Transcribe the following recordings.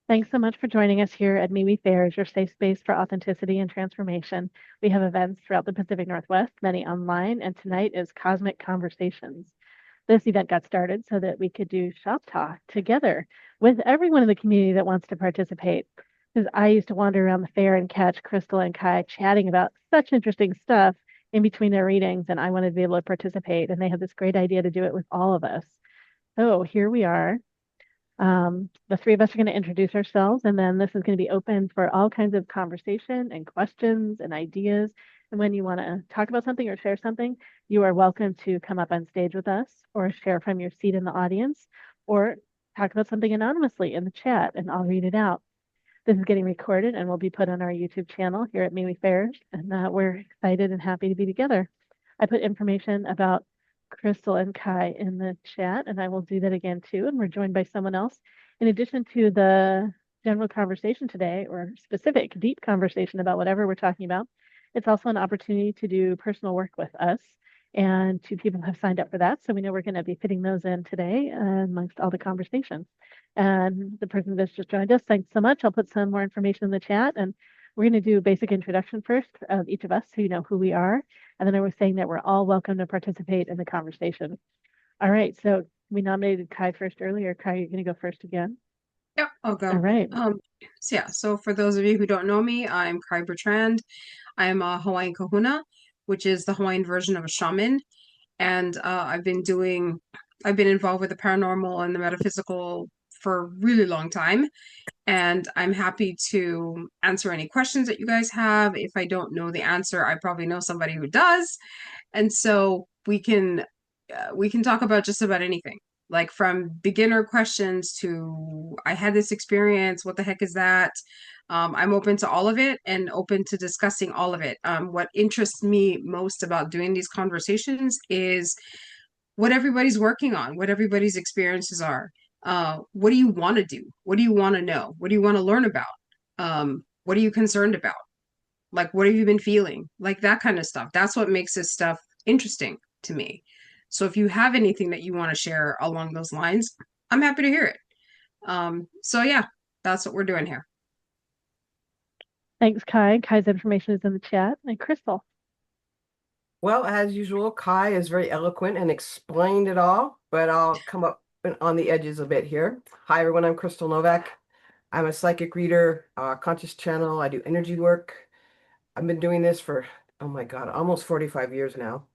Thanks so much for joining us here at MeWe Fairs, your safe space for authenticity and transformation. We have events throughout the Pacific Northwest, many online, and tonight is Cosmic Conversations. This event got started so that we could do shop talk together with everyone in the community that wants to participate. Because I used to wander around the fair and catch Crystal and Kai chatting about such interesting stuff in between their readings, and I wanted to be able to participate. And they had this great idea to do it with all of us. So here we are. The three of us are going to introduce ourselves, and then this is going to be open for all kinds of conversation and questions and ideas. And when you want to talk about something or share something, you are welcome to come up on stage with us or share from your seat in the audience or talk about something anonymously in the chat, and I'll read it out. This is getting recorded and will be put on our YouTube channel here at MeWe Fairs, and we're excited and happy to be together. I put information about Crystal and Kai in the chat, and I will do that again too. And we're joined by someone else. In addition to the general conversation today, or specific deep conversation about whatever we're talking about, it's also an opportunity to do personal work with us. And two people have signed up for that. So we know we're going to be fitting those in today amongst all the conversations. And the person that's just joined us, thanks so much. I'll put some more information in the chat. And we're going to do a basic introduction first of each of us so you know who we are. And then I was saying that we're all welcome to participate in the conversation. All right, so we nominated Kai first earlier. Kai, you're going to go first again. Yep, I'll All go. right. So for those of you who don't know me, I'm Kai Bertrand. I am a Hawaiian Kahuna, which is the Hawaiian version of a shaman. And I've been involved with the paranormal and the metaphysical for a really long time. And I'm happy to answer any questions that you guys have. If I don't know the answer, I probably know somebody who does. And so we can talk about just about anything, like from beginner questions to I had this experience, what the heck is that? I'm open to all of it and open to discussing all of it. What interests me most about doing these conversations is what everybody's working on, what everybody's experiences are. What do you want to do? What do you want to know? What do you want to learn about? What are you concerned about? Like, what have you been feeling? Like that kind of stuff. That's what makes this stuff interesting to me. So if you have anything that you want to share along those lines, I'm happy to hear it. So yeah, that's what we're doing here. Thanks, Kai. Kai's information is in the chat. And Crystal. Well, as usual, Kai is very eloquent and explained it all, but I'll come up on the edges a bit here. Hi, everyone. I'm Crystal Novak. I'm a psychic reader, conscious channel. I do energy work. I've been doing this for, oh my God, almost 45 years now.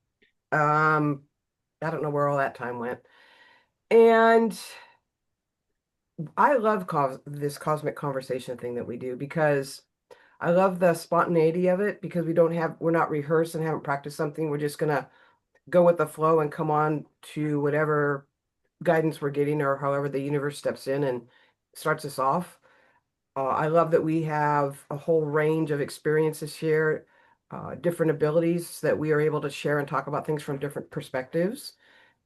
I don't know where all that time went. And I love this cosmic conversation thing that we do because I love the spontaneity of it because we're not rehearsed and haven't practiced something. We're just gonna go with the flow and come on to whatever guidance we're getting or however the universe steps in and starts us off. I love that we have a whole range of experiences here, different abilities that we are able to share and talk about things from different perspectives.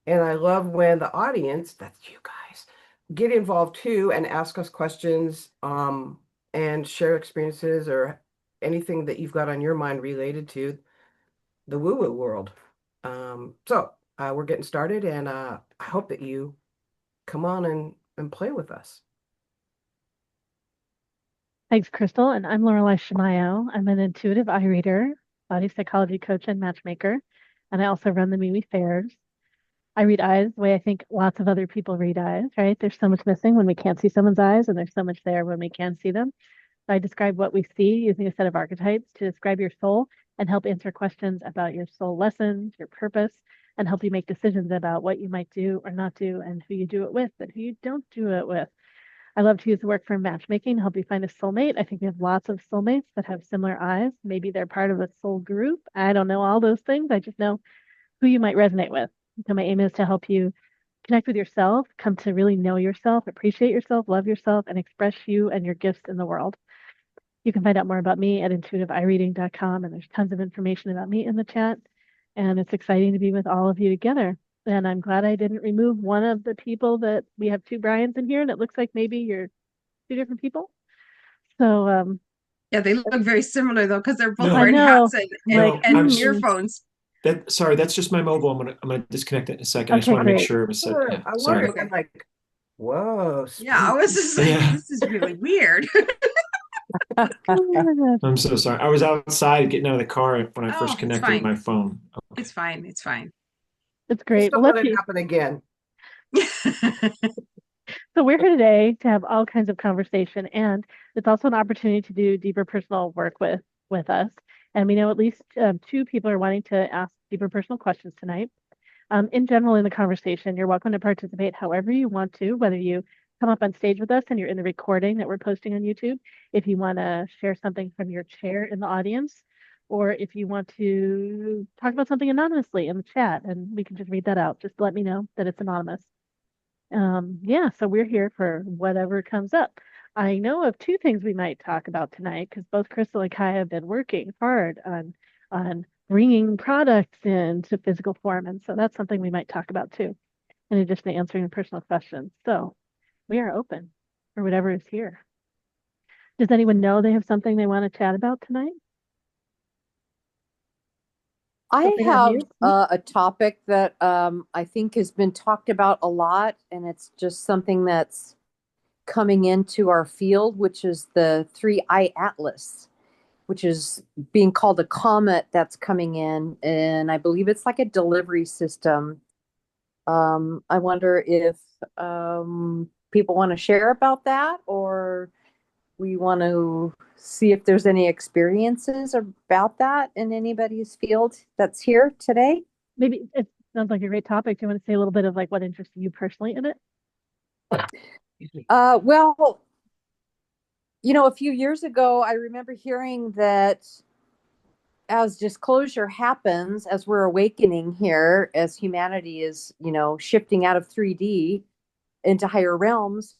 And I love when the audience, that's you guys, get involved too and ask us questions, and share experiences or anything that you've got on your mind related to the woo-woo world. We're getting started, and I hope that you come on and play with us. Thanks, Crystal. And I'm Laureli Shimayo. I'm an intuitive eye reader, body psychology coach, and matchmaker. And I also run the MeWe Fairs. I read eyes the way I think lots of other people read eyes, right? There's so much missing when we can't see someone's eyes, and there's so much there when we can see them. So I describe what we see using a set of archetypes to describe your soul and help answer questions about your soul lessons, your purpose, and help you make decisions about what you might do or not do and who you do it with and who you don't do it with. I love to use the work for matchmaking, help you find a soulmate. I think we have lots of soulmates that have similar eyes. Maybe they're part of a soul group. I don't know all those things. I just know who you might resonate with. So my aim is to help you connect with yourself, come to really know yourself, appreciate yourself, love yourself, and express you and your gifts in the world. You can find out more about me at intuitiveeyereading.com, and there's tons of information about me in the chat. And it's exciting to be with all of you together. And I'm glad I didn't remove one of the people that we have two Brians in here, and it looks like maybe you're two different people. So Yeah, they look very similar though, because they're both I No, wearing know, hats and, like, I'm earphones. sorry, that's just my mobile. I'm gonna disconnect it in a second. I just okay, want to make great. sure it was set. Sure. Yeah, I wonder sorry. if Okay. like Whoa, Yeah, I was just like, Yeah, this is really weird. I'm so sorry. I was outside getting out of the car when I Oh, first it's connected with fine. my phone. It's fine. It's fine. It's Just great. Well, don't let's let it see. happen again. So we're here today to have all kinds of conversation, and it's also an opportunity to do deeper personal work with us. And we know at least two people are wanting to ask deeper personal questions tonight. In general, in the conversation, you're welcome to participate however you want to, whether you come up on stage with us and you're in the recording that we're posting on YouTube, if you want to share something from your chair in the audience, or if you want to talk about something anonymously in the chat, and we can just read that out. Just let me know that it's anonymous. Yeah, so we're here for whatever comes up. I know of two things we might talk about tonight because both Crystal and Kai have been working hard on bringing products into physical form, and so that's something we might talk about too, in addition to answering personal questions. So we are open for whatever is here. Does anyone know they have something they want to chat about tonight? Feel I free to have unmute. a topic that I think has been talked about a lot, and it's just something that's coming into our field, which is the 3-Eye Atlas, which is being called a comet that's coming in, and I believe it's like a delivery system. I wonder if people want to share about that, or we want to see if there's any experiences about that in anybody's field that's here today. Maybe it sounds like a great topic. Do you want to say a little bit of like what interests you personally in it? Excuse me. Well, a few years ago, I remember hearing that as disclosure happens, as we're awakening here, as humanity is, shifting out of 3D into higher realms,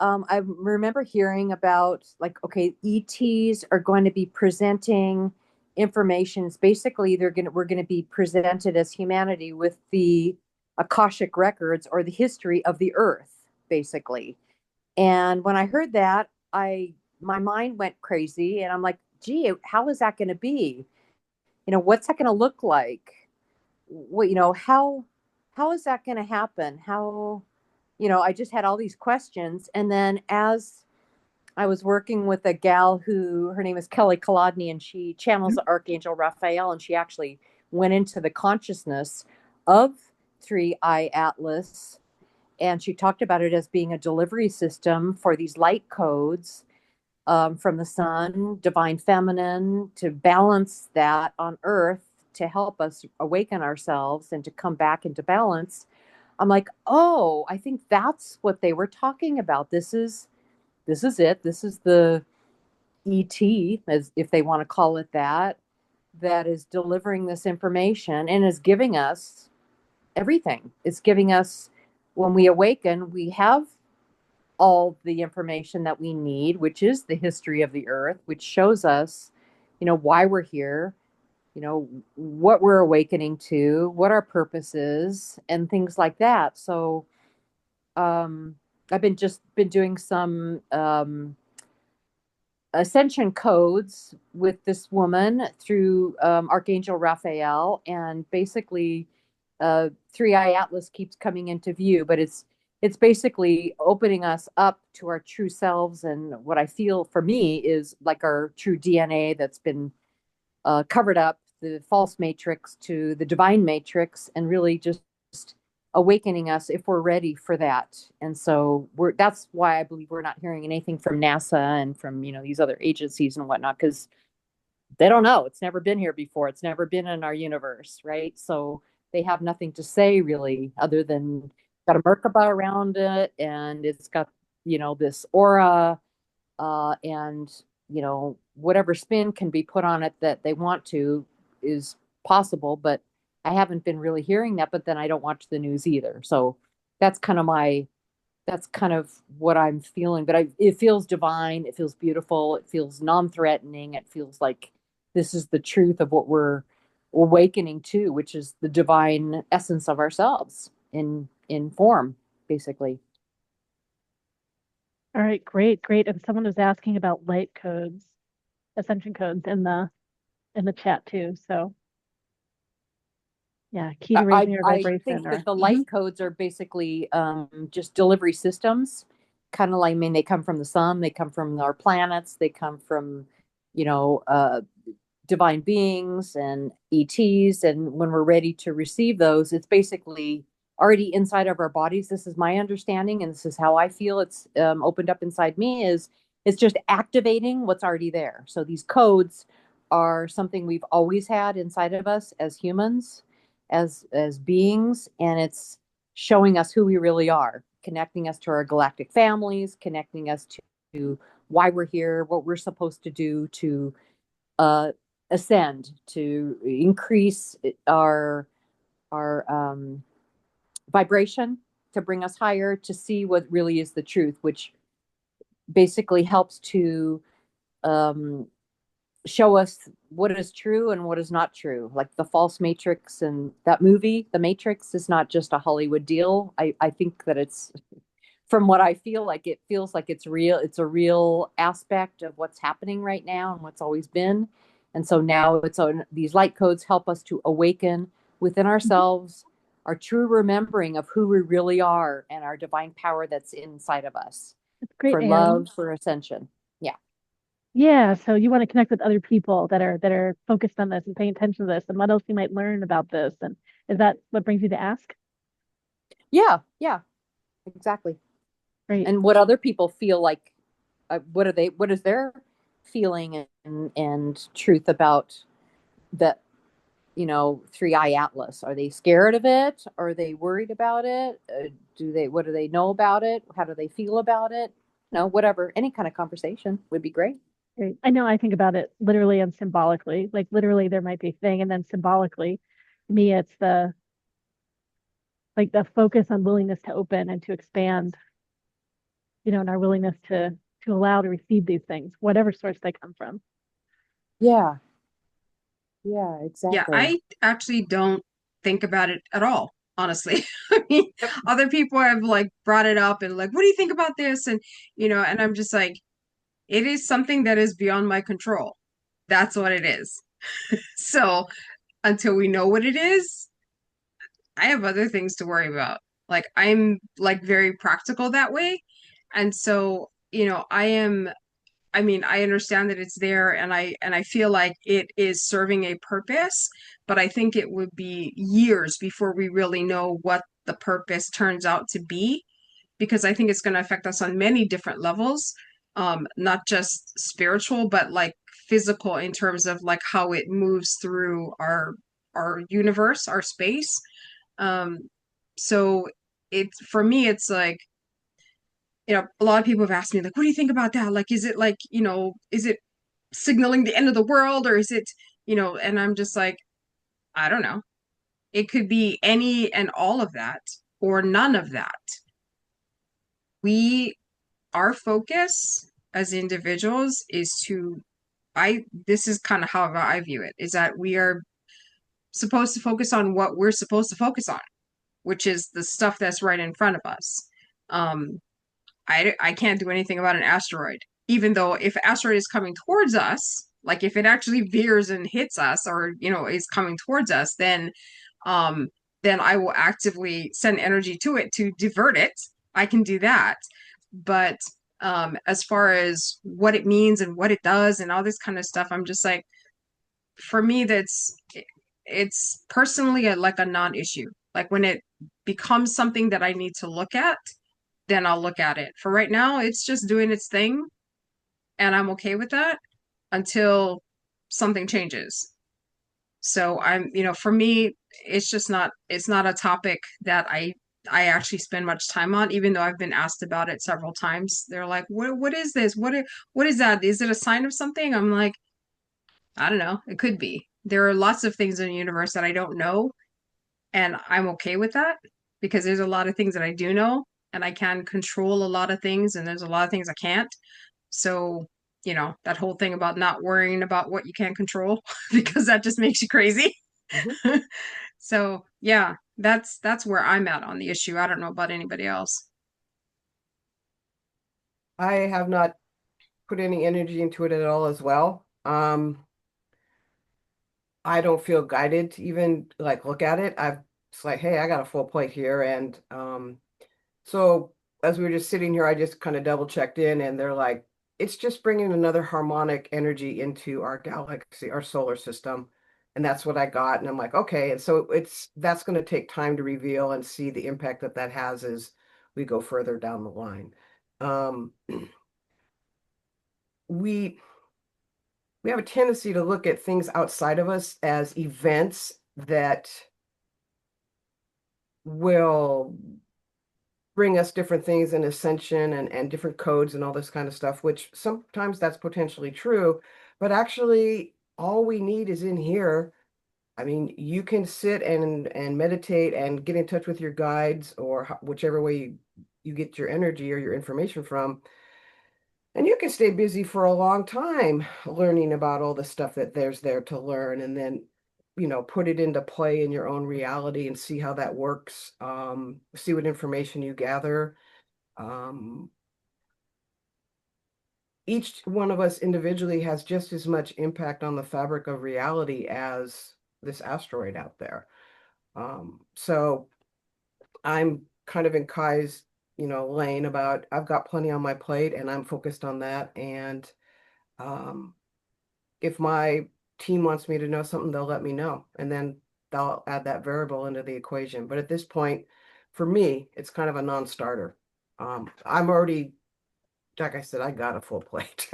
I remember hearing about like, okay, ETs are going to be presenting information. It's basically, we're going to be presented as humanity with the Akashic records or the history of the Earth, basically. And when I heard that, my mind went crazy, and I'm like, gee, how is that going to be? What's that going to look like? What, how is that going to happen? I just had all these questions. And then as I was working with a gal who, her name is Kelly Kolodny, and she channels the Archangel Raphael, and she actually went into the consciousness of 3-Eye Atlas, and she talked about it as being a delivery system for these light codes from the sun, divine feminine, to balance that on earth, to help us awaken ourselves and to come back into balance. I'm like, oh, I think that's what they were talking about. This is it. This is the ET, as if they want to call it that, that is delivering this information and is giving us everything. It's giving us, when we awaken, we have all the information that we need, which is the history of the earth, which shows us, why we're here, what we're awakening to, what our purpose is, and things like that. So I've been doing some ascension codes with this woman through Archangel Raphael, and basically 3-Eye Atlas keeps coming into view, but it's basically opening us up to our true selves. And what I feel for me is like our true DNA that's been covered up, the false matrix to the divine matrix, and really just awakening us if we're ready for that. And so that's why I believe we're not hearing anything from NASA and from, these other agencies and whatnot, because they don't know. It's never been here before. It's never been in our universe, right? So they have nothing to say really, other than got a Merkaba around it, and it's got, this aura, and, whatever spin can be put on it that they want to is possible. But I haven't been really hearing that, but then I don't watch the news either. So that's kind of what I'm feeling. But it feels divine. It feels beautiful. It feels non-threatening. It feels like this is the truth of what we're awakening to, which is the divine essence of ourselves in form, basically. All right, great, great. And someone was asking about light codes, ascension codes in the chat too. So Yeah, key to raising your I vibration think or that the Mhm. light codes are basically just delivery systems. Kind of like, I mean, they come from the sun, they come from our planets, they come from, you know, divine beings and ETs. And when we're ready to receive those, it's basically already inside of our bodies. This is my understanding, and this is how I feel it's opened up inside me. Is it's just activating what's already there. So these codes are something we've always had inside of us as humans, as beings, and it's showing us who we really are, connecting us to our galactic families, connecting us to why we're here, what we're supposed to do to uh, ascend, to increase our vibration, to bring us higher, to see what really is the truth, which basically helps to um, show us what is true and what is not true. Like the false matrix and that movie, The Matrix, is not just a Hollywood deal. I think that it's, from what I feel like, it feels like it's real. It's a real aspect of what's happening right now and what's always been. And so now it's on, these light codes help us to awaken within ourselves our true remembering of who we really are and our divine power that's inside of us It's great, for Anne. love, for ascension. Yeah. Yeah, so you want to connect with other people that are focused on this and paying attention to this and what else you might learn about this. And is that what brings you to ask? Yeah. Yeah. Exactly. Great. And what other people feel like, what is their feeling and truth about the, three eye atlas? Are they scared of it? Are they worried about it? What do they know about it? How do they feel about it? Whatever, any kind of conversation would be great. Great. I know I think about it literally and symbolically. Like literally there might be a thing, and then symbolically, to me it's the focus on willingness to open and to expand, and our willingness to allow to receive these things, whatever source they come from. Yeah. Yeah, Yeah, exactly. I actually don't think about it at all, honestly. I mean, other people have like brought it up and like, what do you think about this? And and I'm just like, it is something that is beyond my control. That's what it is. So until we know what it is, I have other things to worry about. Like I'm like very practical that way. And so, I mean, I understand that it's there and I feel like it is serving a purpose, but I think it would be years before we really know what the purpose turns out to be, because I think it's going to affect us on many different levels, not just spiritual, but like physical in terms of like how it moves through our universe, our space. Um, so it's for me, it's like, a lot of people have asked me like, what do you think about that? Like, is it like, is it signaling the end of the world or is it, and I'm just like, I don't know. It could be any and all of that or none of that. We, our focus as individuals is to, this is kind of how I view it, is that we are supposed to focus on what we're supposed to focus on, which is the stuff that's right in front of us. Um, I can't do anything about an asteroid, even though if an asteroid is coming towards us, like if it actually veers and hits us or, is coming towards us, um, then I will actively send energy to it to divert it. I can do that. But as far as what it means and what it does and all this kind of stuff, I'm just like, for me, it's personally like a non-issue. Like when it becomes something that I need to look at, then I'll look at it. For right now, it's just doing its thing, and I'm okay with that until something changes. So for me, it's not a topic that I actually spend much time on, even though I've been asked about it several times. They're like, what is this? What is that? Is it a sign of something? I'm like, I don't know. It could be. There are lots of things in the universe that I don't know, and I'm okay with that because there's a lot of things that I do know and I can control a lot of things and there's a lot of things I can't. So, that whole thing about not worrying about what you can't control because that just makes you crazy. Mhm. So, yeah, that's where I'm at on the issue. I don't know about anybody else. I have not put any energy into it at all as well. I don't feel guided to even like look at it. It's like, hey, I got a full plate here. And so as we were just sitting here, I just kind of double checked in and they're like, it's just bringing another harmonic energy into our galaxy, our solar system. And that's what I got. And I'm like, okay. And so that's going to take time to reveal and see the impact that that has as we go further down the line. Um, we have a tendency to look at things outside of us as events that will bring us different things in ascension and different codes and all this kind of stuff, which sometimes that's potentially true, but actually all we need is in here. I mean, you can sit and meditate and get in touch with your guides or whichever way you get your energy or your information from. And you can stay busy for a long time learning about all the stuff that there's there to learn and then, put it into play in your own reality and see how that works, see what information you gather. Each one of us individually has just as much impact on the fabric of reality as this asteroid out there. So I'm kind of in Kai's, lane about I've got plenty on my plate and I'm focused on that. And if my team wants me to know something, they'll let me know. And then they'll add that variable into the equation. But at this point, for me, it's kind of a non-starter. I'm already, like I said, I got a full plate.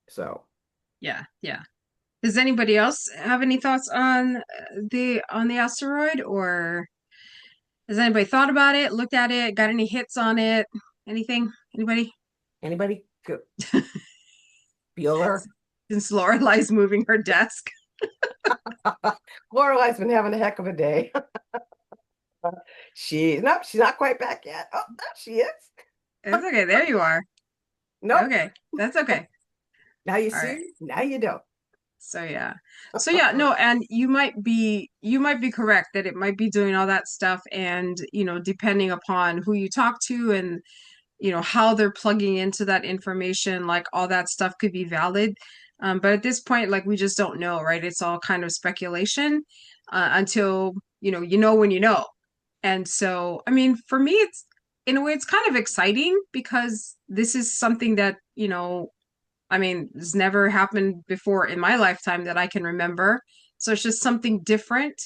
So Yeah, yeah. Does anybody else have any thoughts on the asteroid, or has anybody thought about it, looked at it, got any hits on it? Anything? anybody? Good. Bueller? Since Lorelai's moving her desk. Lorelai's been having a heck of a day. She's not quite back yet. Oh, no, she is. It's okay. There you are. No. Nope. Okay. That's okay. Now you All see, right. now you don't. So yeah. No, and you might be correct that it might be doing all that stuff, and depending upon who you talk to and how they're plugging into that information, like all that stuff could be valid. But at this point, like, we just don't know, right? It's all kind of speculation until when you know. And so, I mean, for me, it's in a way, it's kind of exciting because this is something that I mean, it's never happened before in my lifetime that I can remember. So it's just something different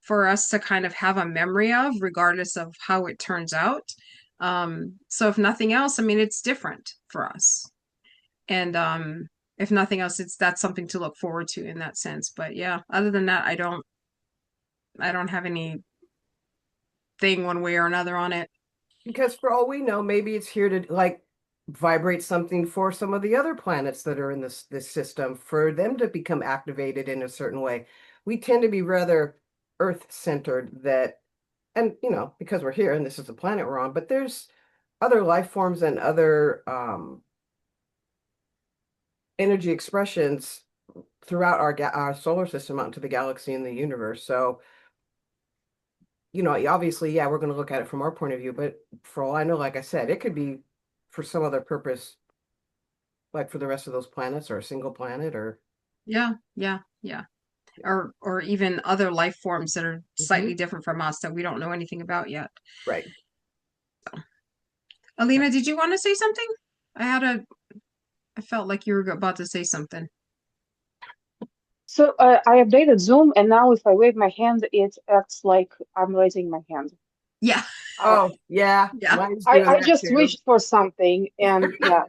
for us to kind of have a memory of, regardless of how it turns out. So if nothing else, I mean, it's different for us. And if nothing else, that's something to look forward to in that sense. But yeah, other than that, I don't have any thing one way or another on it. Because for all we know, maybe it's here to like vibrate something for some of the other planets that are in this system for them to become activated in a certain way. We tend to be rather Earth-centered and because we're here and this is the planet we're on, but there's other life forms and other energy expressions throughout our solar system out into the galaxy and the universe. So obviously, yeah, we're going to look at it from our point of view, but for all I know, like I said, it could be for some other purpose, like for the rest of those planets or a single planet or. Yeah. Or even other life forms that are slightly different from us that we don't know anything about yet. Right. So. Alina, did you want to say something? I felt like you were about to say something. So I updated Zoom, and now if I wave my hand, it acts like I'm raising my hand. Yeah. Oh, yeah. Yeah. I just wished for something, and yeah.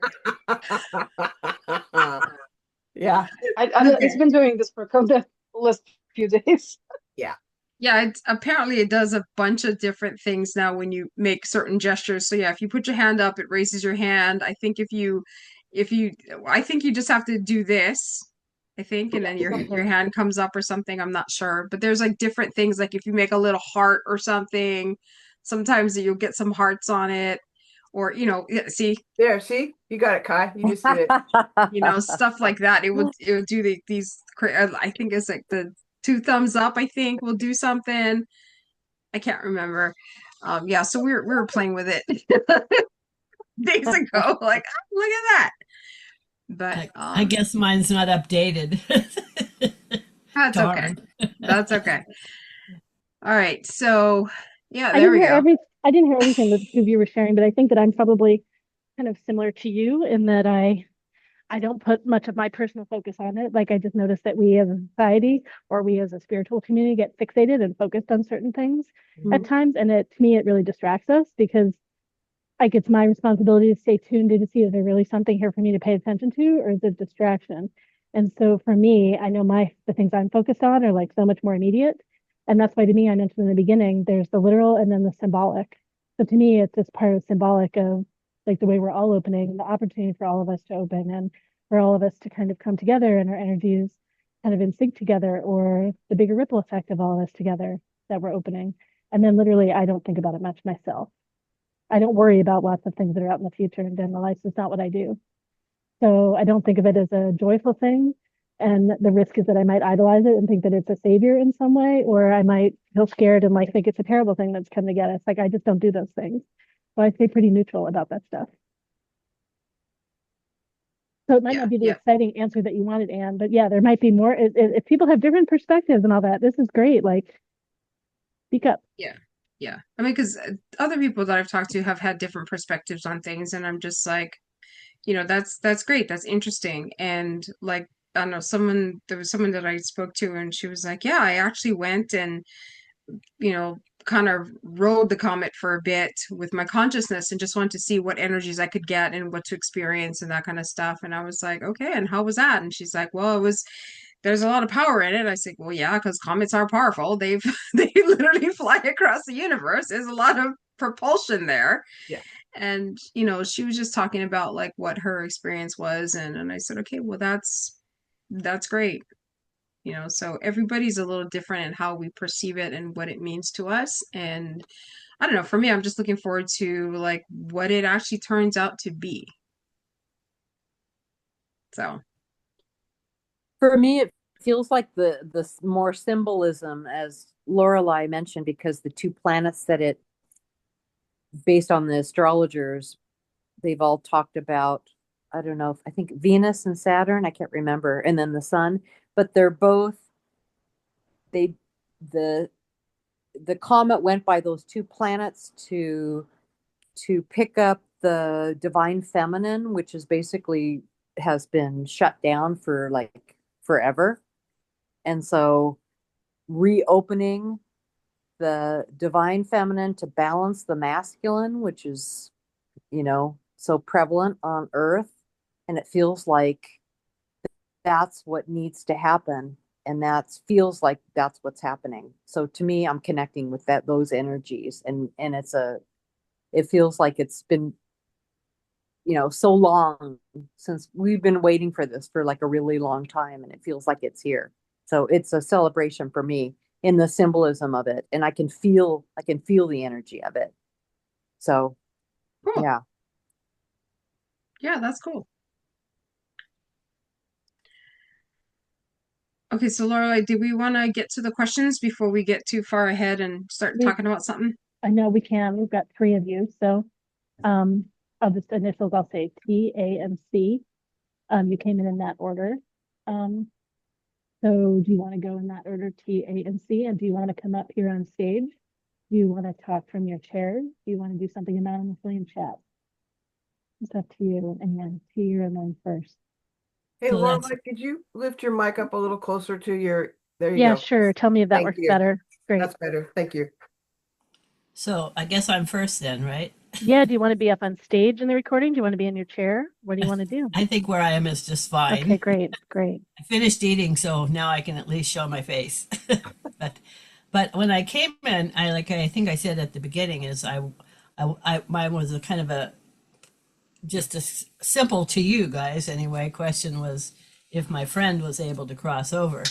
Yeah. It's been doing this for the last few days. Yeah. Yeah, apparently it does a bunch of different things now when you make certain gestures. So yeah, if you put your hand up, it raises your hand. I think I think you just have to do this, I think, and then your hand comes up or something. I'm not sure, but there's like different things. Like if you make a little heart or something, sometimes you'll get some hearts on it, or see you got it, Kai. You just did it. Stuff like that. It would do these. I think it's like the 2 thumbs up, I think, will do something. I can't remember. Yeah, so we were playing with it days ago. Like, oh, look at that. But I guess mine's not updated. That's okay. Darn. That's okay. All right. So, yeah, I there didn't we hear go. everything that the two of you were sharing, but I think that I'm probably kind of similar to you in that I don't put much of my personal focus on it. Like I just noticed that we as a society or we as a spiritual community get fixated and focused on certain things at Mhm. times. And it to me it really distracts us because like it's my responsibility to stay tuned in to see is there really something here for me to pay attention to or is it distraction? And so for me, I know the things I'm focused on are like so much more immediate. And that's why to me I mentioned in the beginning, there's the literal and then the symbolic. So to me, it's just part of symbolic of like the way we're all opening, the opportunity for all of us to open and for all of us to kind of come together and our energies kind of in sync together, or the bigger ripple effect of all of us together that we're opening. And then literally, I don't think about it much myself. I don't worry about lots of things that are out in the future, and general life is not what I do. So I don't think of it as a joyful thing. And the risk is that I might idolize it and think that it's a savior in some way, or I might feel scared and like think it's a terrible thing that's come to get us. Like I just don't do those things. So I stay pretty neutral about that stuff. So it might Yeah, not be the yeah, exciting answer that you wanted, Anne, but yeah, there might be more. If people have different perspectives and all that, this is great. Like, speak up. yeah, yeah. I mean, because other people that I've talked to have had different perspectives on things, and I'm just like, that's great. That's interesting. And like, I don't know, there was someone that I spoke to, and she was like, yeah, I actually went and kind of rode the comet for a bit with my consciousness and just wanted to see what energies I could get and what to experience and that kind of stuff. And I was like, okay, and how was that? And she's like, well, there's a lot of power in it. I said, well, yeah, because comets are powerful. They literally fly across the universe. There's a lot of propulsion there. Yeah. And, she was just talking about like what her experience was. And I said, okay, well, that's great. So everybody's a little different in how we perceive it and what it means to us. And I don't know, for me, I'm just looking forward to like what it actually turns out to be. So, For me, it feels like the more symbolism, as Lorelei mentioned, because the two planets that it, based on the astrologers, they've all talked about. I don't know if I think Venus and Saturn, I can't remember, and then the sun, but they're both they the the comet went by those two planets to pick up the divine feminine, which is basically has been shut down for like forever. And so reopening the divine feminine to balance the masculine, which is, so prevalent on earth. And it feels like that's what needs to happen. And that feels like that's what's happening. So to me, I'm connecting with those energies. And it feels like it's been, so long since we've been waiting for this for like a really long time. And it feels like it's here. So it's a celebration for me in the symbolism of it. And I can feel the energy of it. So cool. yeah. Yeah, that's cool. Okay, so Laura, do we want to get to the questions before we get too far ahead and start talking about something? I know we can. We've got three of you. So I'll just initials, I'll say T, A, and C. You came in that order. So do you want to go in that order, T, A, and C? And do you want to come up here on stage? Do you want to talk from your chair? Do you want to do something anonymously in chat? It's up to you. And then T, you're in then first. Hey, So Laura, that's- could you lift your mic up a little closer to your, there you Yeah, go. sure. Tell me if that Thank works you. better. Great. That's better. Thank you. So I guess I'm first then, right? Yeah, do you want to be up on stage in the recording? Do you want to be in your chair? What do you want to do? I think where I am is just fine. Okay, great, great. I finished eating, so now I can at least show my face. but when I came in, I think I said at the beginning is mine was a kind of a just a simple to you guys anyway. Question was if my friend was able to cross over.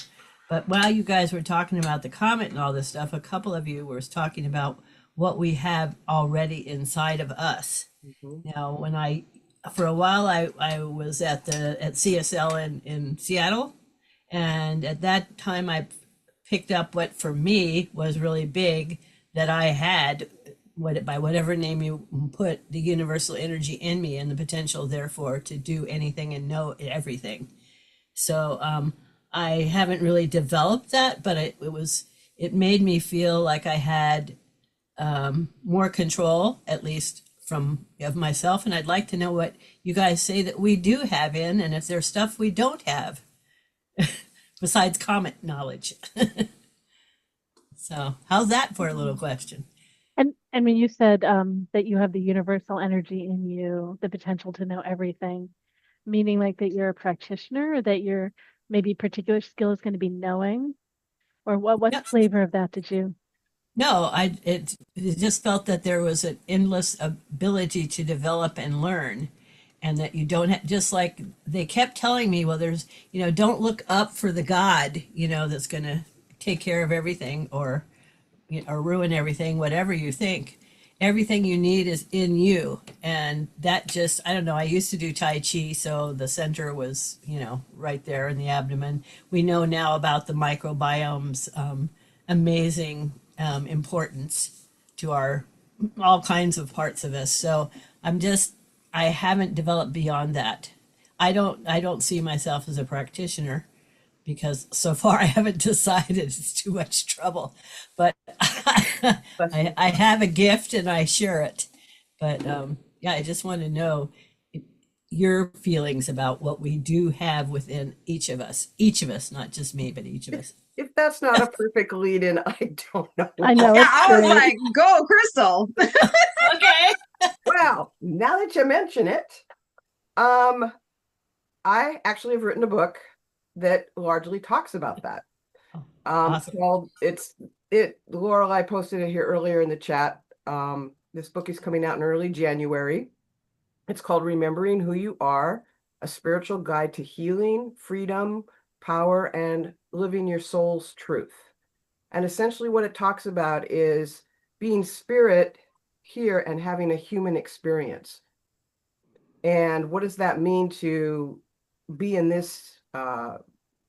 But while you guys were talking about the comet and all this stuff, a couple of you were talking about what we have already inside of us. Mhm. Now, for a while, I was at CSL in Seattle, and at that time I picked up what for me was really big, that I had by whatever name you put, the universal energy in me and the potential therefore to do anything and know everything. So I haven't really developed that, but it made me feel like I had more control, at least from of myself. And I'd like to know what you guys say that we do have in, and if there's stuff we don't have besides comet knowledge. So how's that for a little question? And I mean, you said that you have the universal energy in you, the potential to know everything, meaning like that you're a practitioner, or that your maybe particular skill is going to be knowing, or what Yep. flavor of that did you? No, it just felt that there was an endless ability to develop and learn, and that you don't have, just like they kept telling me, well, there's, don't look up for the God, that's going to take care of everything or ruin everything, whatever you think. Everything you need is in you. And that just, I don't know, I used to do Tai Chi, so the center was, right there in the abdomen. We know now about the microbiome's amazing importance to our all kinds of parts of us. So I haven't developed beyond that. I don't see myself as a practitioner because so far I haven't decided. It's too much trouble. But I have a gift and I share it. But yeah, I just want to know your feelings about what we do have within each of us, not just me, but each of us. If that's not a perfect lead in, I don't know. I know Yeah, it's I was great. like, go, Crystal. Okay. Well, now that you mention it, I actually have written a book that largely talks about that. Awesome. Called Laureli posted it here earlier in the chat. This book is coming out in early January. It's called Remembering Who You Are, a spiritual guide to healing, freedom, power, and living your soul's truth. And essentially what it talks about is being spirit here and having a human experience. And what does that mean to be in this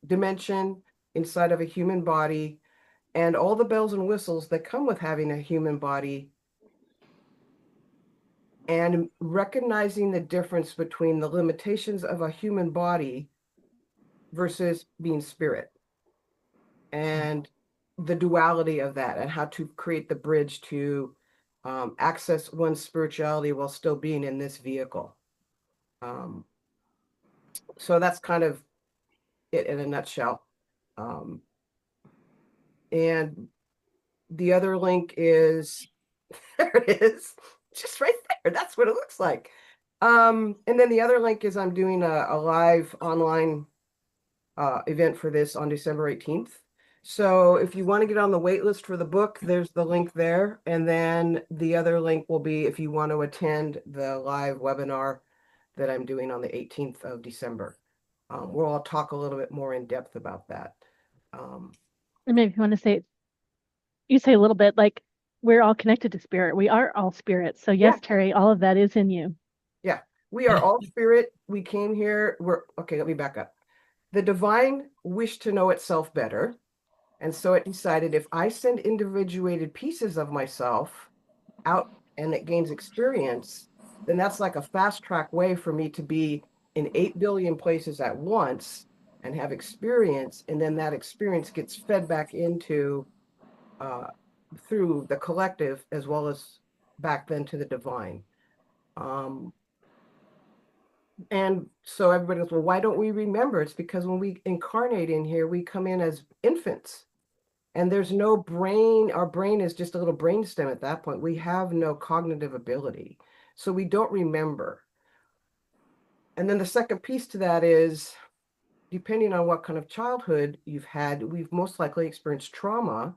dimension inside of a human body, and all the bells and whistles that come with having a human body, and recognizing the difference between the limitations of a human body versus being spirit, and the duality of that, and how to create the bridge to access one's spirituality while still being in this vehicle. So that's kind of it in a nutshell. And the other link is, there it is, just right there. That's what it looks like. And then the other link is I'm doing a live online event for this on December 18th. So if you want to get on the wait list for the book, there's the link there. And then the other link will be if you want to attend the live webinar that I'm doing on the 18th of December. Where I'll talk a little bit more in depth about that. And maybe if you want to say, you say a little bit like we're all connected to spirit. We are all spirits. So yes, Yeah. Terry, all of that is in you. Yeah, we are all spirit. We came here. Okay, let me back up. The divine wished to know itself better. And so it decided, if I send individuated pieces of myself out and it gains experience, then that's like a fast track way for me to be in 8 billion places at once and have experience. And then that experience gets fed back into through the collective as well as back then to the divine. And so everybody goes, well, why don't we remember? It's because when we incarnate in here, we come in as infants. And there's no brain. Our brain is just a little brainstem at that point. We have no cognitive ability. So we don't remember. And then the second piece to that is, depending on what kind of childhood you've had, we've most likely experienced trauma.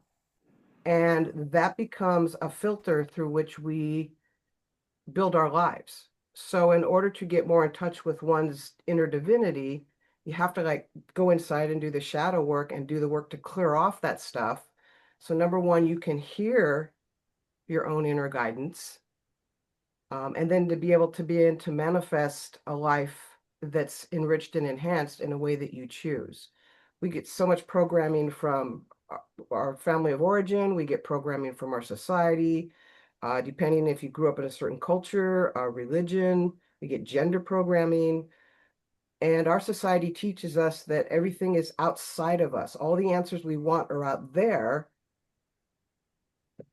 And that becomes a filter through which we build our lives. So in order to get more in touch with one's inner divinity, you have to like go inside and do the shadow work and do the work to clear off that stuff. So number one, you can hear your own inner guidance. And then to be able to begin to manifest a life that's enriched and enhanced in a way that you choose. We get so much programming from our family of origin. We get programming from our society. Depending if you grew up in a certain culture, religion, we get gender programming. And our society teaches us that everything is outside of us. All the answers we want are out there.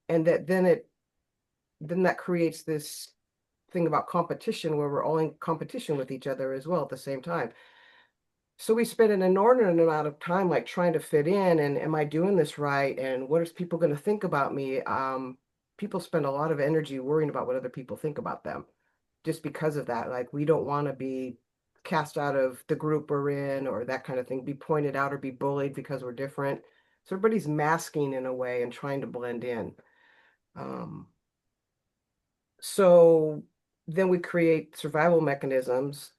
And that then that creates this thing about competition where we're all in competition with each other as well at the same time. So we spend an inordinate amount of time like trying to fit in, and am I doing this right? And what is people going to think about me? People spend a lot of energy worrying about what other people think about them just because of that. Like we don't want to be cast out of the group we're in or that kind of thing, be pointed out or be bullied because we're different. So everybody's masking in a way and trying to blend in. So then we create survival mechanisms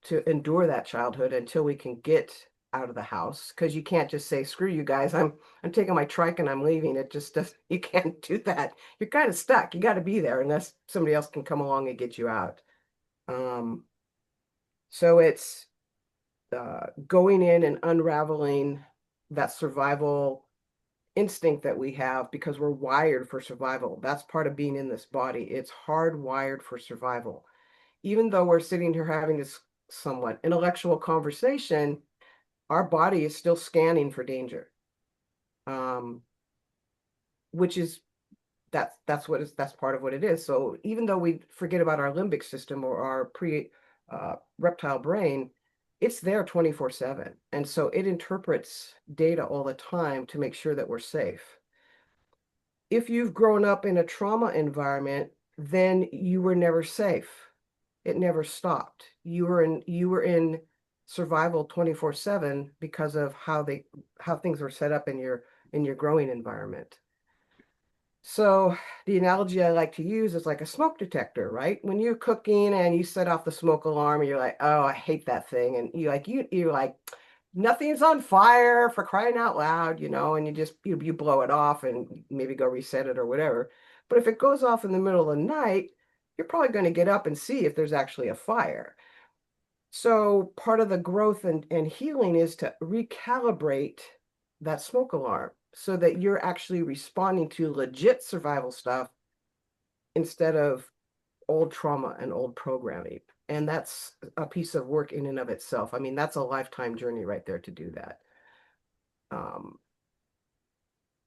to endure that childhood until we can get out of the house. Because you can't just say, screw you guys, I'm taking my trike and I'm leaving. It just doesn't, you can't do that. You're kind of stuck. You got to be there unless somebody else can come along and get you out. So it's going in and unraveling that survival instinct that we have because we're wired for survival. That's part of being in this body. It's hardwired for survival. Even though we're sitting here having this somewhat intellectual conversation, our body is still scanning for danger. Which is that's part of what it is. So even though we forget about our limbic system or our reptile brain, it's there 24/7. And so it interprets data all the time to make sure that we're safe. If you've grown up in a trauma environment, then you were never safe. It never stopped. You were in survival 24/7 because of how things were set up in your growing environment. So the analogy I like to use is like a smoke detector, right? When you're cooking and you set off the smoke alarm and you're like, oh, I hate that thing. And you're like, nothing's on fire, for crying out loud, and you just, you blow it off and maybe go reset it or whatever. But if it goes off in the middle of the night, you're probably going to get up and see if there's actually a fire. So part of the growth and healing is to recalibrate that smoke alarm so that you're actually responding to legit survival stuff instead of old trauma and old programming. And that's a piece of work in and of itself. I mean, that's a lifetime journey right there to do that.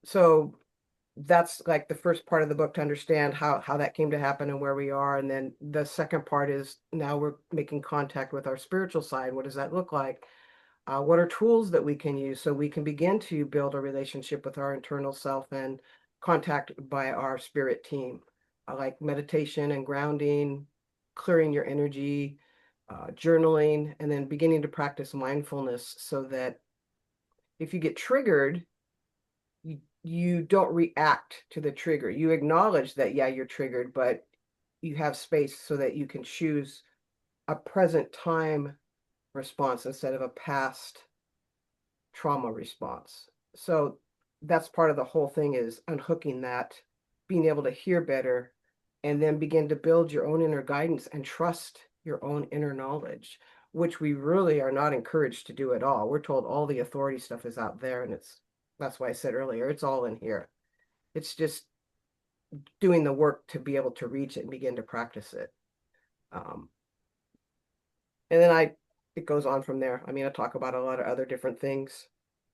So that's like the first part of the book, to understand how that came to happen and where we are. And then the second part is now we're making contact with our spiritual side. What does that look like? What are tools that we can use so we can begin to build a relationship with our internal self and contact by our spirit team, like meditation and grounding, clearing your energy, journaling, and then beginning to practice mindfulness so that if you get triggered, you don't react to the trigger. You acknowledge that, yeah, you're triggered, but you have space so that you can choose a present time response instead of a past trauma response. So that's part of the whole thing, is unhooking that, being able to hear better, and then begin to build your own inner guidance and trust your own inner knowledge, which we really are not encouraged to do at all. We're told all the authority stuff is out there, and that's why I said earlier, it's all in here. It's just doing the work to be able to reach it and begin to practice it. And then it goes on from there. I mean, I talk about a lot of other different things.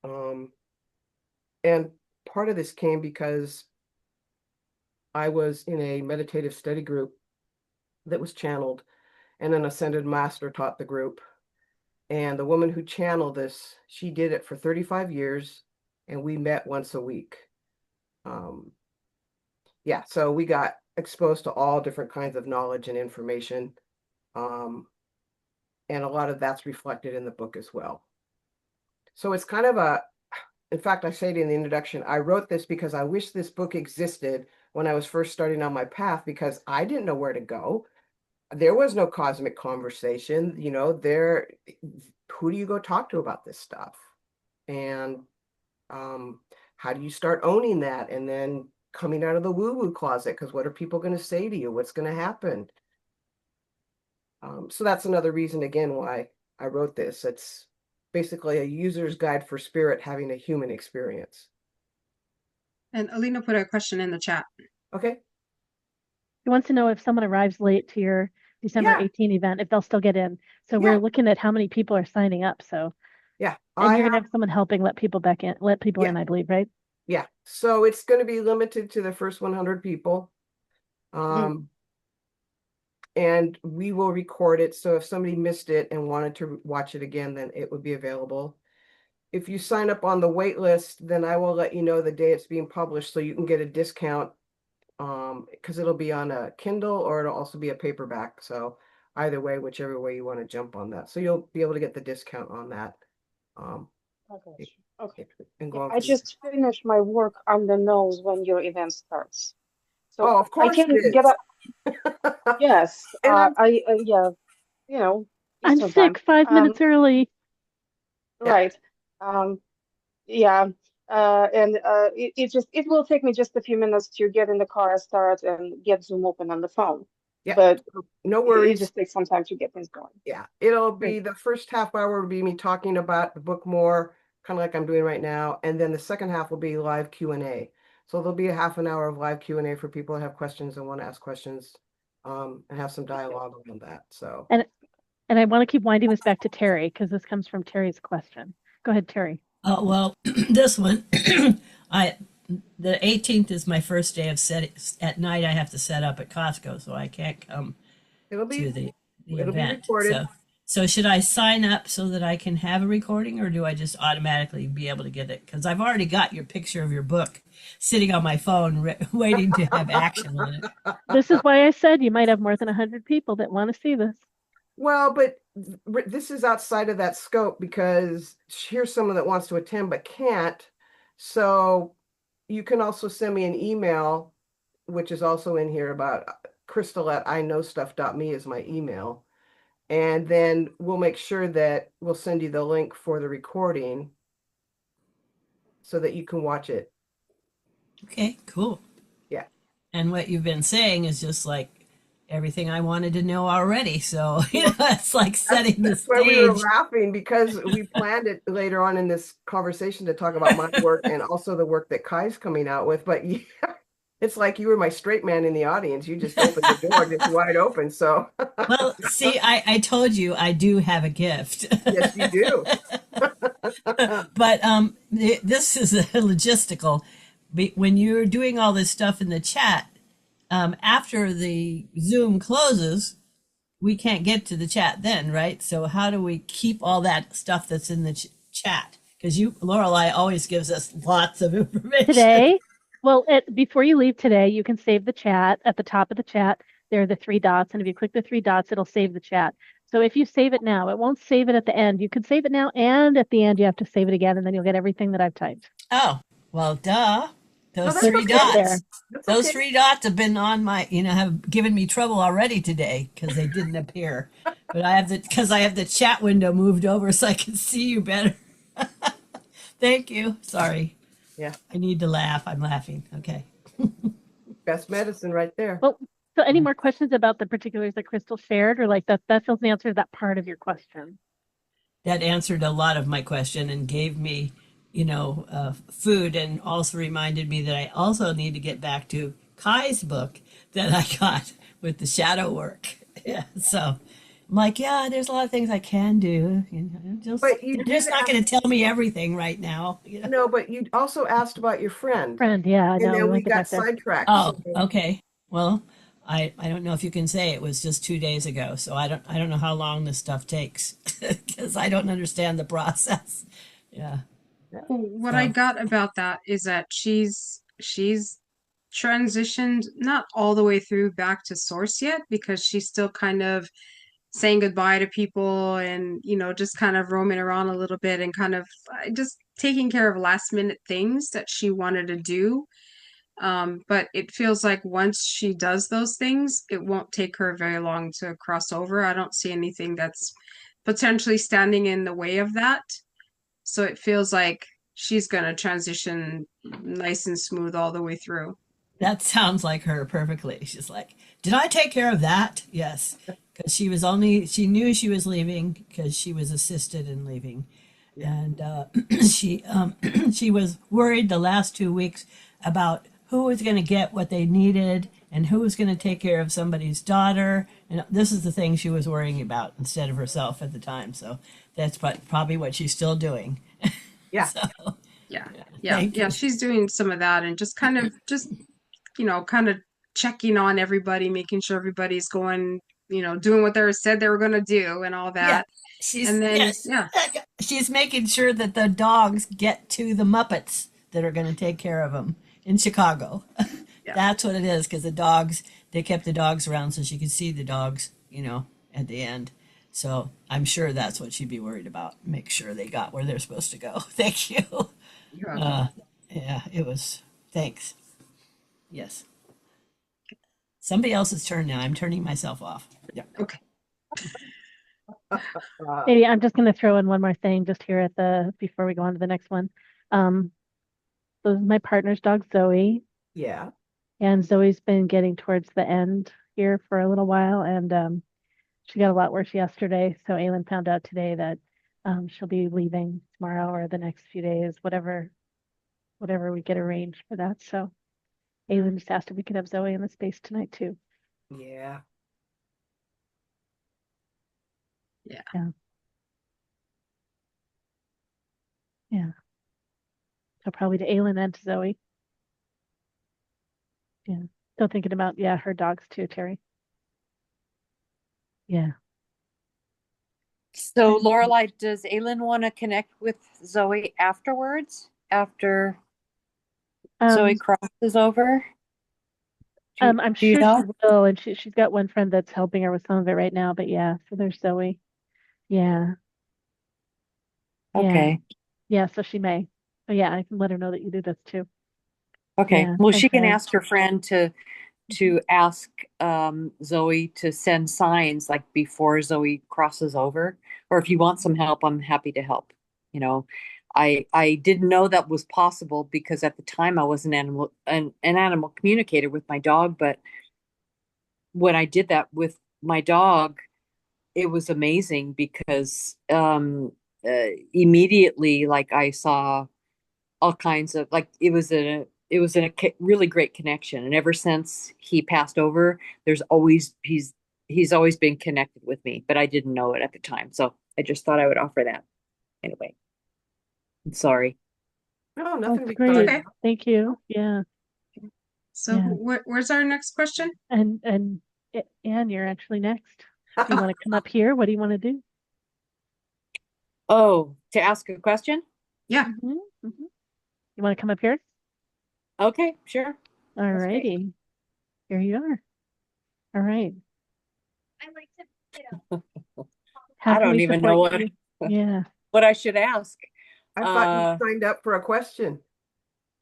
And part of this came because I was in a meditative study group that was channeled, and an ascended master taught the group. And the woman who channeled this, she did it for 35 years, and we met once a week. Yeah, so we got exposed to all different kinds of knowledge and information. And a lot of that's reflected in the book as well. So it's kind of in fact, I say it in the introduction, I wrote this because I wish this book existed when I was first starting on my path, because I didn't know where to go. There was no cosmic conversation, who do you go talk to about this stuff? And how do you start owning that? And then coming out of the woo-woo closet, because what are people going to say to you? What's going to happen? So that's another reason, again, why I wrote this. It's basically a user's guide for spirit having a human experience. And Alina put a question in the chat. Okay. He wants to know if someone arrives late to your December Yeah. 18 event, if they'll still get in. So Yeah. we're looking at how many people are signing up. So, Yeah. and I you're gonna have, have someone helping let people Yeah. in, I believe, right? yeah. So it's going to be limited to the first 100 people. And we will record it. So if somebody missed it and wanted to watch it again, then it would be available. If you sign up on the wait list, then I will let you know the day it's being published so you can get a discount. Because it'll be on a Kindle or it'll also be a paperback. So either way, whichever way you want to jump on that. So you'll be able to get the discount on that. Okay. Okay. And Yeah, go on I for just finished my work on the nose when your event starts. So Oh, of I course it can get is. up. Yes. And I'm Yeah, you know, I'm Eastern time. sick 5 minutes early. Yeah. Right. Um, yeah. It will take me just a few minutes to get in the car, start, and get Zoom open on the phone. Yeah. But No it worries. just takes some time to get things going. Yeah, it'll Great. be the first half hour will be me talking about the book more, kind of like I'm doing right now, and then the second half will be live Q&A. So there'll be a half an hour of live Q&A for people that have questions and want to ask questions, and have some dialogue around that. So And I want to keep winding this back to Terry because this comes from Terry's question. Go ahead, Terry. Oh, well, this one, the 18th is my first day of at night. I have to set up at Costco, so I can't come it'll to be the it'll be event. recorded. So should I sign up so that I can have a recording, or do I just automatically be able to get it? Because I've already got your picture of your book sitting on my phone, waiting to have action on it. This is why I said you might have more than 100 people that want to see this. Well, but this is outside of that scope because here's someone that wants to attend but can't. So you can also send me an email, which is also in here about crystal@iknowstuff.me is my email. And then we'll make sure that we'll send you the link for the recording so that you can watch it. Okay, cool. Yeah. And what you've been saying is just like everything I wanted to know already. So, it's like setting the That's why we were stage. laughing because we planned it later on in this conversation to talk about my work and also the work that Kai's coming out with. But yeah, it's like you were my straight man in the audience. You just opened the door, just wide open. So Well, see, I told you I do have a gift. yes, you do. But this is a logistical. When you're doing all this stuff in the chat, after the Zoom closes, we can't get to the chat then, right? So how do we keep all that stuff that's in the chat? Because Laureli always gives us lots of information. Today, well, before you leave today, you can save the chat. At the top of the chat, there are the 3 dots. And if you click the 3 dots, it'll save the chat. So if you save it now, it won't save it at the end. You could save it now, and at the end, you have to save it again, and then you'll get everything that I've typed. Oh, well, duh. Those that's 3 okay. dots. There. That's Those okay. 3 dots have been on my, have given me trouble already today because they didn't appear. But I have the chat window moved over so I can see you better. Thank you. Sorry. Yeah. I need to laugh. I'm laughing. Okay. Best medicine right there. Well, so any more questions about the particulars that Crystal shared, or like that feels the answer to that part of your question? That answered a lot of my question and gave me, food, and also reminded me that I also need to get back to Kai's book that I got with the shadow work. Yeah. So I'm like, yeah, there's a lot of things I can do. But you They're did just not going to tell me everything right now. No, but you also asked about your friend. Friend, yeah, I And know. then we might get got back there. sidetracked. Oh, So okay. Well, I don't know if you can say it was just 2 days ago, so I don't know how long this stuff takes because I don't understand the process. Yeah. What So- I got about that is that she's transitioned not all the way through back to source yet because she's still kind of saying goodbye to people and just kind of roaming around a little bit and kind of just taking care of last minute things that she wanted to do. But it feels like once she does those things, it won't take her very long to cross over. I don't see anything that's potentially standing in the way of that. So it feels like she's going to transition nice and smooth all the way through. That sounds like her perfectly. She's like, did I take care of that? Yes. Because she knew she was leaving because she was assisted in leaving. And she was worried the last 2 weeks about who was going to get what they needed and who was going to take care of somebody's daughter. And this is the thing she was worrying about instead of herself at the time. So that's probably what she's still doing. Yeah. So, Yeah. yeah, Yeah. thank Yeah. you. She's doing some of that and just kind of kind of checking on everybody, making sure everybody's going, doing what they said they were going to do and all Yeah, that. And then, yeah, she's making sure that the dogs get to the Muppets that are going to take care of them in Chicago. yeah, That's what it is, because the dogs, they kept the dogs around so she could see the dogs, at the end. So I'm sure that's what she'd be worried about. Make sure they got where they're supposed to go. Thank you. you're welcome. Yeah, it was. Thanks. Yes. Somebody else's turn now. I'm turning myself off. Yeah. Okay. Maybe I'm just going to throw in one more thing just here before we go on to the next one. This is my partner's dog, Zoe, Yeah. and Zoe's been getting towards the end here for a little while, and she got a lot worse yesterday. So Aylin found out today that she'll be leaving tomorrow or the next few days, whatever we get arranged for that. So Aylin just asked if we could have Zoe in the space tonight too. Yeah. Yeah. Yeah. So probably to Aylin and to Zoe. Yeah. Still thinking about, her dogs too, Terry. Yeah. So, Lorelai, does Aylin want to connect with Zoe afterwards? After Zoe Um, crosses over? I'm Do you sure know? she will, and she's got one friend that's helping her with some of it right now. But yeah, so there's Zoe. Yeah. Yeah. Okay. Yeah. So she may. Oh yeah, I can let her know that you do this too. Okay. Yeah. Well, she can Okay. ask her friend to ask Zoe to send signs like before Zoe crosses over. Or if you want some help, I'm happy to help. You know, I didn't know that was possible because at the time I was an animal communicator with my dog, but when I did that with my dog, it was amazing because immediately like I saw all kinds of like it was a really great connection, and ever since he passed over he's always been connected with me, but I didn't know it at the time, so I just thought I would offer that anyway. I'm sorry. No, nothing to That's be great. sorry Okay. about. Thank you. Yeah. So Yeah. where's our next question? And Anne, you're actually next. Do you want to come up here? What do you want to do? Oh, to ask a question? Yeah. Mm-hmm. Mm-hmm. You want to come up here? Okay, sure. All That's great. righty. Here you are. All right. How I can don't we even know support you? Yeah. what I should ask. I thought you signed up for a question.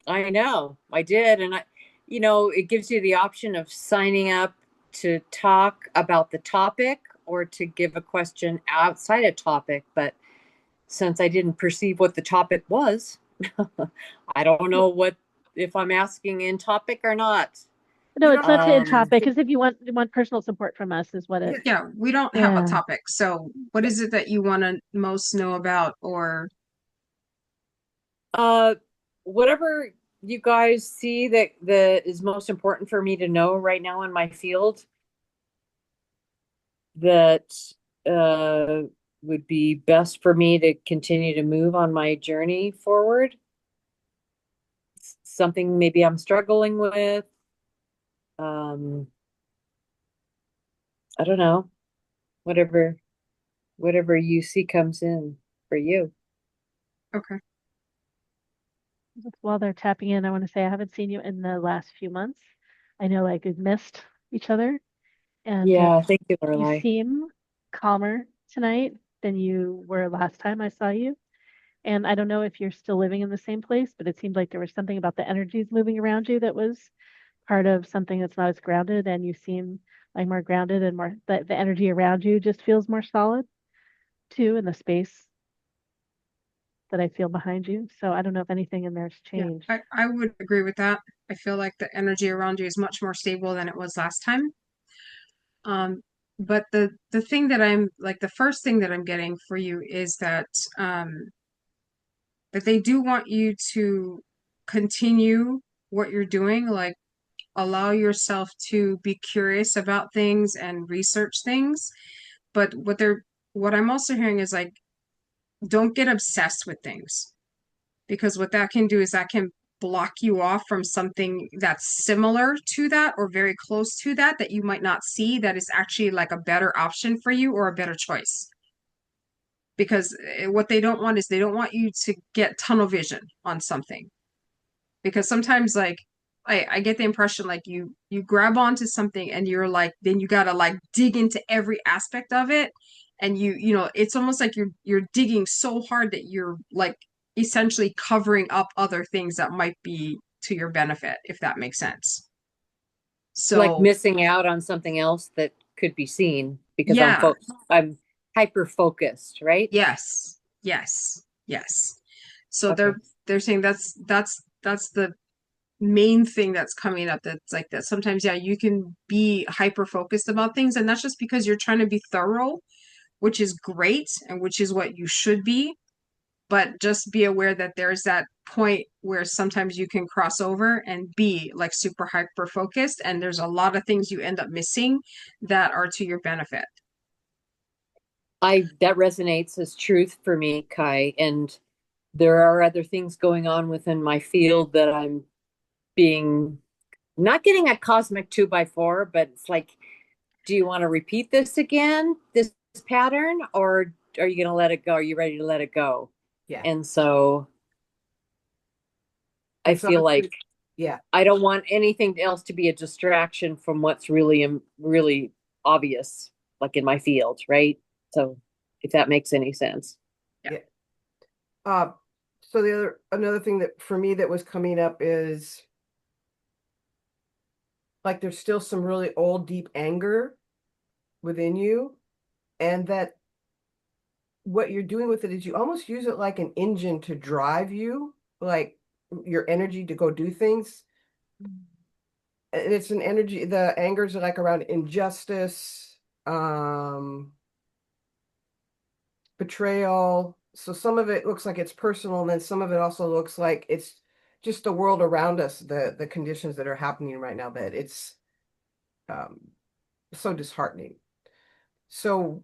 I know, I did. And it gives you the option of signing up to talk about the topic or to give a question outside a topic. But since I didn't perceive what the topic was, I don't know if I'm asking in topic or not. No, You it's don't not have to end to. topic, because if you want personal support from us is what it. Yeah. We don't have a Yeah. topic. So what is it that you want to most know about or Uh, whatever you guys see that is most important for me to know right now in my field, that uh, would be best for me to continue to move on my journey forward. Something maybe I'm struggling with. Um, I don't know. Whatever you see comes in for you. okay. Just while they're tapping in, I want to say I haven't seen you in the last few months. I know like we've missed each other, and Yeah, thank you, you Lorelai. seem calmer tonight than you were last time I saw you. And I don't know if you're still living in the same place, but it seemed like there was something about the energies moving around you that was part of something that's not as grounded, and you seem like more grounded and more the energy around you just feels more solid too in the space that I feel behind you. So I don't know if anything in there's Yeah. changed. I would agree with that. I feel like the energy around you is much more stable than it was last time. But the thing that I'm like the first thing that I'm getting for you is that they do want you to continue what you're doing. Like allow yourself to be curious about things and research things. But what I'm also hearing is like, don't get obsessed with things, because what that can do is that can block you off from something that's similar to that or very close to that that you might not see, that is actually like a better option for you or a better choice. Because what they don't want is they don't want you to get tunnel vision on something. Because sometimes like I get the impression like you grab onto something and you're like, then you gotta like dig into every aspect of it. And you know, it's almost like you're digging so hard that you're like essentially covering up other things that might be to your benefit, if that makes sense. Like So missing out on something else that could be seen because yeah, I'm hyper focused, right? yes, yes, yes. So Okay. they're saying that's the main thing that's coming up, that's like that sometimes, yeah, you can be hyper focused about things, and that's just because you're trying to be thorough, which is great and which is what you should be. But just be aware that there's that point where sometimes you can cross over and be like super hyper focused, and there's a lot of things you end up missing that are to your benefit. That resonates as truth for me, Kai. And there are other things going on within my field that I'm being not getting a cosmic 2x4, but it's like, do you want to repeat this again, this pattern, or are you going to let it go? Are you ready to let it go? Yeah. And so I And so feel like yeah. I don't want anything else to be a distraction from what's really obvious, like in my field, right? So if that makes any sense. Yeah. So another thing that for me that was coming up is like there's still some really old deep anger within you, and that what you're doing with it is you almost use it like an engine to drive you, like your energy to go do things. And it's an energy, the angers are like around injustice, betrayal. So some of it looks like it's personal, and then some of it also looks like it's just the world around us, the conditions that are happening right now, that it's um, so disheartening. So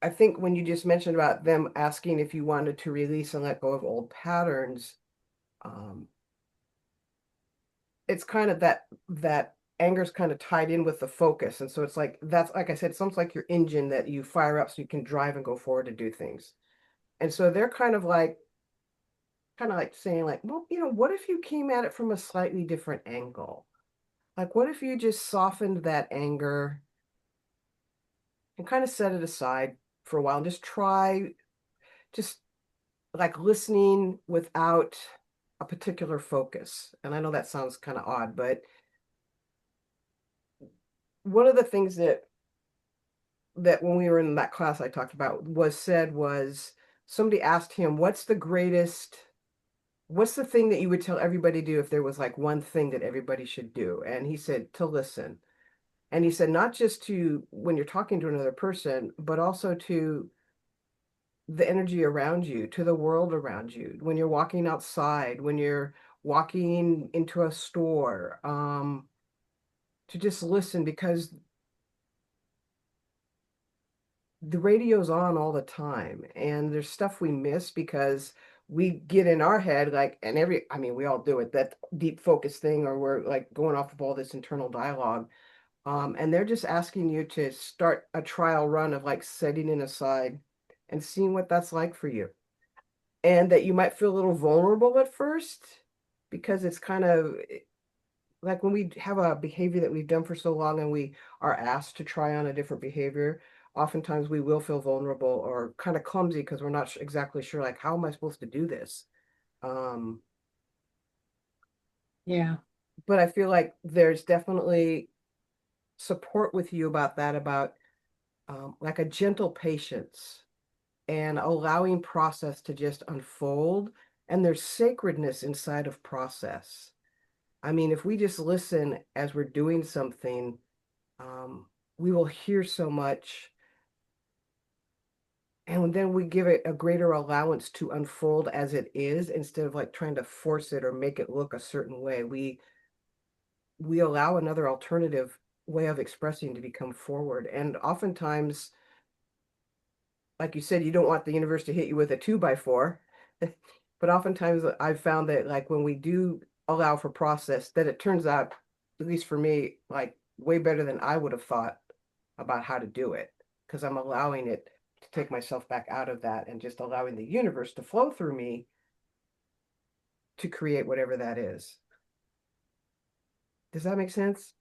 I think when you just mentioned about them asking if you wanted to release and let go of old patterns, um, it's kind of that anger's kind of tied in with the focus. And so it's like, that's, like I said, it's almost like your engine that you fire up so you can drive and go forward to do things. And so they're kind of like saying like, well, you know, what if you came at it from a slightly different angle? Like, what if you just softened that anger and kind of set it aside for a while and just like listening without a particular focus. And I know that sounds kind of odd, but one of the things that when we were in that class I talked about was somebody asked him, what's the thing that you would tell everybody to do if there was like one thing that everybody should do? And he said, to listen. And he said, not just to when you're talking to another person, but also to the energy around you, to the world around you, when you're walking outside, when you're walking into a store, to just listen, because the radio's on all the time and there's stuff we miss because we get in our head, like, and I mean, we all do it, that deep focus thing, or we're like going off of all this internal dialogue. And they're just asking you to start a trial run of like setting it aside and seeing what that's like for you. And that you might feel a little vulnerable at first because it's kind of like when we have a behavior that we've done for so long and we are asked to try on a different behavior, oftentimes we will feel vulnerable or kind of clumsy because we're not exactly sure, like, how am I supposed to do this? Yeah. But I feel like there's definitely support with you about that, about like a gentle patience and allowing process to just unfold. And there's sacredness inside of process. I mean, if we just listen as we're doing something, we will hear so much. And then we give it a greater allowance to unfold as it is, instead of like trying to force it or make it look a certain way. we allow another alternative way of expressing to become forward. And oftentimes, like you said, you don't want the universe to hit you with a 2x4. But oftentimes I've found that like when we do allow for process, that it turns out, at least for me, like way better than I would have thought about how to do it. Because I'm allowing it to take myself back out of that and just allowing the universe to flow through me to create whatever that is. Does that make sense?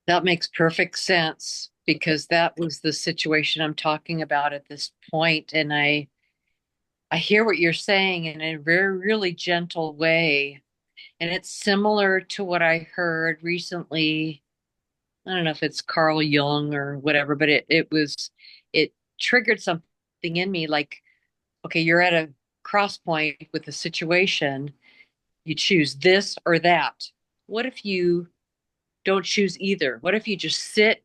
That makes perfect sense because that was the situation I'm talking about at this point. And I hear what you're saying in a very, really gentle way. And it's similar to what I heard recently. I don't know if it's Carl Jung or whatever, but it triggered something in me like, okay, you're at a cross point with a situation. You choose this or that. What if you don't choose either? What if you just sit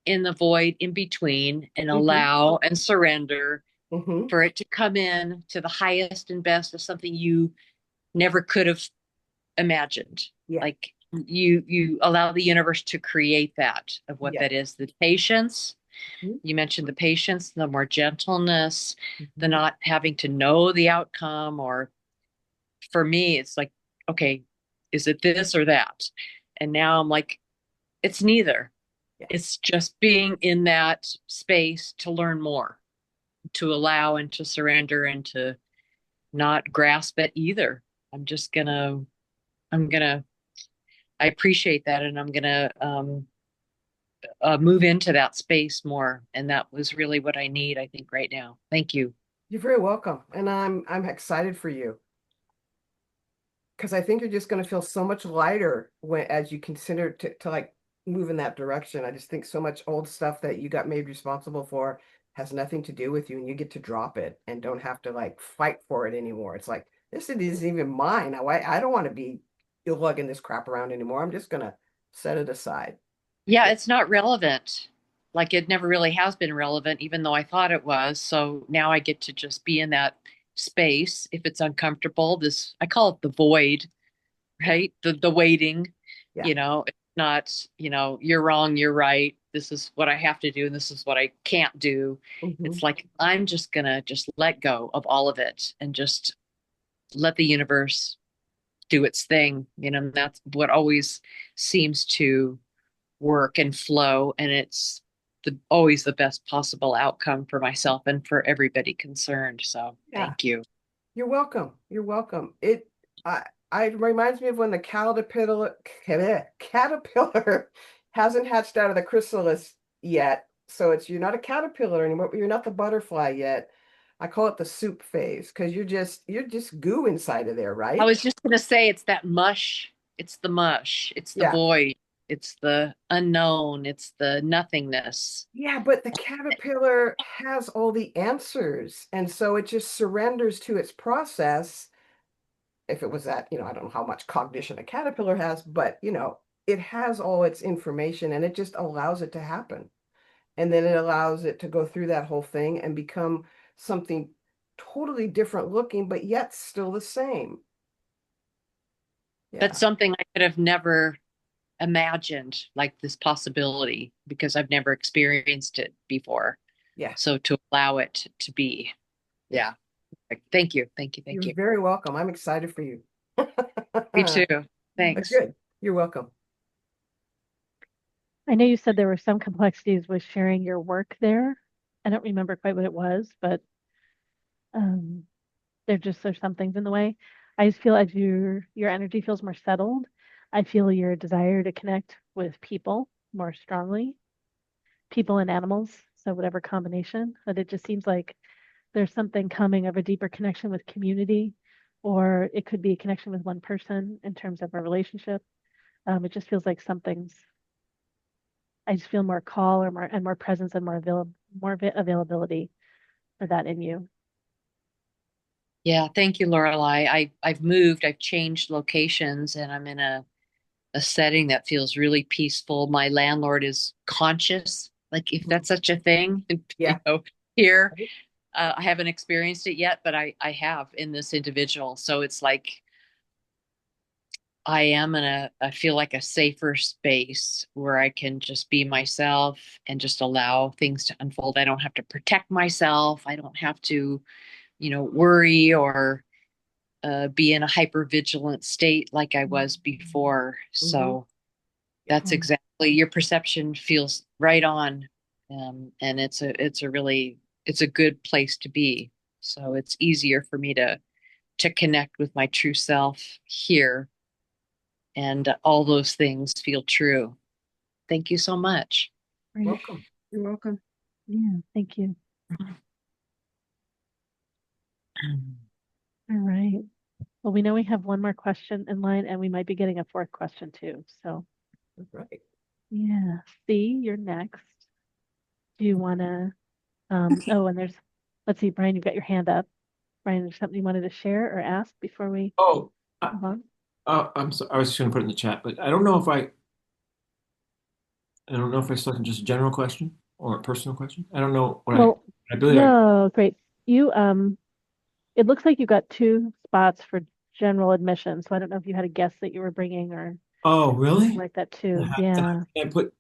in the void in between and allow and surrender Mm-hmm. for it to come in to the highest and best of something you never could have imagined? Yeah. Like you allow the universe to create that of what Yeah. that is. The patience, Mhm. you mentioned the patience, the more gentleness, the Mhm. not having to know the outcome. Or for me, it's like, okay, is it this or that? And now I'm like, it's neither. Yeah. It's just being in that space to learn more, to allow and to surrender and to not grasp at either. I'm just I'm gonna, I appreciate that, and I'm gonna move into that space more. And that was really what I need, I think, right now. Thank you. You're very welcome. And I'm excited for you because I think you're just going to feel so much lighter when as you consider to like move in that direction. I just think so much old stuff that you got made responsible for has nothing to do with you, and you get to drop it and don't have to like fight for it anymore. It's like this isn't even mine. Now I don't want to be lugging this crap around anymore. I'm just gonna set it aside. Yeah, it's not relevant. Like it never really has been relevant, even though I thought it was. So now I get to just be in that space. If it's uncomfortable, this, I call it the void, right? The waiting, Yeah. it's not, you're wrong, you're right. This is what I have to do, and this is what I can't do. Mhm. It's like I'm just gonna just let go of all of it and just let the universe do its thing. That's what always seems to work and flow, and it's always the best possible outcome for myself and for everybody concerned. So Yeah. thank you. You're welcome. You're welcome. I, it reminds me of when the caterpillar hasn't hatched out of the chrysalis yet. So you're not a caterpillar anymore, but you're not the butterfly yet. I call it the soup phase because you're just goo inside of there, I right? was just going to say it's that mush. It's the mush. It's the Yeah. void. It's the unknown. It's the nothingness. Yeah, but the caterpillar has all the answers. And so it just surrenders to its process. If it was that, I don't know how much cognition a caterpillar has, but it has all its information and it just allows it to happen. And then it allows it to go through that whole thing and become something totally different looking, but yet still the same. That's Yeah. something I could have never imagined, like this possibility, because I've never experienced it before. Yeah. So to allow it to be, yeah. Thank you. Thank you. Thank You're you. very welcome. I'm excited for you. Me too. Thanks. Good. You're welcome. I know you said there were some complexities with sharing your work there. I don't remember quite what it was, but um, there's some things in the way. I just feel as your energy feels more settled. I feel your desire to connect with people more strongly, people and animals. So whatever combination, that it just seems like there's something coming of a deeper connection with community, or it could be a connection with one person in terms of a relationship. It just feels like something's. I just feel more call or more presence and more availability for that in you. Yeah, thank you, Lorelai. I've moved, I've changed locations, and I'm in a setting that feels really peaceful. My landlord is conscious, like if that's such a thing, Yeah. here. I haven't experienced it yet, but I have in this individual. So it's like I am I feel like a safer space where I can just be myself and just allow things to unfold. I don't have to protect myself. I don't have to, worry or be in a hyper vigilant state like I was before. So that's Cool. exactly, your perception feels right on. And it's a good place to be. So it's easier for me to connect with my true self here, and all those things feel true. Thank you so much. Great. Welcome. You're welcome. Yeah, thank you. All right. Well, we know we have one more question in line, and we might be getting a fourth question too. So, Right. yeah, C, you're next. Do you want to? Oh, and let's see, Brian, you've got your hand up. Brian, there's something you wanted to share or ask before we Oh, move on? I'm sorry. I was just going to put it in the chat, but I don't know if I select just a general question or a personal question. I don't know Well, I believe no, great. You, it looks like you got two spots for general admission. So I don't know if you had a guest that you were bringing or oh, something really? like that too. Then Yeah. I put,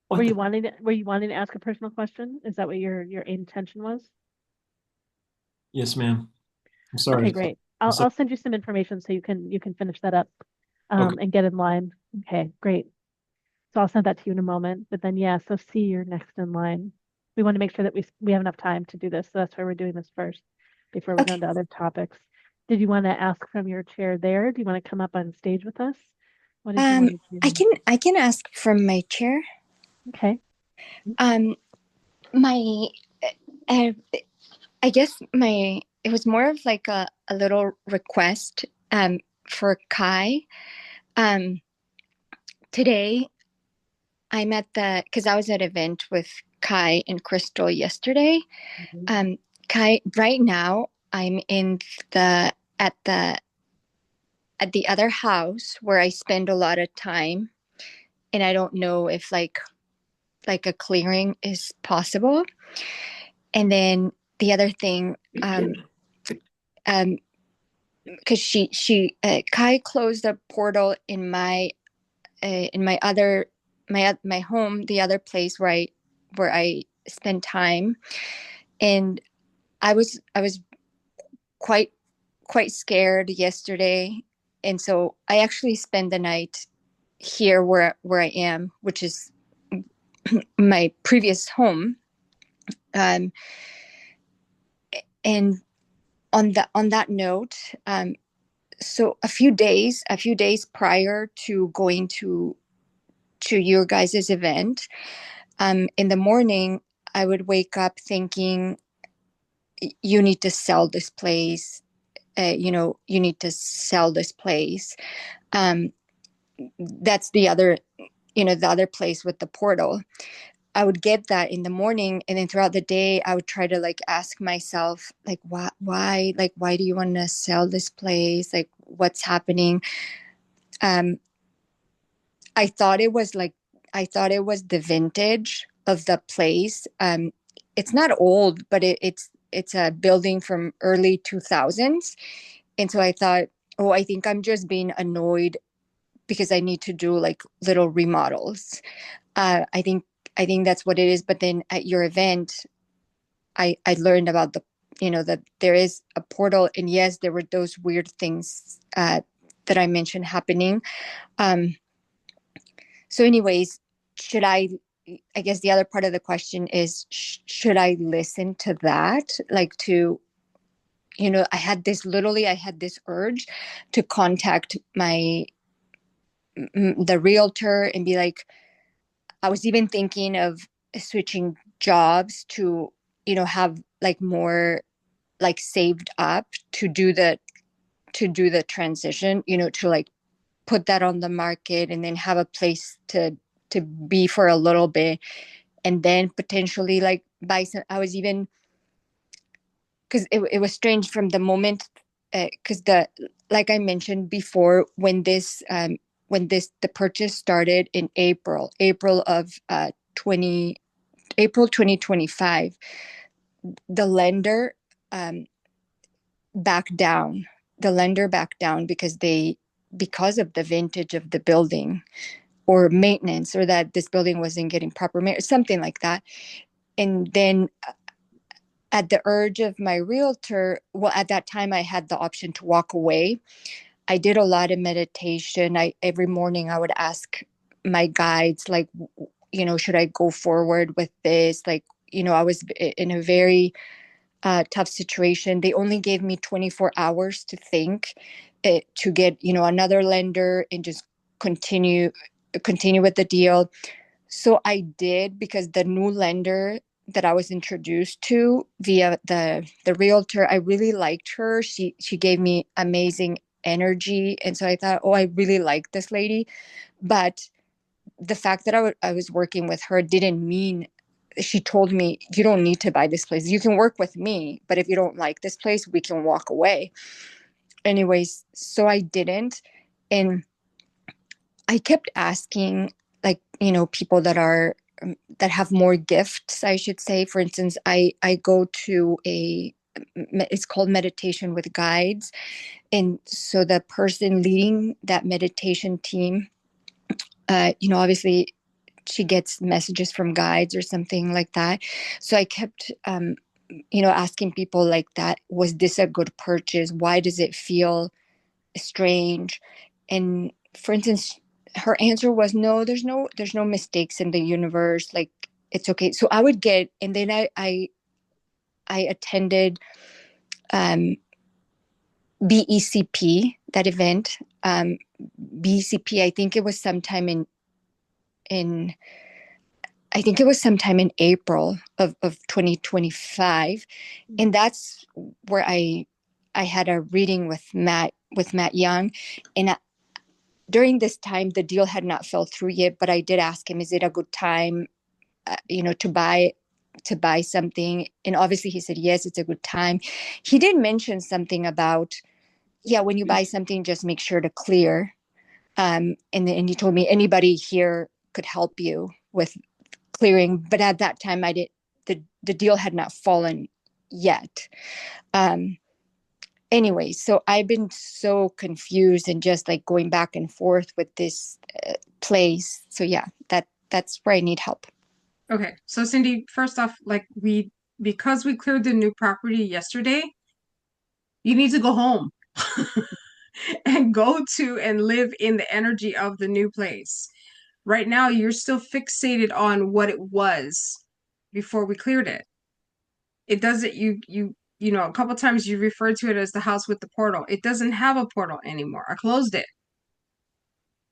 Were what you the, wanting to ask a personal question? Is that what your intention was? yes, ma'am. I'm Okay, sorry. great. I'm I'll sorry. send you some information so you can finish that up Okay. and get in line. Okay, great. So I'll send that to you in a moment. But then yeah, so C, you're next in line. We want to make sure that we have enough time to do this. So that's why we're doing this first before we go Okay. into other topics. Did you want to ask from your chair there? Do you want to come up on stage with us? What did you want to do? I can ask from my chair. Okay. My uh, I guess it was more of like a little request for Kai. Today I'm at because I was at an event with Kai and Crystal yesterday. Kai, right now I'm in the at the other house where I spend a lot of time, and I don't know if like a clearing is possible. And then the other thing, because Kai closed the portal in my other my home, the other place where I spend time, and I was quite scared yesterday, and so I actually spent the night here where I am, which is my previous home. And on that note, so a few days prior to going to your guys' event, in the morning I would wake up thinking, you need to sell this place. You need to sell this place. That's the other place with the portal. I would get that in the morning, and then throughout the day I would try to like ask myself, like, why do you want to sell this place? Like, what's happening? I thought it was the vintage of the place. It's not old, but it's a building from early 2000s. And so I thought, oh, I think I'm just being annoyed because I need to do like little remodels. I think that's what it is. But then at your event, I learned about that there is a portal, and yes, there were those weird things that I mentioned happening. So anyways, I guess the other part of the question is, should I listen to that? Like I had this urge to contact the realtor and be like, I was even thinking of switching jobs to, have like more like saved up to do the transition, to like put that on the market and then have a place to be for a little bit, and then potentially like buy some. I was even, because it was strange from the moment, because like I mentioned before, when the purchase started in April of 2025, the lender backed down the lender back down because of the vintage of the building or maintenance, or that this building wasn't getting proper maintenance, something like that. And then at the urge of my realtor, well, at that time I had the option to walk away. I did a lot of meditation. Every morning I would ask my guides, like, should I go forward with this? Like, I was in a very tough situation. They only gave me 24 hours to think, to get, another lender and just continue with the deal. So I did, because the new lender that I was introduced to via the realtor, I really liked her. She gave me amazing energy. And so I thought, oh, I really like this lady. But the fact that I was working with her didn't mean, she told me, you don't need to buy this place. You can work with me, but if you don't like this place, we can walk away. Anyways, so I didn't. And I kept asking, like, people that have more gifts, I should say. For instance, I go to it's called meditation with guides. And so the person leading that meditation team, obviously she gets messages from guides or something like that. So I kept, asking people like that, was this a good purchase? Why does it feel strange? And for instance, her answer was, no, there's no mistakes in the universe. Like, it's okay. So I would get, and then I attended BECP, that event. BECP, I think it was sometime in April of 2025. And that's where I had a reading with Matt Young. And during this time, the deal had not fell through yet, but I did ask him, is it a good time, to buy something? And obviously he said, yes, it's a good time. He did mention something about, when you buy something, just make sure to clear. And he told me anybody here could help you with clearing. But at that time, the deal had not fallen yet. Anyway, so I've been so confused and just like going back and forth with this place. So yeah, that's where I need help. Okay, so Cindy, first off, like because we cleared the new property yesterday, you need to go home and go to and live in the energy of the new place. Right now, you're still fixated on what it was before we cleared it. It doesn't, a couple times you referred to it as the house with the portal. It doesn't have a portal anymore. I closed it.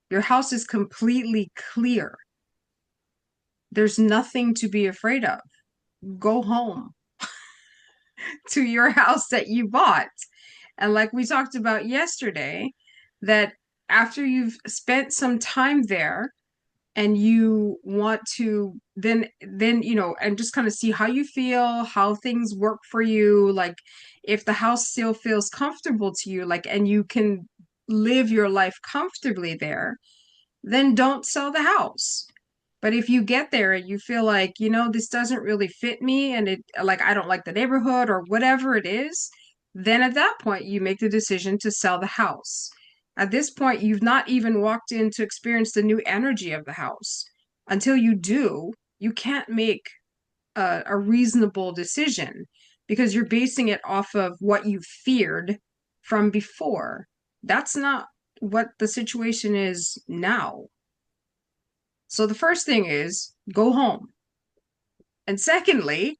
Your house is completely clear. There's nothing to be afraid of. Go home to your house that you bought. And like we talked about yesterday, that after you've spent some time there and you want to then and just kind of see how you feel, how things work for you, like if the house still feels comfortable to you, like, and you can live your life comfortably there, then don't sell the house. But if you get there and you feel like, this doesn't really fit me and I don't like the neighborhood or whatever it is, then at that point you make the decision to sell the house. At this point, you've not even walked in to experience the new energy of the house. Until you do, you can't make a reasonable decision because you're basing it off of what you feared from before. That's not what the situation is now. So the first thing is go home. And secondly,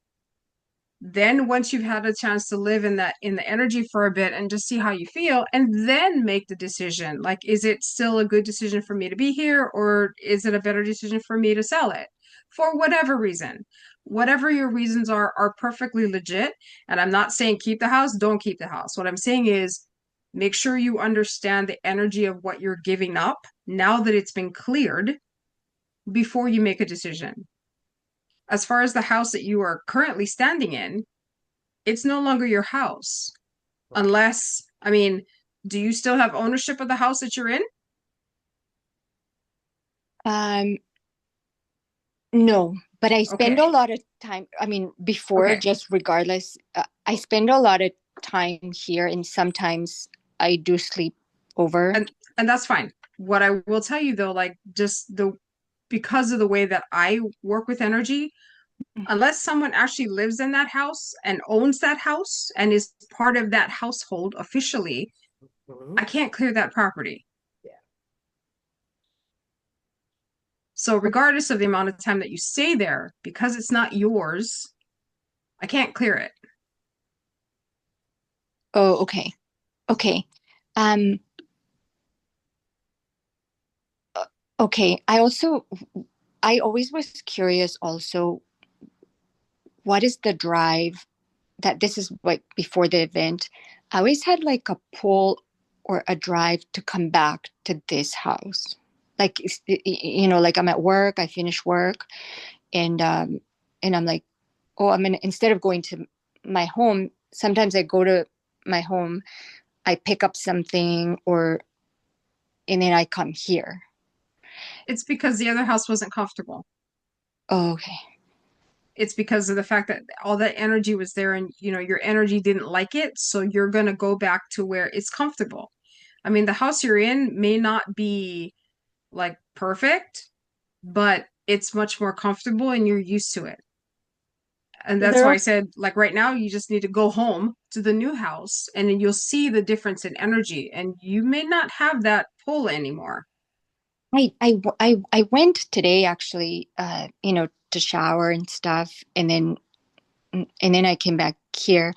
then once you've had a chance to live in the energy for a bit and just see how you feel, and then make the decision, like, is it still a good decision for me to be here, or is it a better decision for me to sell it? For whatever reason. Whatever your reasons are perfectly legit. And I'm not saying keep the house, don't keep the house. What I'm saying is make sure you understand the energy of what you're giving up now that it's been cleared before you make a decision. As far as the house that you are currently standing in, it's no longer your house. Unless, do you still have ownership of the house that you're in? No, but I spend Okay. a lot of time, before, Okay. just regardless, I spend a lot of time here, and sometimes I do sleep over. And that's fine. What I will tell you though, like because of the way that I work with energy, unless someone actually lives in that house and owns that house and is part of that household officially, I can't clear that property. Yeah. So regardless of the amount of time that you stay there, because it's not yours, I can't clear it. Oh, okay. Okay. Um, okay. I always was curious also, what is the drive that this is like before the event? I always had like a pull or a drive to come back to this house. Like, like I'm at work, I finish work, and I'm like, oh, instead of going to my home, sometimes I go to my home, I pick up something, and then I come here. It's because the other house wasn't comfortable. Oh, okay. It's because of the fact that all that energy was there and your energy didn't like it, so you're going to go back to where it's comfortable. I mean, the house you're in may not be like perfect, but it's much more comfortable and you're used to it. And that's why I said, like right now, you just need to go home to the new house and then you'll see the difference in energy and you may not have that pull anymore. I went today actually, to shower and stuff, and then I came back here,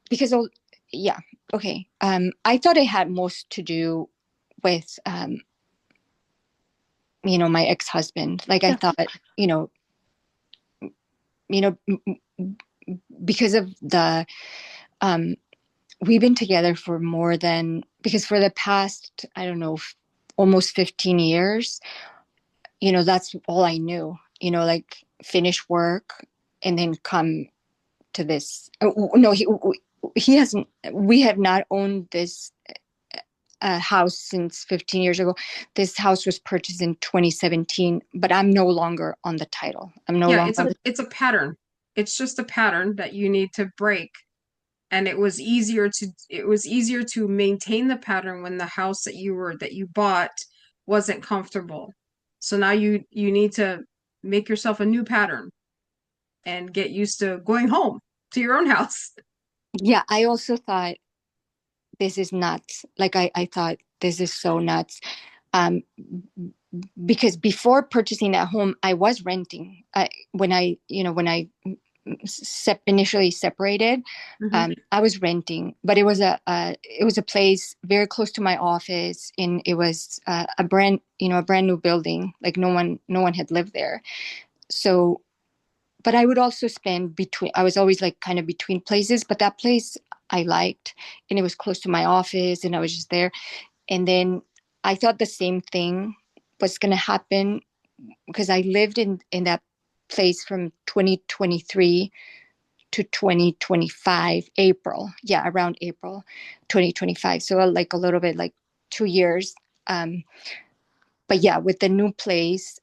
because yeah, okay. I thought it had most to do with my ex-husband. Like I thought, because of the we've been together for because for the past, I don't know, almost 15 years, that's all I knew, like finish work and then come to this. No, he hasn't, we have not owned this house since 15 years ago. This house was purchased in 2017, but I'm no longer on the title. I'm no longer. It's a pattern. It's just a pattern that you need to break. And it was easier to maintain the pattern when the house that you bought wasn't comfortable. So now you need to make yourself a new pattern and get used to going home to your own house. Yeah, I also thought this is nuts. Like I thought this is so nuts. Because before purchasing that home, I was renting. When I initially separated, I was renting, but it was a place very close to my office, and it was a brand new building. Like no one had lived there. So, but I would also spend I was always like kind of between places, but that place I liked, and it was close to my office, and I was just there. And then I thought the same thing was going to happen, because I lived in that place from 2023 to 2025 April. Yeah, around April 2025. So like a little bit, like 2 years. But yeah, with the new place,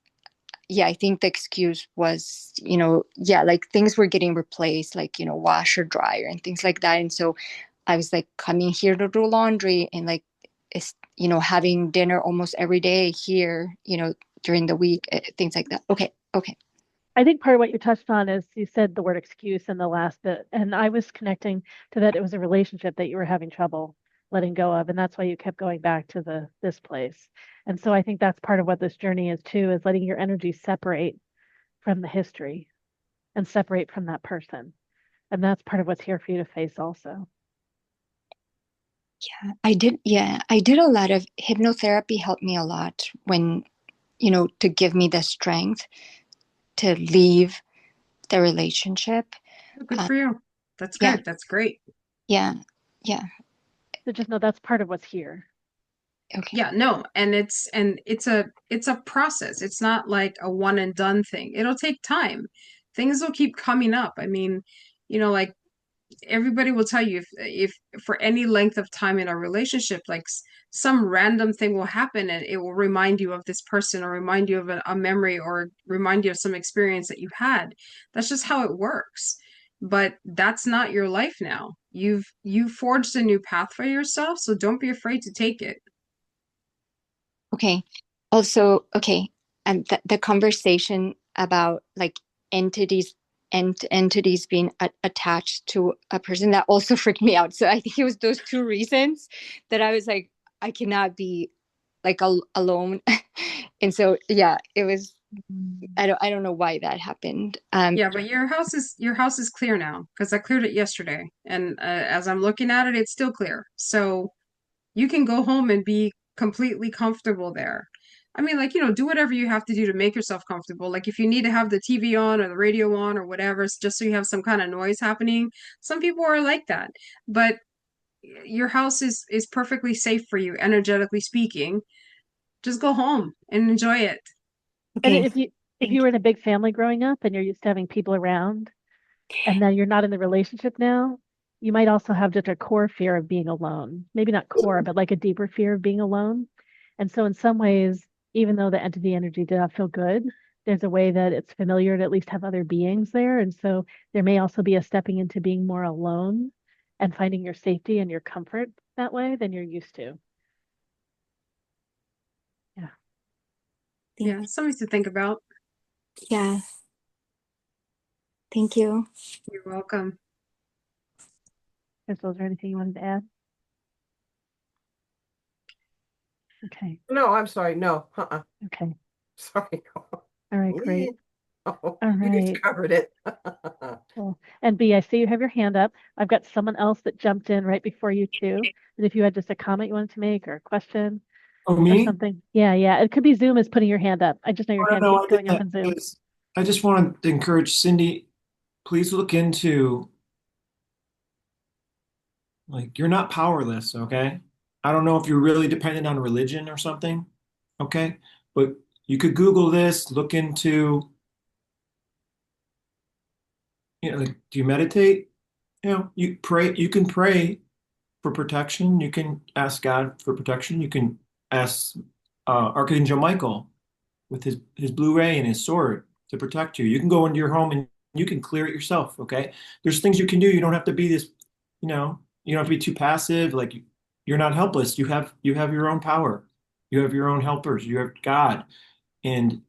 yeah, I think the excuse was, like things were getting replaced, like, washer, dryer and things like that. And so I was like coming here to do laundry and like, having dinner almost every day here, during the week, things like that. Okay. I think part of what you touched on is you said the word excuse in the last bit, and I was connecting to that. It was a relationship that you were having trouble letting go of, and that's why you kept going back to this place. And so I think that's part of what this journey is too, is letting your energy separate from the history and separate from that person. And that's part of what's here for you to face also. Yeah, I did. Yeah, I did a lot of hypnotherapy. Helped me a lot when, to give me the strength to leave the relationship. Good for you. That's good. Yeah. That's great. Yeah. So just know that's part of what's here. Okay. Yeah, no, and it's a process. It's not like a one and done thing. It'll take time. Things will keep coming up. I mean, like everybody will tell you, if for any length of time in a relationship, like some random thing will happen and it will remind you of this person, or remind you of a memory, or remind you of some experience that you had. That's just how it works. but that's not your life now. You've forged a new path for yourself, so don't be afraid to take it. Okay. Also, okay, and the conversation about like entities entities being attached to a person, that also freaked me out. So I think it was those two reasons that I was like, I cannot be like alone. And so yeah, it was. I don't know why that happened. Yeah, but your house is clear now because I cleared it yesterday, and as I'm looking at it, it's still clear. So you can go home and be completely comfortable there. I mean, like, do whatever you have to do to make yourself comfortable. Like, if you need to have the TV on or the radio on or whatever, just so you have some kind of noise happening. Some people are like that, but your house is perfectly safe for you, energetically speaking. Just go home and enjoy it. And Okay. if you were in a big family growing up and you're used to having people around, and then you're not in the relationship now, you might also have just a core fear of being alone. Maybe not core, but like a deeper fear of being alone. And so in some ways, even though the entity energy did not feel good, there's a way that it's familiar to at least have other beings there. And so there may also be a stepping into being more alone and finding your safety and your comfort that way than you're used to. Yeah. Yeah, something to think about. Yeah. Thank you. You're welcome. Crystal, is there anything you wanted to add? Okay. No, I'm sorry. No. Okay. Sorry. All right, great. Oh, All you right. just covered it. Cool. And B, I see you have your hand up. I've got someone else that jumped in right before you too. And if you had just a comment you wanted to make or a question Oh, or me? something. Yeah, yeah. It could be Zoom is putting your hand up. I just know your Oh, hand no, keeps I did going up that in Zoom. because I just wanted to encourage Cindy, please look into, like, you're not powerless, okay? I don't know if you're really dependent on religion or something, okay? But you could Google this, look into, like, do you meditate? You pray, you can pray for protection. You can ask God for protection. You can ask Archangel Michael with his blue ray and his sword to protect you. You can go into your home and you can clear it yourself, okay? There's things you can do. You don't have to be this, you don't have to be too passive. Like, you're not helpless. You have your own power. You have your own helpers. You have God. And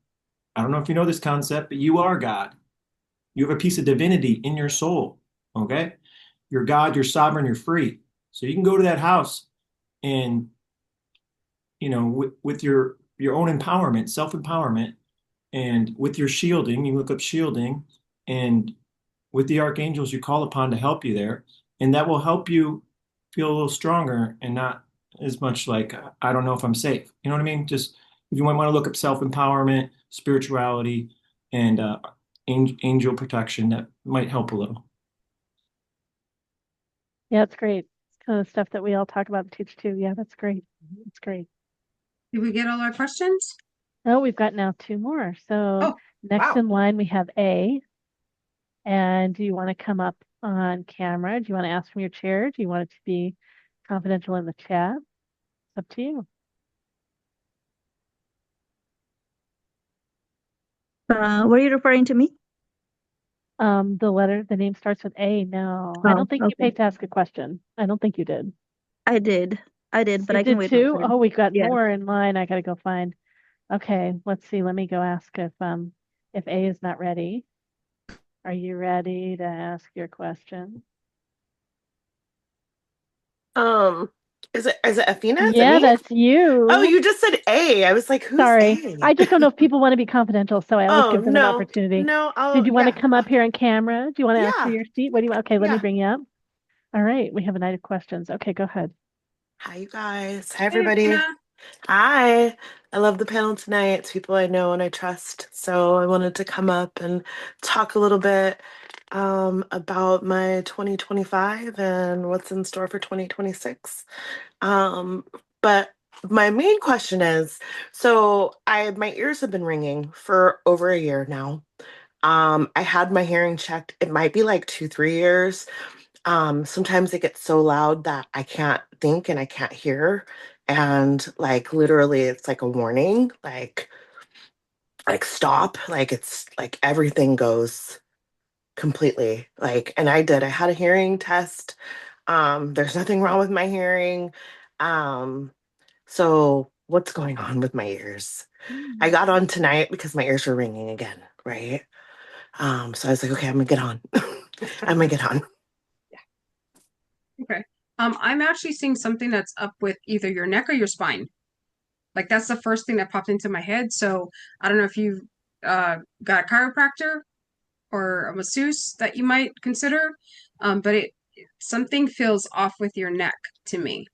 I don't know if you know this concept, but you are God. You have a piece of divinity in your soul, okay? You're God, you're sovereign, you're free. So you can go to that house and, with your own empowerment, self-empowerment, and with your shielding, you look up shielding, and with the archangels you call upon to help you there, and that will help you feel a little stronger and not as much like, I don't know if I'm safe. You know what I mean? Just if you might want to look up self-empowerment, spirituality, and angel protection, that might help a little. Yeah, it's great. It's kind of stuff that we all talk about and teach too. Yeah, that's great. It's great. Did we get all our questions? Oh, we've got now two more. So Oh, next wow. in line we have A. And do you want to come up on camera? Do you want to ask from your chair? Do you want it to be confidential in the chat? It's up to you. Were you referring to me? The name starts with A. No, I Oh, don't think you okay. paid to ask a question. I don't think you did. I did. I did, but You I can did wait my too? turn. Oh, we've got Yeah. more in line. I gotta go find. Okay, let's see. Let me go ask if A is not ready. Are you ready to ask your question? Is it Athena? Is it Yeah, me? that's you. Oh, you just said A. I was like, who's Sorry. A? I just don't know if people want to be confidential, so I always Oh, give them an no. opportunity. No, Did you want to yeah. come up here on camera? Do you want to ask for Yeah. your seat? What do you want? Okay, let me Yeah. bring you up. All right, we have a night of questions. Okay, go ahead. Hi, you guys. Hi, hey, everybody. Athena. Hi. I love the panel tonight. It's people I know and I trust. So I wanted to come up and talk a little bit about my 2025 and what's in store for 2026. But my main question is, so my ears have been ringing for over a year now. I had my hearing checked. It might be like 2, 3 years. Sometimes it gets so loud that I can't think and I can't hear. And like literally it's like a warning, like stop. Like it's like everything goes completely. Like, and I did. I had a hearing test. There's nothing wrong with my hearing. Um, so what's going on with my ears? I got on tonight because my ears were ringing again, right? So I was like, okay, I'm gonna get on. I'm gonna get on. Okay. I'm actually seeing something that's up with either your neck or your spine. Like that's the first thing that popped into my head. So I don't know if you've got a chiropractor or a masseuse that you might consider. But something feels off with your neck to me.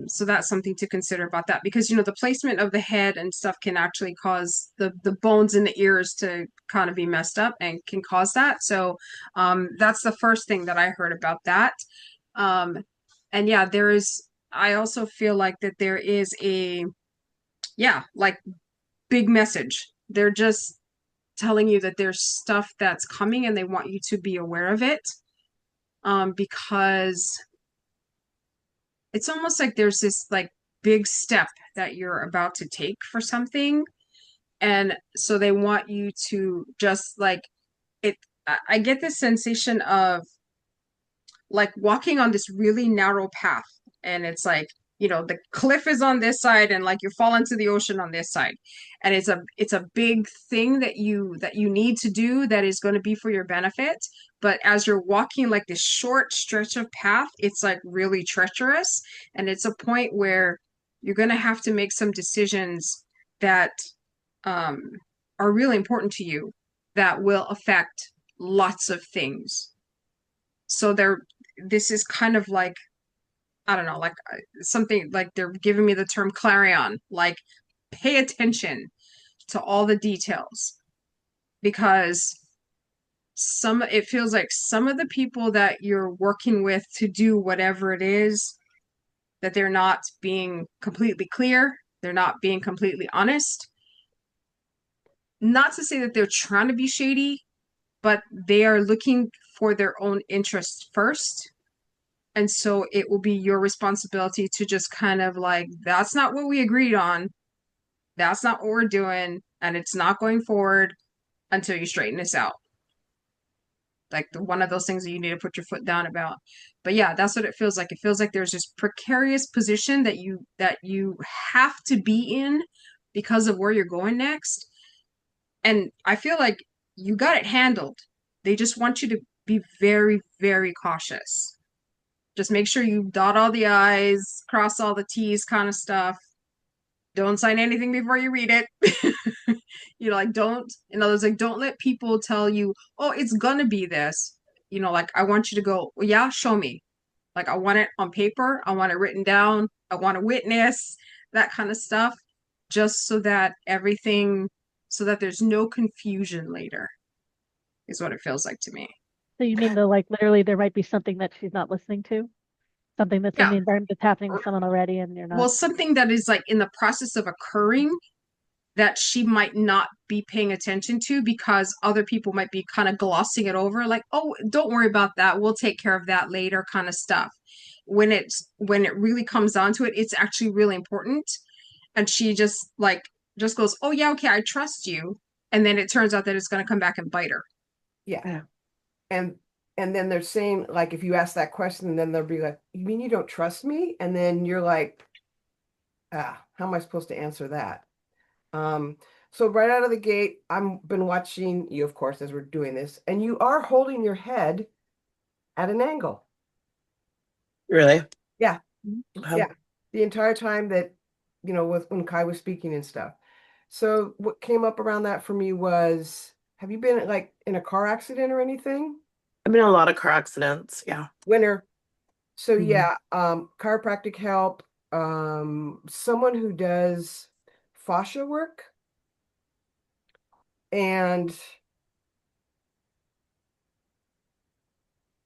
So that's something to consider about that because the placement of the head and stuff can actually cause the bones in the ears to kind of be messed up and can cause that. So that's the first thing that I heard about that. And yeah, I also feel like that there is like big message. They're just telling you that there's stuff that's coming and they want you to be aware of it. Because it's almost like there's this like big step that you're about to take for something. And so they want you to just like it. I get this sensation of like walking on this really narrow path. And it's like, the cliff is on this side and like you fall into the ocean on this side. And it's a big thing that you need to do that is going to be for your benefit. But as you're walking like this short stretch of path, it's like really treacherous. And it's a point where you're going to have to make some decisions that are really important to you that will affect lots of things. So this is kind of like, I don't know, like something like they're giving me the term clarion, like pay attention to all the details because it feels like some of the people that you're working with to do whatever it is, that they're not being completely clear, they're not being completely honest. Not to say that they're trying to be shady, but they are looking for their own interests first. And so it will be your responsibility to just kind of like, that's not what we agreed on. That's not what we're doing. And it's not going forward until you straighten this out. Like one of those things that you need to put your foot down about. But yeah, that's what it feels like. It feels like there's this precarious position that you have to be in because of where you're going next. And I feel like you got it handled. They just want you to be very, very cautious. Just make sure you dot all the I's, cross all the T's kind of stuff. Don't sign anything before you read it. Like in other words, like don't let people tell you, oh, it's gonna be this. Like I want you to go, well, yeah, show me. Like I want it on paper, I want it written down, I want a witness, that kind of stuff, just so that there's no confusion later, is what it feels like to me. So you mean like literally there might be something that she's not listening to? Something that's in Yeah. the environment that's happening with someone already and you're Well, not. something that is like in the process of occurring that she might not be paying attention to because other people might be kind of glossing it over, like, oh, don't worry about that, we'll take care of that later kind of stuff. When it really comes down to it, it's actually really important. And she just goes, oh yeah, okay, I trust you. And then it turns out that it's going to come back and bite her. Yeah. And then they're saying, like, if you ask that question, then they'll be like, you mean you don't trust me? And then you're like, how am I supposed to answer that? So right out of the gate, I've been watching you, of course, as we're doing this, and you are holding your head at an angle. Really? Yeah. Wow. Yeah. The entire time that, when Kai was speaking and stuff. So what came up around that for me was, have you been like in a car accident or anything? I've been in a lot of car accidents. Yeah. Winter. So Mhm. yeah, chiropractic help, someone who does fascia work, and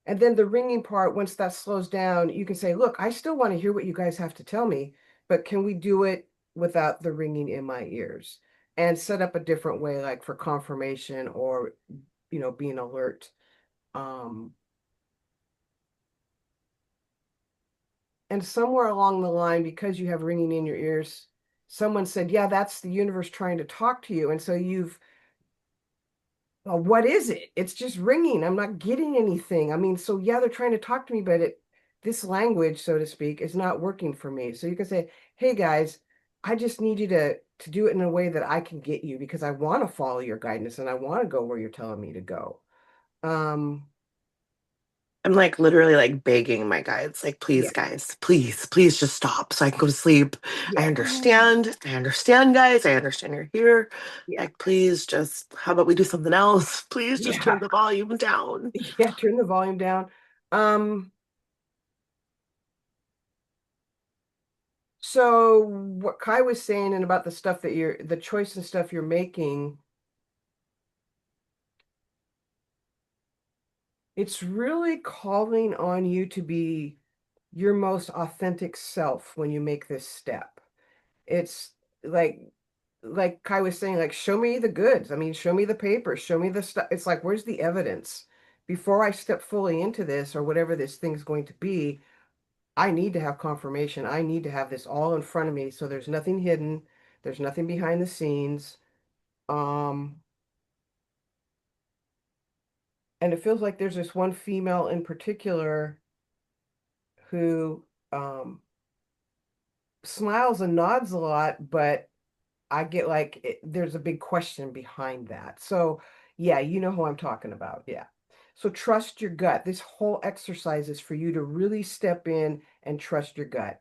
then the ringing part, once that slows down, you can say, look, I still want to hear what you guys have to tell me, but can we do it without the ringing in my ears? And set up a different way, like for confirmation or, being alert. And somewhere along the line, because you have ringing in your ears, someone said, yeah, that's the universe trying to talk to you. And so well, what is it? It's just ringing. I'm not getting anything. I mean, so yeah, they're trying to talk to me, but this language, so to speak, is not working for me. So you can say, hey guys, I just need you to do it in a way that I can get you because I want to follow your guidance and I want to go where you're telling me to go. Um, I'm like literally like begging my guides, like, please, yeah, guys, please just stop so I can go to sleep. yeah, I understand, guys. I understand you're here. yeah, Like, please just, how about we do something else? Please just turn yeah, the volume down. yeah, turn the volume down. Um, so what Kai was saying and about the stuff that the choice and stuff you're making, it's really calling on you to be your most authentic self when you make this step. It's like Kai was saying, like, show me the goods. I mean, show me the papers, show me the stuff. It's like, where's the evidence? Before I step fully into this or whatever this thing's going to be, I need to have confirmation. I need to have this all in front of me. So there's nothing hidden. There's nothing behind the scenes. Um, and it feels like there's this one female in particular who smiles and nods a lot, but I get like there's a big question behind that. So, yeah, you know who I'm talking about. Yeah. So, trust your gut. This whole exercise is for you to really step in and trust your gut.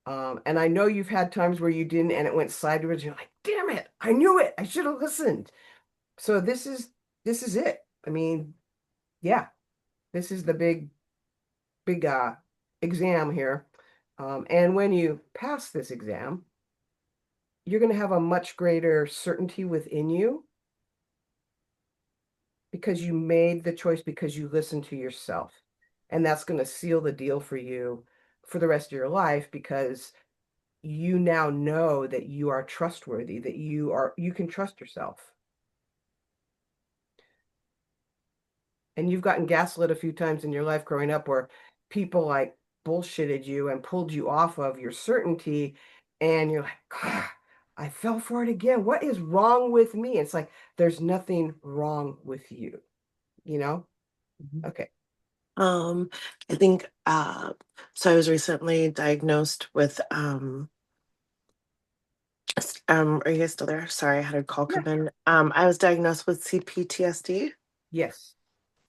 And I know you've had times where you didn't and it went sideways. You're like, damn it, I knew it. I should have listened. So this is it. I mean, yeah, this is the big exam here. And when you pass this exam, you're going to have a much greater certainty within you because you made the choice because you listened to yourself. And that's going to seal the deal for you for the rest of your life because you now know that you are trustworthy, that you can trust yourself. And you've gotten gaslit a few times in your life growing up where people like bullshitted you and pulled you off of your certainty and you're like, God, I fell for it again. What is wrong with me? It's like there's nothing wrong with you, you know? Okay. Um, I think so I was recently diagnosed with are you guys still there? Sorry, I had a call Yeah. come in. I was diagnosed with CPTSD. Yes.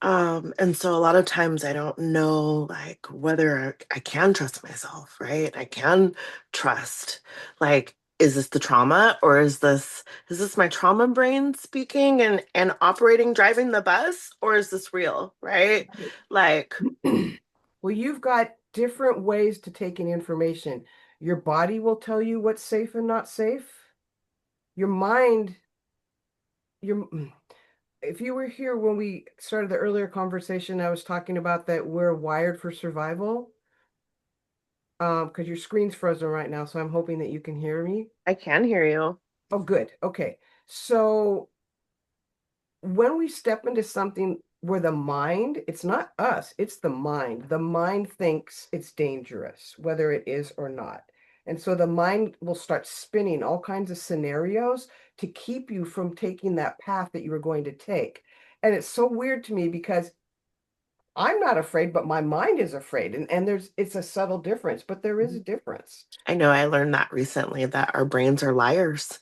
And so a lot of times I don't know like whether I can trust myself, right? I can trust like is this the trauma or is this my trauma brain speaking and operating driving the bus or is this real, right? Like Well, you've got different ways to take in information. Your body will tell you what's safe and not safe. Your mind, your if you were here when we started the earlier conversation, I was talking about that we're wired for survival. Because your screen's frozen right now, so I'm hoping that you can hear me. I can hear you. Oh, good. Okay. So when we step into something where the mind, it's not us, it's the mind. The mind thinks it's dangerous, whether it is or not. And so the mind will start spinning all kinds of scenarios to keep you from taking that path that you were going to take. And it's so weird to me because I'm not afraid, but my mind is afraid. And it's a subtle difference, but there is a difference. I know I learned that recently that our brains are liars.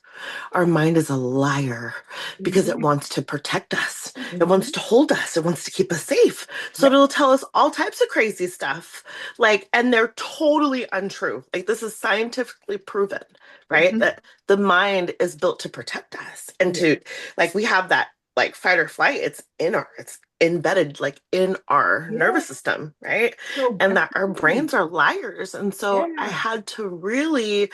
Our mind is a liar because it Mhm. wants to protect us. It wants Mhm. to hold us. It wants to keep us safe. So Yep. it'll tell us all types of crazy stuff. Like, and they're totally untrue. Like, this is scientifically proven, right? Mhm. That the mind is built to protect us and Yeah. to, like, we have that, like, fight or flight. It's embedded, like, in our Yeah. nervous system, right? So And that our absolutely. brains are liars. And so I Yeah. had to really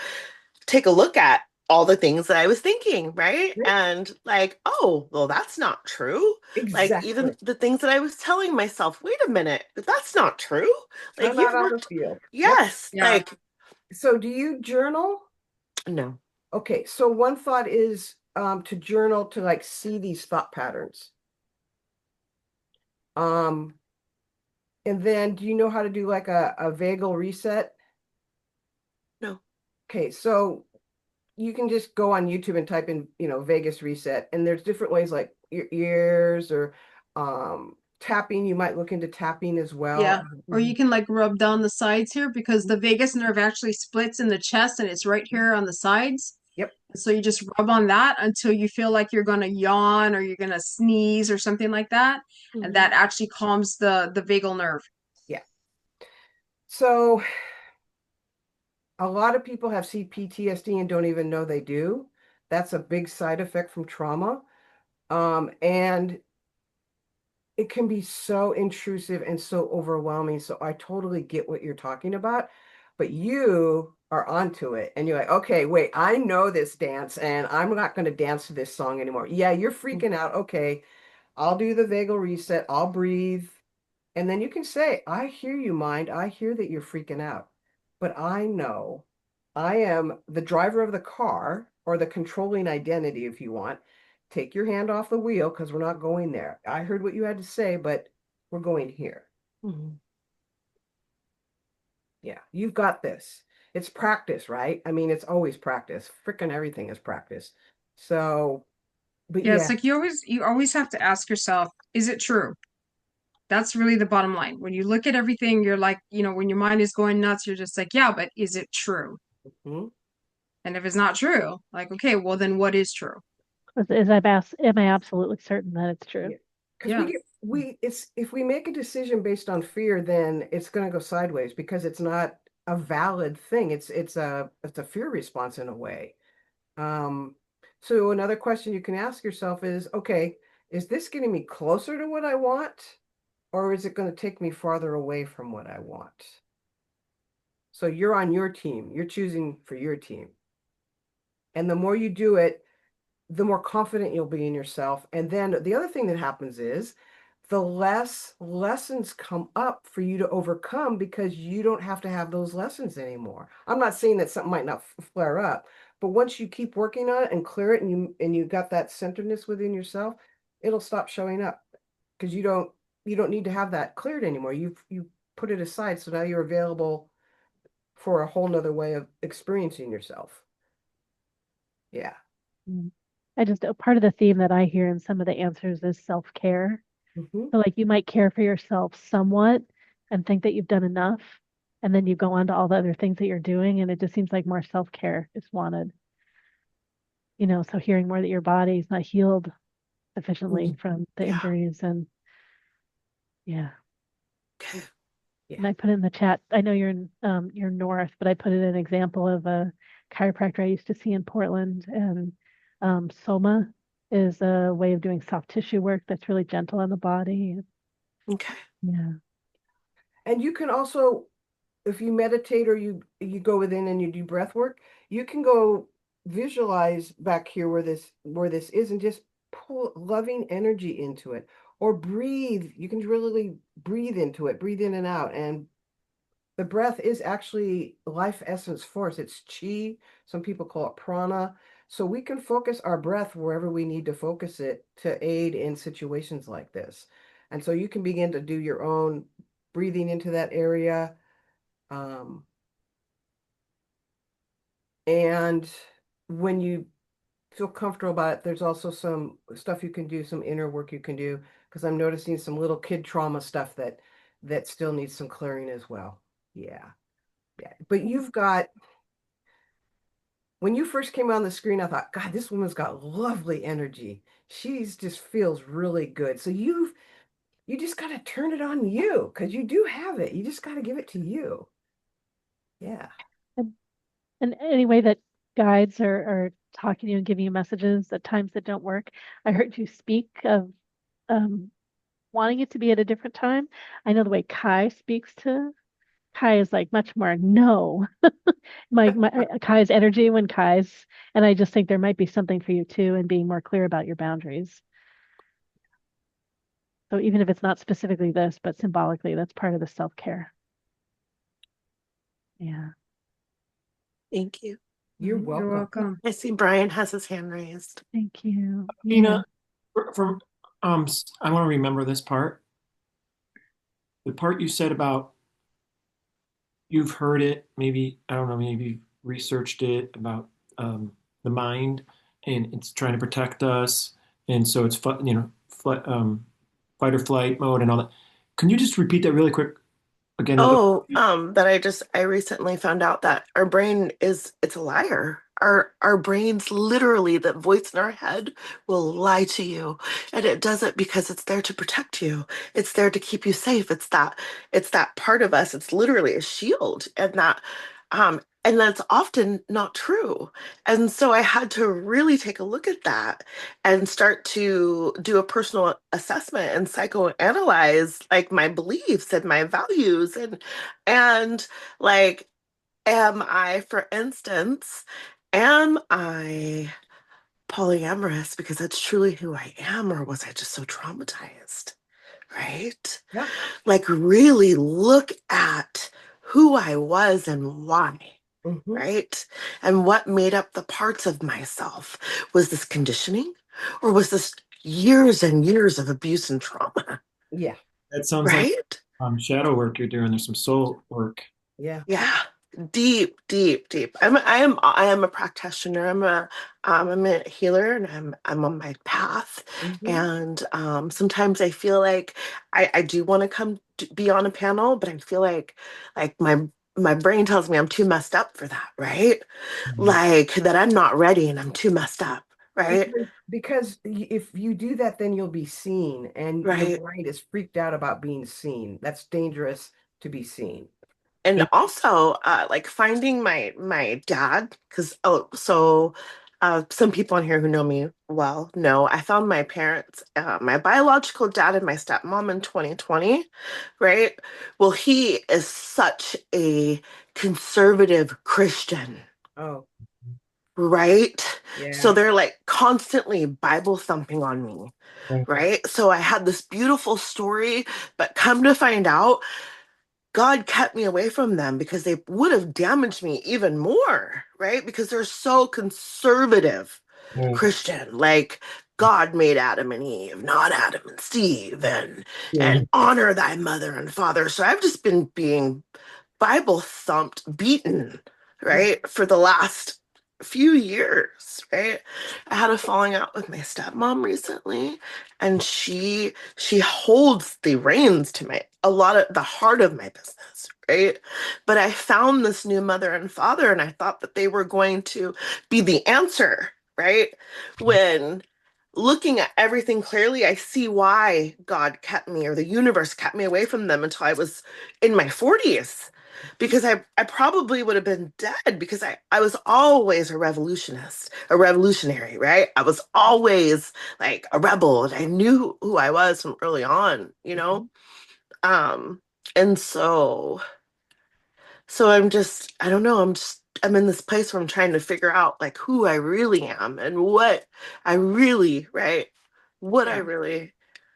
take a look at all the things that I was thinking, right? Yeah. And like, oh, well, that's not true. Like, even Exactly. the things that I was telling myself, wait a minute, that's not true. Like, I'm not you've on the worked, field. Yep. yes, Yeah. like, So do you journal? no. Okay. So one thought is to journal to like see these thought patterns. Um, and then do you know how to do like a vagal reset? No. Okay. So you can just go on YouTube and type in, Vegas reset. And there's different ways like your ears or tapping. You might look into tapping as well. Yeah. Or you can like rub down the sides here because the vagus nerve actually splits in the chest and it's right here on the sides. Yep. So you just rub on that until you feel like you're gonna yawn or you're gonna sneeze or something like that. And that actually calms the vagal nerve. Yeah. So a lot of people have PTSD and don't even know they do. That's a big side effect from trauma. And it can be so intrusive and so overwhelming. So I totally get what you're talking about, but you are onto it and you're like, okay, wait, I know this dance and I'm not going to dance to this song anymore. Yeah, you're freaking out. Okay, I'll do the vagal reset. I'll breathe. And then you can say, I hear you, mind. I hear that you're freaking out, but I know I am the driver of the car or the controlling identity, if you want. Take your hand off the wheel because we're not going there. I heard what you had to say, but we're going here. Yeah, you've got this. It's practice, right? I mean, it's always practice. Freaking everything is practice. So, but Yeah, yeah. it's like you always have to ask yourself, is it true? That's really the bottom line. When you look at everything, you're like, when your mind is going nuts, you're just like, yeah, but is it true? And if it's not true, like, okay, well then what is true? Am I absolutely certain that it's true? Because if we make a decision based on fear, then it's going to go sideways because it's not a valid thing. It's a fear response in a way. So another question you can ask yourself is, okay, is this getting me closer to what I want, or is it going to take me farther away from what I want? So you're on your team. You're choosing for your team. And the more you do it, the more confident you'll be in yourself. And then the other thing that happens is the less lessons come up for you to overcome because you don't have to have those lessons anymore. I'm not saying that something might not flare up, but once you keep working on it and clear it and you got that centeredness within yourself, it'll stop showing up because you don't need to have that cleared anymore. You put it aside, so now you're available for a whole nother way of experiencing yourself. Yeah. Part of the theme that I hear in some of the answers is self-care. So like you might care for yourself somewhat and think that you've done enough, and then you go on to all the other things that you're doing, and it just seems like more self-care is wanted. So hearing more that your body's not healed sufficiently from the injuries and yeah. And I put in the chat, I know you're north, but I put in an example of a chiropractor I used to see in Portland, and Soma is a way of doing soft tissue work that's really gentle on the body. Okay. Yeah. And you can also, if you meditate or you go within and you do breath work, you can go visualize back here where this is and just pull loving energy into it, or breathe. You can really breathe into it, breathe in and out. And the breath is actually life essence force. It's chi. Some people call it prana. So we can focus our breath wherever we need to focus it to aid in situations like this. And so you can begin to do your own breathing into that area. And when you feel comfortable about it, there's also some stuff you can do, some inner work you can do, because I'm noticing some little kid trauma stuff that still needs some clearing as well. Yeah. But when you first came on the screen, I thought, God, this woman's got lovely energy. She's just feels really good. So you just got to turn it on you because you do have it. You just got to give it to you. Yeah. And any way that guides are talking to you and giving you messages at times that don't work. I heard you speak of wanting it to be at a different time. I know the way Kai speaks to Kai is like much more no. my Kai's energy when Kai's, and I just think there might be something for you too in being more clear about your boundaries. So even if it's not specifically this, but symbolically, that's part of the self-care. Yeah. Thank you. You're welcome. You're welcome. I see Brian has his hand raised. Thank you. Nina, from I want to remember this part. The part you said about you've heard it, maybe, I don't know, maybe you've researched it about the mind and it's trying to protect us and so it's fight or flight mode and all that. Can you just repeat that really quick again? Oh, I recently found out that our brain it's a liar. Our brains literally, that voice in our head will lie to you. And it does it because it's there to protect you. It's there to keep you safe. It's that part of us. It's literally a shield. And that's often not true. And so I had to really take a look at that and start to do a personal assessment and psychoanalyze like my beliefs and my values and like, am I, for instance, am I polyamorous because that's truly who I am, or was I just so traumatized? Right? Yeah. Like really look at who I was and why. Right? And what made up the parts of myself? Was this conditioning, or was this years and years of abuse and trauma? Yeah. That sounds like Right? shadow work you're doing. There's some soul work. Yeah. Yeah. Deep, deep, deep. I am a practitioner. I'm a healer, and I'm on my path. And sometimes I feel like I do want to come to be on a panel, but I feel like my brain tells me I'm too messed up for that, right? Like that I'm not ready and I'm too messed up, right? Because if you do that, then you'll be seen, and your Right. mind is freaked out about being seen. That's dangerous to be seen. And also, like finding my dad, because some people on here who know me well know I found my parents, my biological dad and my stepmom in 2020, right? Well, he is such a conservative Christian. Oh. Right? Yeah. So they're like constantly Bible thumping on me, right? So I had this beautiful story, but come to find out, God kept me away from them because they would have damaged me even more, right? Because they're so conservative Christian. Like God made Adam and Eve, not Adam and Steve, and honor thy mother and father. So I've just been being Bible thumped, beaten, right, for the last few years, right? I had a falling out with my stepmom recently, and she holds the reins to my a lot of the heart of my business, right? But I found this new mother and father, and I thought that they were going to be the answer, right? When looking at everything clearly, I see why God kept me, or the universe kept me away from them until I was in my 40s, because I probably would have been dead, because I was always a revolutionary, right? I was always like a rebel, and I knew who I was from early on, you know? Um, and so I don't know, I'm in this place where I'm trying to figure out like who I really am and what I really, right? What I Yeah. really.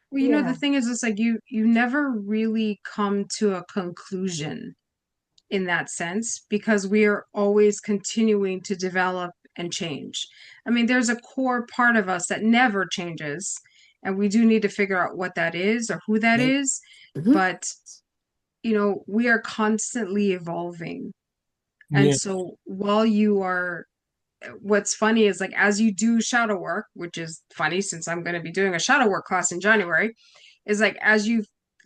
Well, you know, the thing is, it's like you never really come to a conclusion in that sense, because we are always continuing to develop and change. I mean, there's a core part of us that never changes, and we do need to figure out what that is or who that is. But, you know, we are constantly evolving. And so while you are, what's funny is like, as you do shadow work, which is funny since I'm going to be doing a shadow work class in January, is like, as you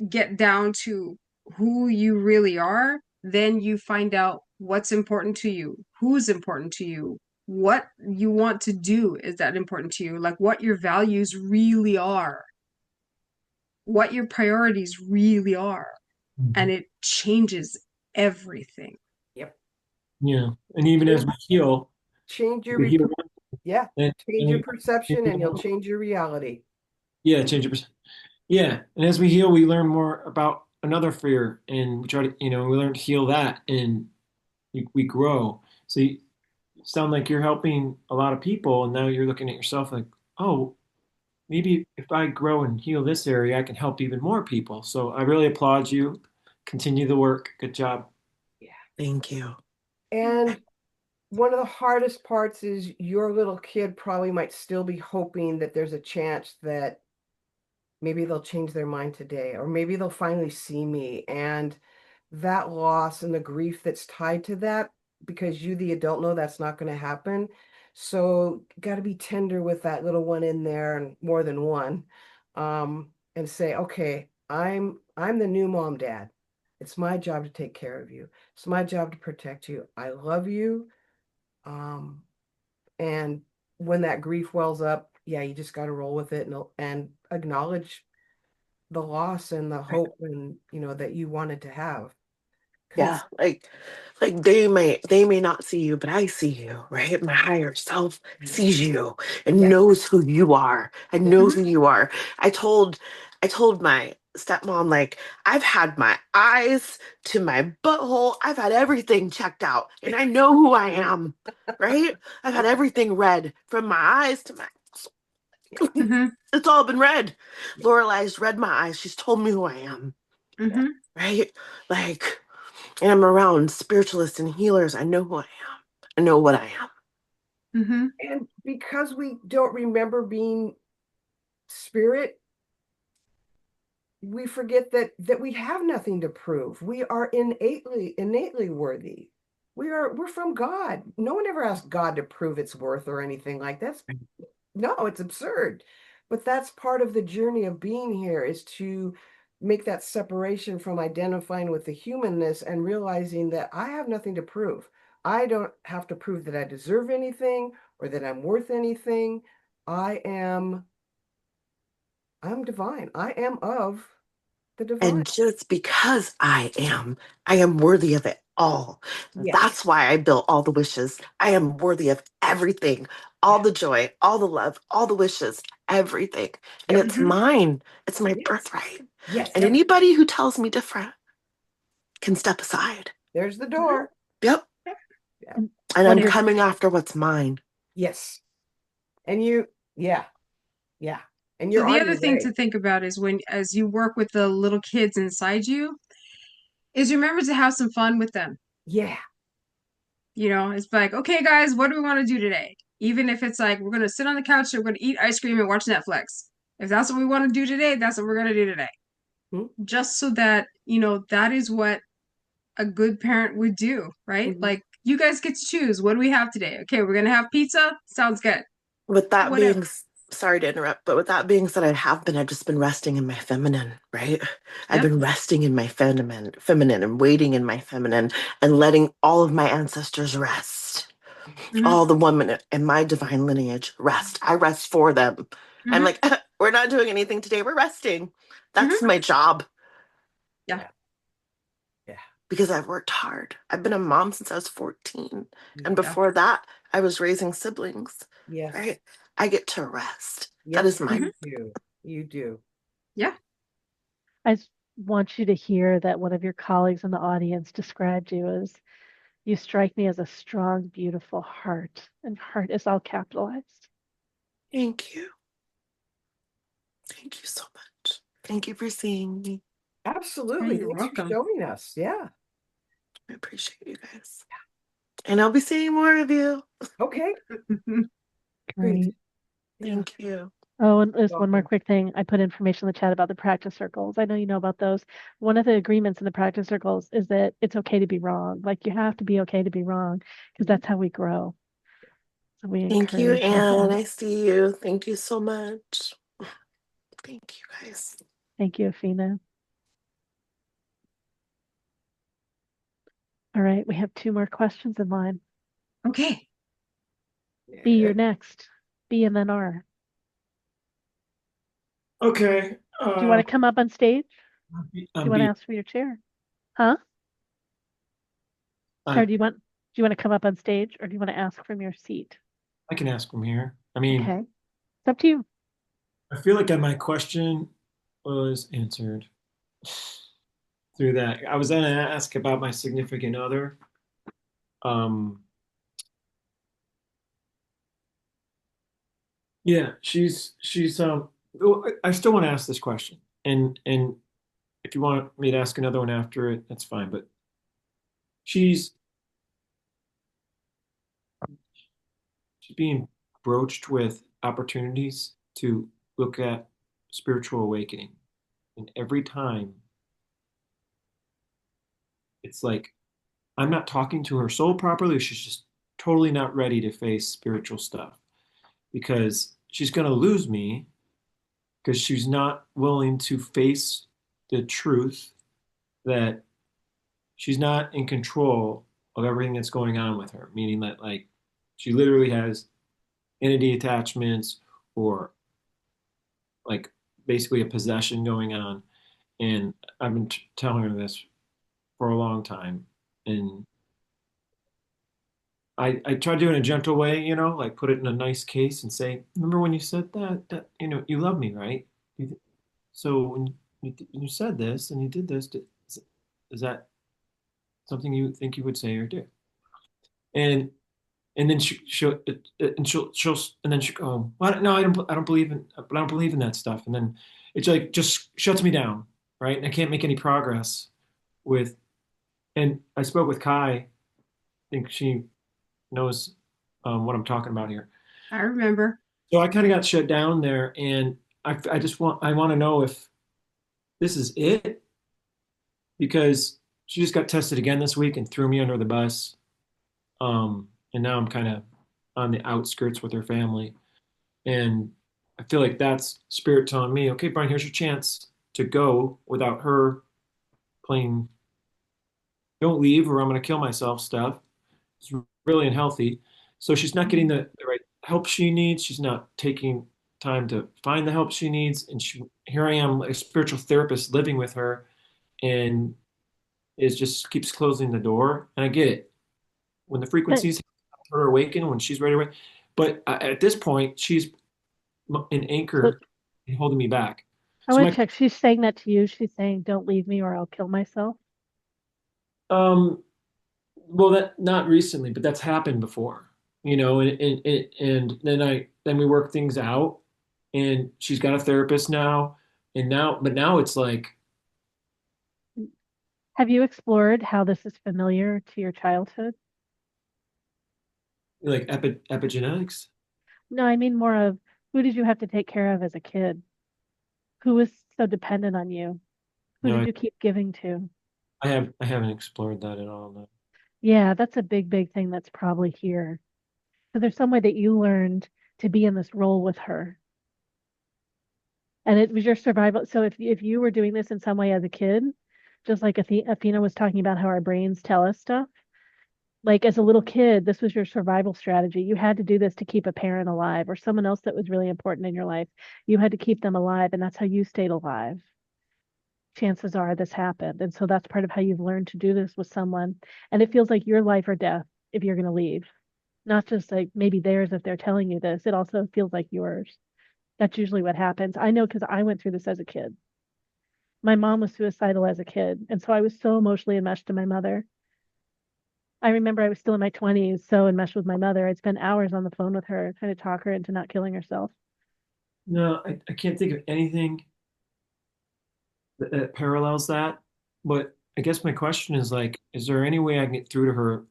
get down to who you really are, then you find out what's important to you, who's important to you, what you want to do is that important to you, like what your values really are, what your priorities really are. And it changes everything. Yep. Yeah. And even as we heal, Change your we heal change your perception, and you'll change your reality. Yeah, change your perception. Yeah. And as we heal, we learn more about another fear, and we try to, we learn to heal that, and we grow. So you sound like you're helping a lot of people, and now you're looking at yourself like, oh, maybe if I grow and heal this area, I can help even more people. So I really applaud you. Continue the work. Good job. Yeah. Thank you. And one of the hardest parts is your little kid probably might still be hoping that there's a chance that maybe they'll change their mind today, or maybe they'll finally see me. And that loss and the grief that's tied to that, because you, the adult, know that's not going to happen. So got to be tender with that little one in there and more than one. And say, okay, I'm the new mom, dad. It's my job to take care of you. It's my job to protect you. I love you. Um, and when that grief wells up, yeah, you just got to roll with it and acknowledge the loss and the hope and that you wanted to have. Yeah, like they may not see you, but I see you, right? My higher self sees you and Yes. knows who you are and Yeah. knows who you are. I told my stepmom, like, I've had my eyes to my butthole, I've had everything checked out, and I know who I am, right? I've had everything read from my eyes to my Mm-hmm. it's all been read. Lorelai's read my eyes. She's told me who I am, Mm-hmm. right? Like, and I'm around spiritualists and healers. I know who I am. I know what I am. Mm-hmm. And because we don't remember being spirit, we forget that we have nothing to prove. We are innately worthy. We're from God. No one ever asked God to prove its worth or anything like that. No, it's absurd. But that's part of the journey of being here, is to make that separation from identifying with the humanness and realizing that I have nothing to prove. I don't have to prove that I deserve anything or that I'm worth anything. I'm divine. I am of the divine. And just because I am worthy of it all. Yes. That's why I built all the wishes. I am worthy of everything, all the joy, all the love, all the wishes, everything. And Yep. it's Mm-hmm. mine. It's my Yes. birthright. Yes. And anybody who tells me different can step aside. There's the door. Yep. Yeah. And And one I'm of your coming after what's mine. Yes. And yeah. And So you're the on other your thing way. to think about is as you work with the little kids inside you, is remember to have some fun with them. Yeah. It's like, okay, guys, what do we want to do today? Even if it's like, we're going to sit on the couch and we're going to eat ice cream and watch Netflix. If that's what we want to do today, that's what we're going to do today. Hmm? Just so that, that is what a good parent would do, right? Mhm. Like, you guys get to choose. What do we have today? Okay, we're going to have pizza. Sounds good. With that Whatever. being, sorry to interrupt, but with that being said, I've just been resting in my feminine, right? I've Yep. been resting in my feminine and waiting in my feminine and letting all of my ancestors rest. Mm-hmm. All the women in my divine lineage rest. I rest for them. I'm Mm-hmm. like, we're not doing anything today. We're resting. That's Mm-hmm. my job Yeah. Yeah. because I've worked hard. I've been a mom since I was 14. And Yeah. before that, I was raising siblings, Yes. right? I get to rest. That Yes, is my you do. You do. Yeah. I just want you to hear that one of your colleagues in the audience described you as, you strike me as a strong, beautiful heart, and heart is all capitalized. Thank you. Thank you so much. Thank you for seeing me. Absolutely. You're Thanks for welcome. showing us. Yeah. I appreciate you guys. And I'll be seeing more of you. Okay. Good. Great. Yeah. Thank you. Oh, and there's one more Welcome. quick thing. I put information in the chat about the practice circles. I know you know about those. One of the agreements in the practice circles is that it's okay to be wrong. Like, you have to be okay to be wrong, because that's how we grow. So we Thank you, encourage Anne. that. I see you. Thank you so much. Thank you, guys. Thank you, Afina. All right, we have 2 more questions in line. Okay. B, Yeah. you're next. B and then R. Okay. Do you want to come up on stage? Do you want to B. ask for your chair? Huh? I, Or do you want to come up on stage, or do you want to ask from your seat? I can ask from here. I mean, Okay. It's up to you. I feel like my question was answered through that. I was going to ask about my significant other. Yeah, well, I still want to ask this question. And if you want me to ask another one after it, that's fine. But she's she's being broached with opportunities to look at spiritual awakening. And every time it's like I'm not talking to her soul properly. She's just totally not ready to face spiritual stuff because she's going to lose me because she's not willing to face the truth that she's not in control of everything that's going on with her, meaning that like she literally has entity attachments or like basically a possession going on. And I've been telling her this for a long time. And I try to do it in a gentle way, like put it in a nice case and say, remember when you said that, you love me, right? So when you said this and you did this, is that something you think you would say or do? And and then she'll go, well, no, I don't believe in, but I don't believe in that stuff. And then it's like just shuts me down, right? And I can't make any progress with. And I spoke with Kai. I think she knows what I'm talking about here. I remember. So I kind of got shut down there, and I want to know if this is it, because she just got tested again this week and threw me under the bus. And now I'm kind of on the outskirts with her family. And I feel like that's spirit telling me, okay, Brian, here's your chance to go without her playing don't leave or I'm going to kill myself stuff. It's really unhealthy. So she's not getting the right help she needs. She's not taking time to find the help she needs. And here I am, a spiritual therapist living with her, and it just keeps closing the door. And I get it. When the frequencies her awaken, when she's ready to awaken. But at this point, she's an anchor and holding me back. I want to check. She's saying that to you. She's saying, don't leave me or I'll kill myself. Well, that not recently, but that's happened before, and then we work things out, and she's got a therapist now, but now it's like. Have you explored how this is familiar to your childhood? Like epigenetics? No, I mean more of who did you have to take care of as a kid? Who was so dependent on you? Who did you keep giving to? I haven't explored that at all. No. Yeah, that's a big, big thing that's probably here. So there's some way that you learned to be in this role with her. And it was your survival. So if you were doing this in some way as a kid, just like Athena was talking about how our brains tell us stuff, like as a little kid, this was your survival strategy. You had to do this to keep a parent alive or someone else that was really important in your life. You had to keep them alive, and that's how you stayed alive. Chances are this happened. And so that's part of how you've learned to do this with someone. And it feels like your life or death if you're going to leave. Not just like maybe theirs if they're telling you this. It also feels like yours. That's usually what happens. I know because I went through this as a kid. My mom was suicidal as a kid. And so I was so emotionally enmeshed to my mother. I remember I was still in my 20s, so enmeshed with my mother. I'd spend hours on the phone with her, trying to talk her into not killing herself. No, I can't think of anything that parallels that. But I guess my question is like, is there any way I can get through to her?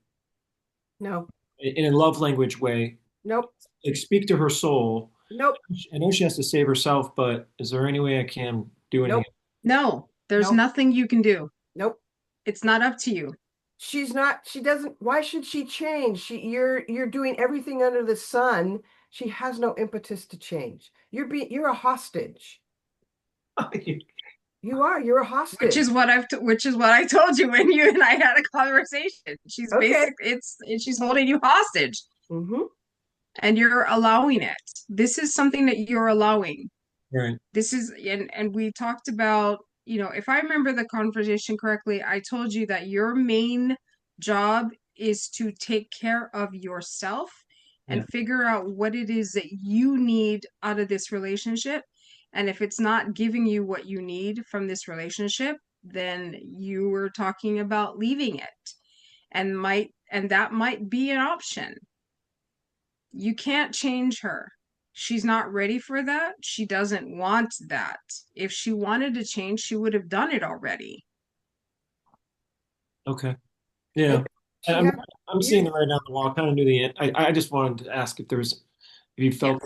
No. In a love language way? Nope. Like speak to her soul. Nope. I know she has to save herself, but is there any way I can do anything? No, there's nothing you can do. Nope. It's not up to you. She doesn't, why should she change? You're doing everything under the sun. She has no impetus to change. You're a hostage. You're a hostage. Which is what I told you when you and I had a conversation. She's she's holding you hostage. Mm-hmm. And you're allowing it. This is something that you're allowing. Right. This is, and we talked about, if I remember the conversation correctly, I told you that your main job is to take care of yourself and figure out what it is that you need out of this relationship. And if it's not giving you what you need from this relationship, then you were talking about leaving it. And that might be an option. You can't change her. She's not ready for that. She doesn't want that. If she wanted to change, she would have done it already. Okay. Yeah. I'm seeing it right down the wall. I kind of knew the end. I just wanted to ask if you felt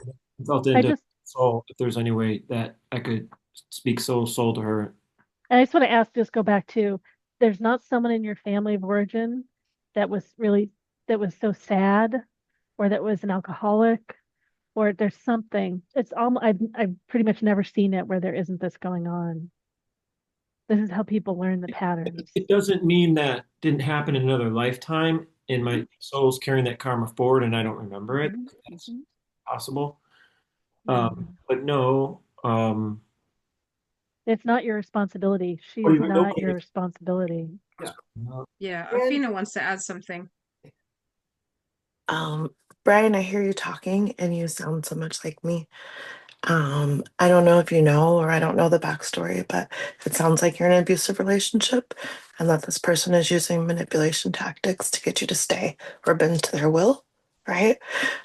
into soul, if there's any way that I could speak soul to her. And I just want to go back to, there's not someone in your family of origin that was really that was so sad, or that was an alcoholic, or there's something. It's almost I've pretty much never seen it where there isn't this going on. This is how people learn the patterns. It doesn't mean that didn't happen in another lifetime and my soul's carrying that karma forward and I don't remember it. That's Mhm. possible. Mhm. But no, It's not your responsibility. She or is even not okay. your responsibility. Yeah, And Athena wants to add something. Brian, I hear you talking and you sound so much like me. I don't know if you know or I don't know the backstory, but it sounds like you're in an abusive relationship and that this person is using manipulation tactics to get you to stay or bend to their will, right?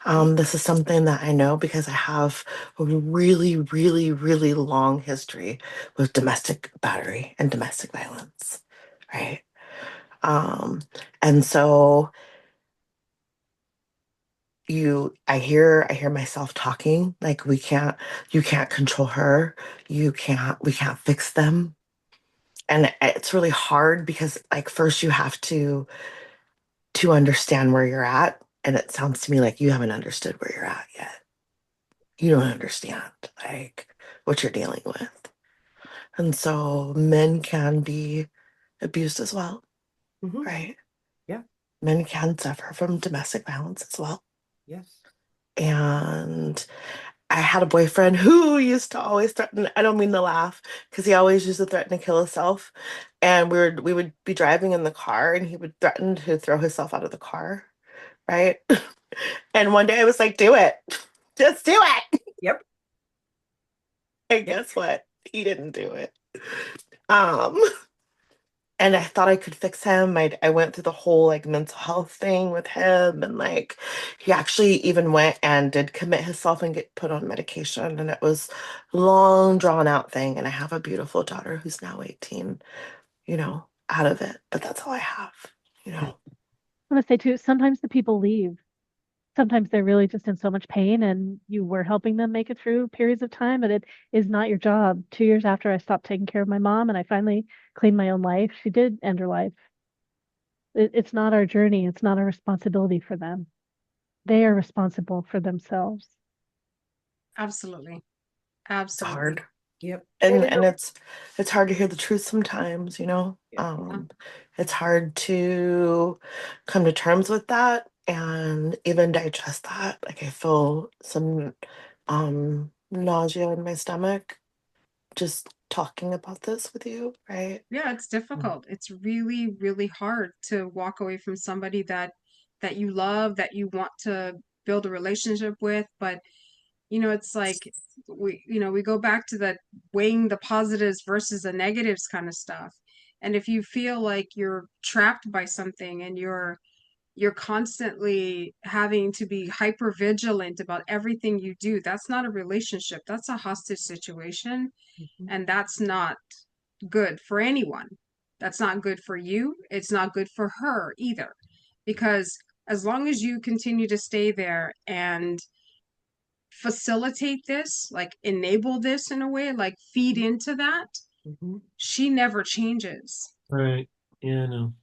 This is something that I know because I have a really, really, really long history with domestic battery and domestic violence, right? And so I hear myself talking like you can't control her, we can't fix them. And it's really hard because like first you have to understand where you're at, and it sounds to me like you haven't understood where you're at yet. You don't understand like what you're dealing with. And so men can be abused as well, Mhm. right? Yeah. Men can suffer from domestic violence as well. Yes. And I had a boyfriend who used to always threaten, I don't mean to laugh, because he always used to threaten to kill himself. And we would be driving in the car and he would threaten to throw himself out of the car, right? And one day I was like, do it. Just do it. Yep. And guess what? He didn't do it. Um, and I thought I could fix him. I went through the whole like mental health thing with him, and like he actually even went and did commit himself and get put on medication, and it was a long drawn out thing. And I have a beautiful daughter who's now 18, out of it. But that's all I have, you know. I want to say too, sometimes the people leave. Sometimes they're really just in so much pain and you were helping them make it through periods of time, but it is not your job. 2 years after I stopped taking care of my mom and I finally cleaned my own life, she did end her life. It's not our journey. It's not our responsibility for them. They are responsible for themselves. Absolutely. It's Absolutely. hard. Yep. And it's hard to hear the truth sometimes, you know. Yeah. It's hard to come to terms with that and even digest that. Like I feel some nausea in my stomach just talking about this with you, right? Yeah, it's difficult. It's really, really hard to walk away from somebody that you love, that you want to build a relationship with, but it's like we go back to that weighing the positives versus the negatives kind of stuff. And if you feel like you're trapped by something and you're constantly having to be hyper vigilant about everything you do, that's not a relationship. That's a hostage situation, Mhm. and that's not good for anyone. That's not good for you. It's not good for her either. Because as long as you continue to stay there and facilitate this, like enable this in a way, like feed into that, Mhm. she never changes. right. Yeah, no.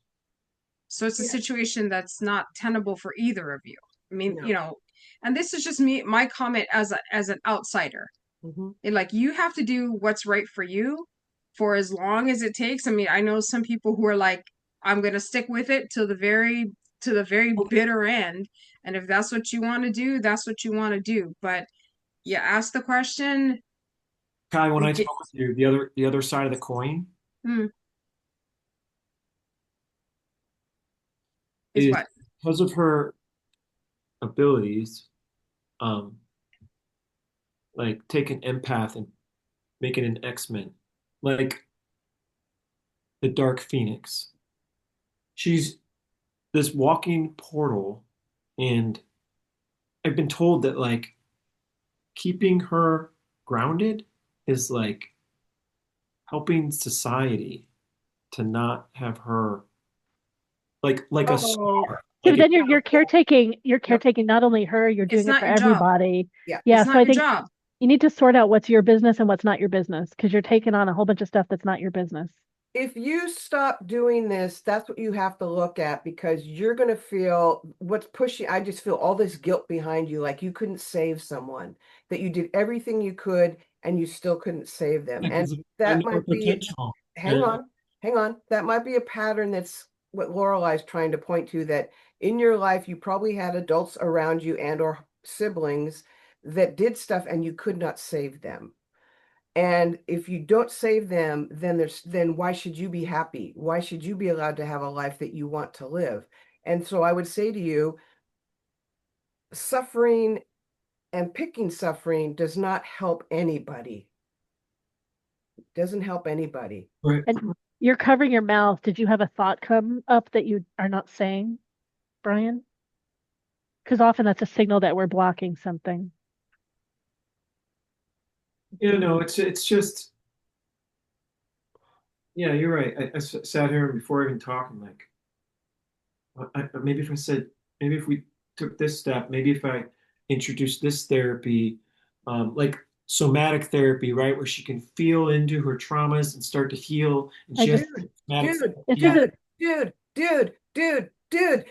So it's a Yeah. situation that's not tenable for either of you. I mean, No. and this is just my comment as an outsider. Mhm. Like you have to do what's right for you for as long as it takes. I mean, I know some people who are like, I'm gonna stick with it to the very bitter end. And if that's what you want to do, that's what you want to do. But you ask the question, Kai, when you I get talk with you, the other side of the coin hmm, is is what? because of her abilities, um, like take an empath and make it an X-Men, like the Dark Phoenix. She's this walking portal, and I've been told that like keeping her grounded is like helping society to not have her like a Oh, star. Yeah, Like but if then you're yep. caretaking not only her, you're It's doing it not for your job. everybody. Yeah. Yeah, It's so not I your think job. you need to sort out what's your business and what's not your business because you're taking on a whole bunch of stuff that's not your business. if you stop doing this, that's what you have to look at, because you're going to feel what's pushing. I just feel all this guilt behind you, like you couldn't save someone, that you did everything you could and you still couldn't save them. And Because I that know her might be, potential. hang And on. That might be a pattern. That's what Lorelai's trying to point to, that in your life, you probably had adults around you and or siblings that did stuff and you could not save them. And if you don't save them, then why should you be happy? Why should you be allowed to have a life that you want to live? And so I would say to you, suffering and picking suffering does not help anybody. Doesn't help anybody. right. And you're covering your mouth. Did you have a thought come up that you are not saying, Brian? Because often that's a signal that we're blocking something. No, it's just, yeah, you're right. I sat here before even talking, like, maybe if we took this step, maybe if I introduced this therapy, like somatic therapy, right, where she can feel into her traumas and start to heal, and I she has just, somatic, this yeah, is Dude.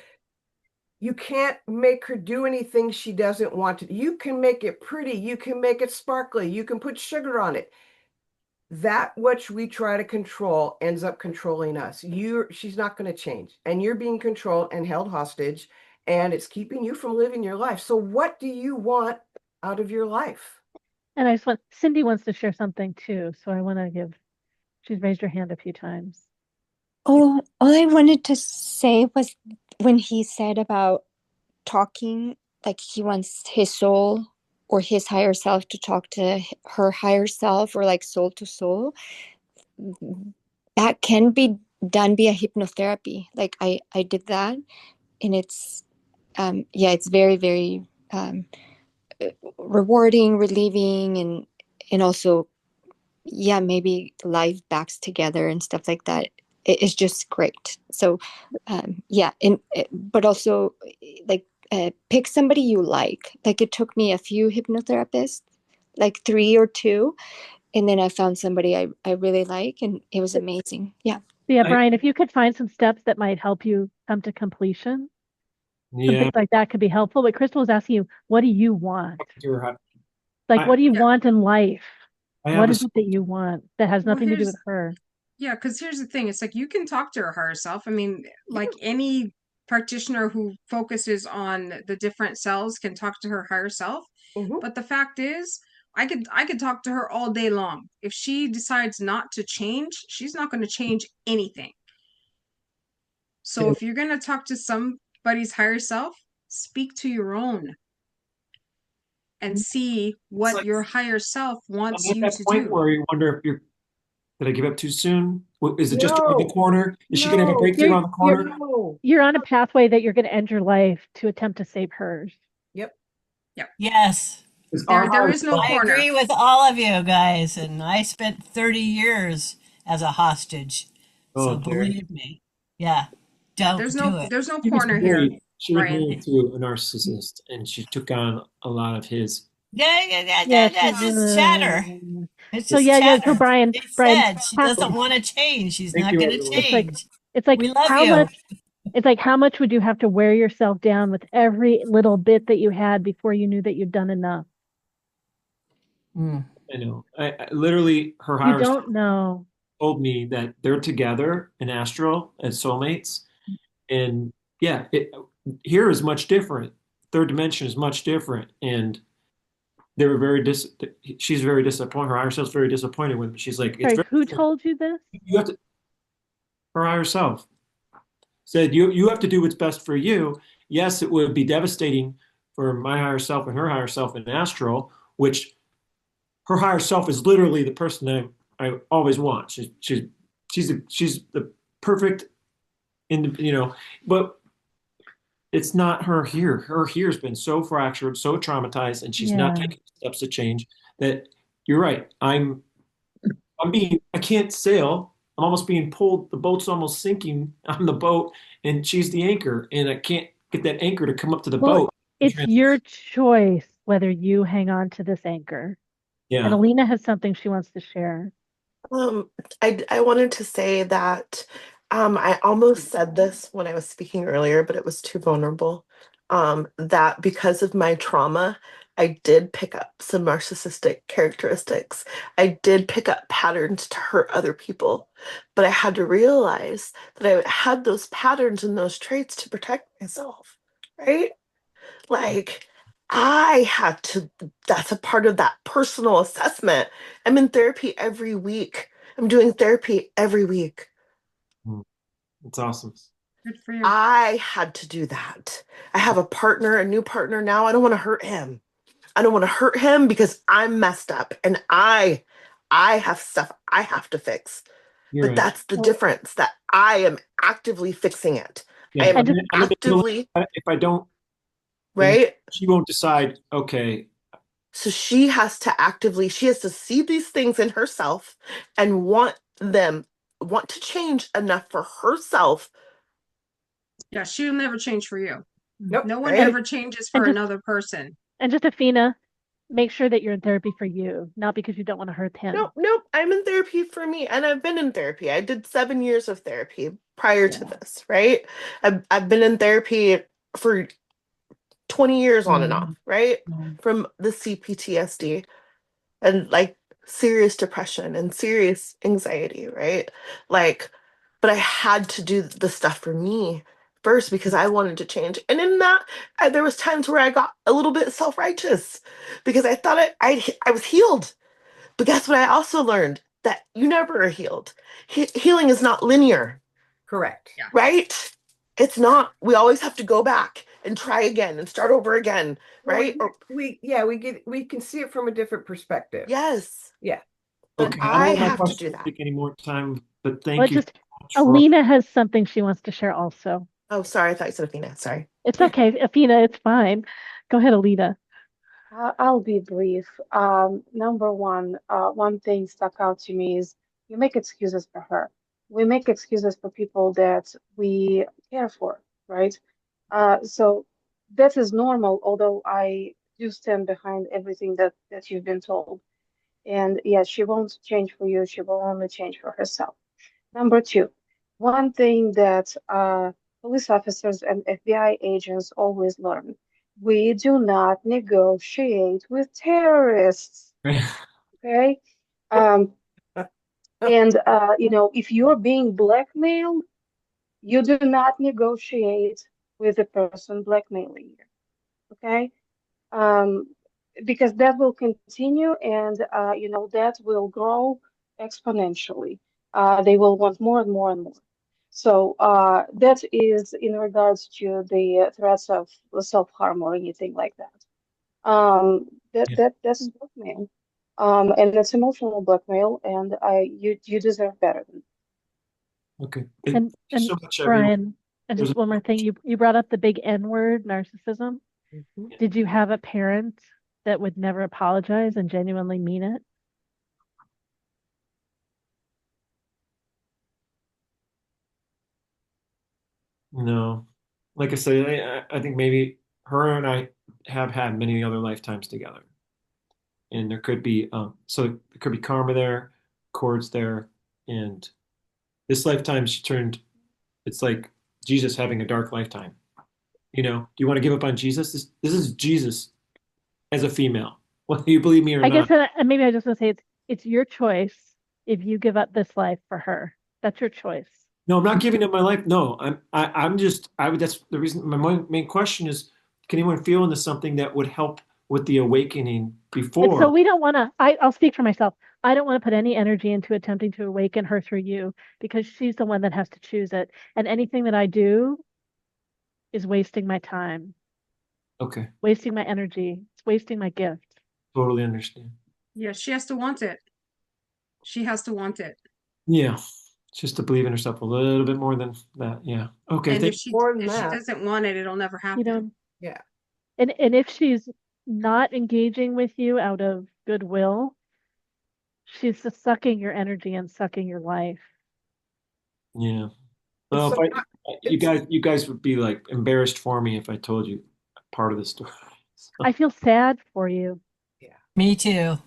You can't make her do anything she doesn't want to. You can make it pretty. You can make it sparkly. You can put sugar on it. That which we try to control ends up controlling us. She's not going to change, and you're being controlled and held hostage, and it's keeping you from living your life. So what do you want out of your life? and I just want, Cindy wants to share something too. So I want to give, she's raised her hand a few times. Oh, all I wanted to say was when he said about talking, like he wants his soul or his higher self to talk to her higher self, or like soul to soul, that can be done via hypnotherapy. Like I did that, and it's it's very, very rewarding, relieving, and also maybe life backs together and stuff like that. It's just great. So but also like pick somebody you like. Like it took me a few hypnotherapists, like 3 or 2, and then I found somebody I really like, and it was amazing. Yeah. Yeah, Brian, if you could find some steps that might help you come to completion, some yeah. things like that could be helpful. But Crystal was asking you, what do you want? Like, I, what do you Yeah, want in life? I have What a, is it that you want that has well, nothing to do with her? yeah, because here's the thing. It's like you can talk to her higher self. I mean, like any practitioner who focuses on the different cells can talk to her higher self. Mhm. But the fact is, I could talk to her all day long. If she decides not to change, she's not going to change anything. So if you're going to talk to somebody's higher self, speak to your own and see it's what like, your higher self I'm wants at you that to point do. where you wonder if did I give up too soon? Is it just around the No, corner? Is she gonna have a breakthrough You're around the you're corner? no. you're on a pathway that you're going to end your life to attempt to save hers. Yep. Yep. Yes, Is our There higher is no self, I corner. agree with all of you guys, and I spent 30 years as a hostage. oh So dear. believe me, yeah, Yeah, don't do it. there's no She was corner here, married. She was Brian. married to a narcissist, and she took on a lot of his. Yeah, It's Yeah. just chatter. It's so just yeah. So chatter. She Brian, said she ha- doesn't want to change. She's Thank not you, going to everyone. change. it's like We love how you. much it's like how much would you have to wear yourself down with every little bit that you had before you knew that you'd done enough? Mm. I know. I literally, her You higher self don't know. told me that they're together in astral as soulmates, and yeah, here is much different. Third dimension is much different, and they were very she's very disappointed. Her higher self's very disappointed with me. She's like, it's Sorry, very who different. told you this? You have to. Her higher self said, you have to do what's best for you. Yes, it would be devastating for my higher self and her higher self in astral, which her higher self is literally the person I always want. She's the perfect but it's not her here. Her here's been so fractured, so traumatized, and she's not Yeah. taking steps to change. That you're right. I can't sail. I'm almost being pulled. The boat's almost sinking on the boat, and she's the anchor, and I can't get that anchor to come up to the Well, boat. it's your choice whether you hang on to this anchor. And Yeah. Alina has something she wants to share. Um, I wanted to say that I almost said this when I was speaking earlier, but it was too vulnerable. That because of my trauma, I did pick up some narcissistic characteristics. I did pick up patterns to hurt other people, but I had to realize that I had those patterns and those traits to protect myself, right? Like I had to, that's a part of that personal assessment. I'm in therapy every week. I'm doing therapy every week. It's awesome. Good for you. I had to do that. I have a partner, a new partner now. I don't want to hurt him. I don't want to hurt him because I'm messed up and I have stuff I have to fix. You're But right. that's the difference that I am actively fixing it. I Yeah, am And just I'm gonna feel actively, if I don't, then right? she won't decide, okay, So she has to see these things in herself and want to change enough for herself, Yeah, she'll never change for you. Nope. No one right? ever changes and for just another person. and just Afina, make sure that you're in therapy for you, not because you don't want to hurt him. Nope, nope. I'm in therapy for me, and I've been in therapy. I did 7 years of therapy prior to this, right? I've been in therapy for 20 years on and off, right? From the CPTSD and like serious depression and serious anxiety, right? Like, but I had to do the stuff for me first because I wanted to change. And in that, there was times where I got a little bit self-righteous because I thought I was healed. But guess what? I also learned that you never are healed. Healing is not linear, Correct. Yeah. right? It's not. We always have to go back and try again and start over again, Well, right? Or we can see it from a different perspective. yes, Yeah. but okay, I don't I want my have to question do to that. take any more time, but Well, thank you just so much for Alina has something she wants to share also. Oh, sorry, I thought you said Athena. Sorry. It's okay, Afina, it's fine. Go ahead, Alina. I'll be brief. Number one, one thing stuck out to me is you make excuses for her. We make excuses for people that we care for, right? So that is normal, although I do stand behind everything that you've been told. And yes, she won't change for you, she will only change for herself. Number two, one thing that police officers and FBI agents always learn, we do not negotiate with terrorists. Okay? Um, and if you're being blackmailed, you do not negotiate with the person blackmailing you. Okay? Um, because that will continue and that will grow exponentially. They will want more and more and more. So that is in regards to the threats of self-harm or anything like that. Yeah. That's blackmail, and it's emotional blackmail, and you deserve better than Okay. And Thank you so much, everyone. Brian, and There's just one more thing, you brought up the big N word, narcissism. Mhm. Did you have a parent that would never apologize and genuinely mean it? no, like I said, I think maybe her and I have had many other lifetimes together, and there could be so there could be karma there, chords there, and this lifetime she turned. It's like Jesus having a dark lifetime. You know, do you want to give up on Jesus? This is Jesus as a female, whether you believe me or I guess, not. and maybe I just want to say it's your choice if you give up this life for her. That's your choice. No, I'm not giving up my life. No, I'm just I would. That's the reason. My main question is, can anyone feel into something that would help with the awakening And so before? we don't want to, I'll speak for myself. I don't want to put any energy into attempting to awaken her through you because she's the one that has to choose it. And anything that I do is wasting my time, Okay, wasting my energy, it's wasting my gift. totally understand. Yeah, she has to want it. She has to want it. Yeah, just to believe in herself a little bit more than that. Yeah. Okay. And Thank. More than if she that. doesn't want it, it'll never You happen. know, Yeah. and if she's not engaging with you out of goodwill, she's just sucking your energy and sucking your life. Yeah. It's Well, so if you guys would be like embarrassed for me if I told you part of the story. So, I feel sad for you. yeah. Me too.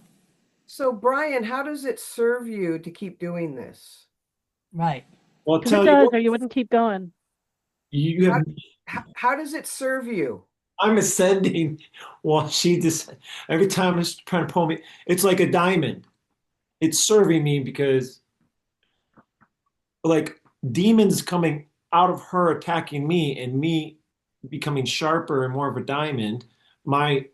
So, Brian, how does it serve you to keep doing this? Right. Well, I'll Because it tell you does, what, or you wouldn't keep going. you have. How does it serve you? I'm ascending while she just every time it's trying to pull me. It's like a diamond. It's serving me because like demons coming out of her attacking me and me becoming sharper and more of a diamond. My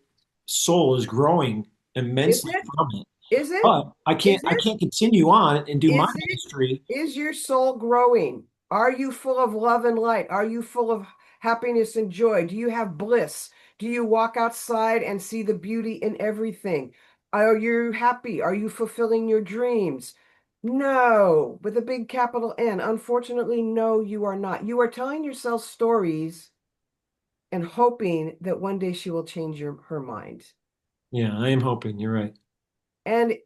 soul is growing Is immensely it? from it. Is it? But Is I it? can't continue on and do my Is it? ministry. Is your soul growing? Are you full of love and light? Are you full of happiness and joy? Do you have bliss? Do you walk outside and see the beauty in everything? Are you happy? Are you fulfilling your dreams? No, with a big capital N. Unfortunately, no, you are not. You are telling yourself stories and hoping that one day she will change her mind. Yeah, I am hoping. You're right. And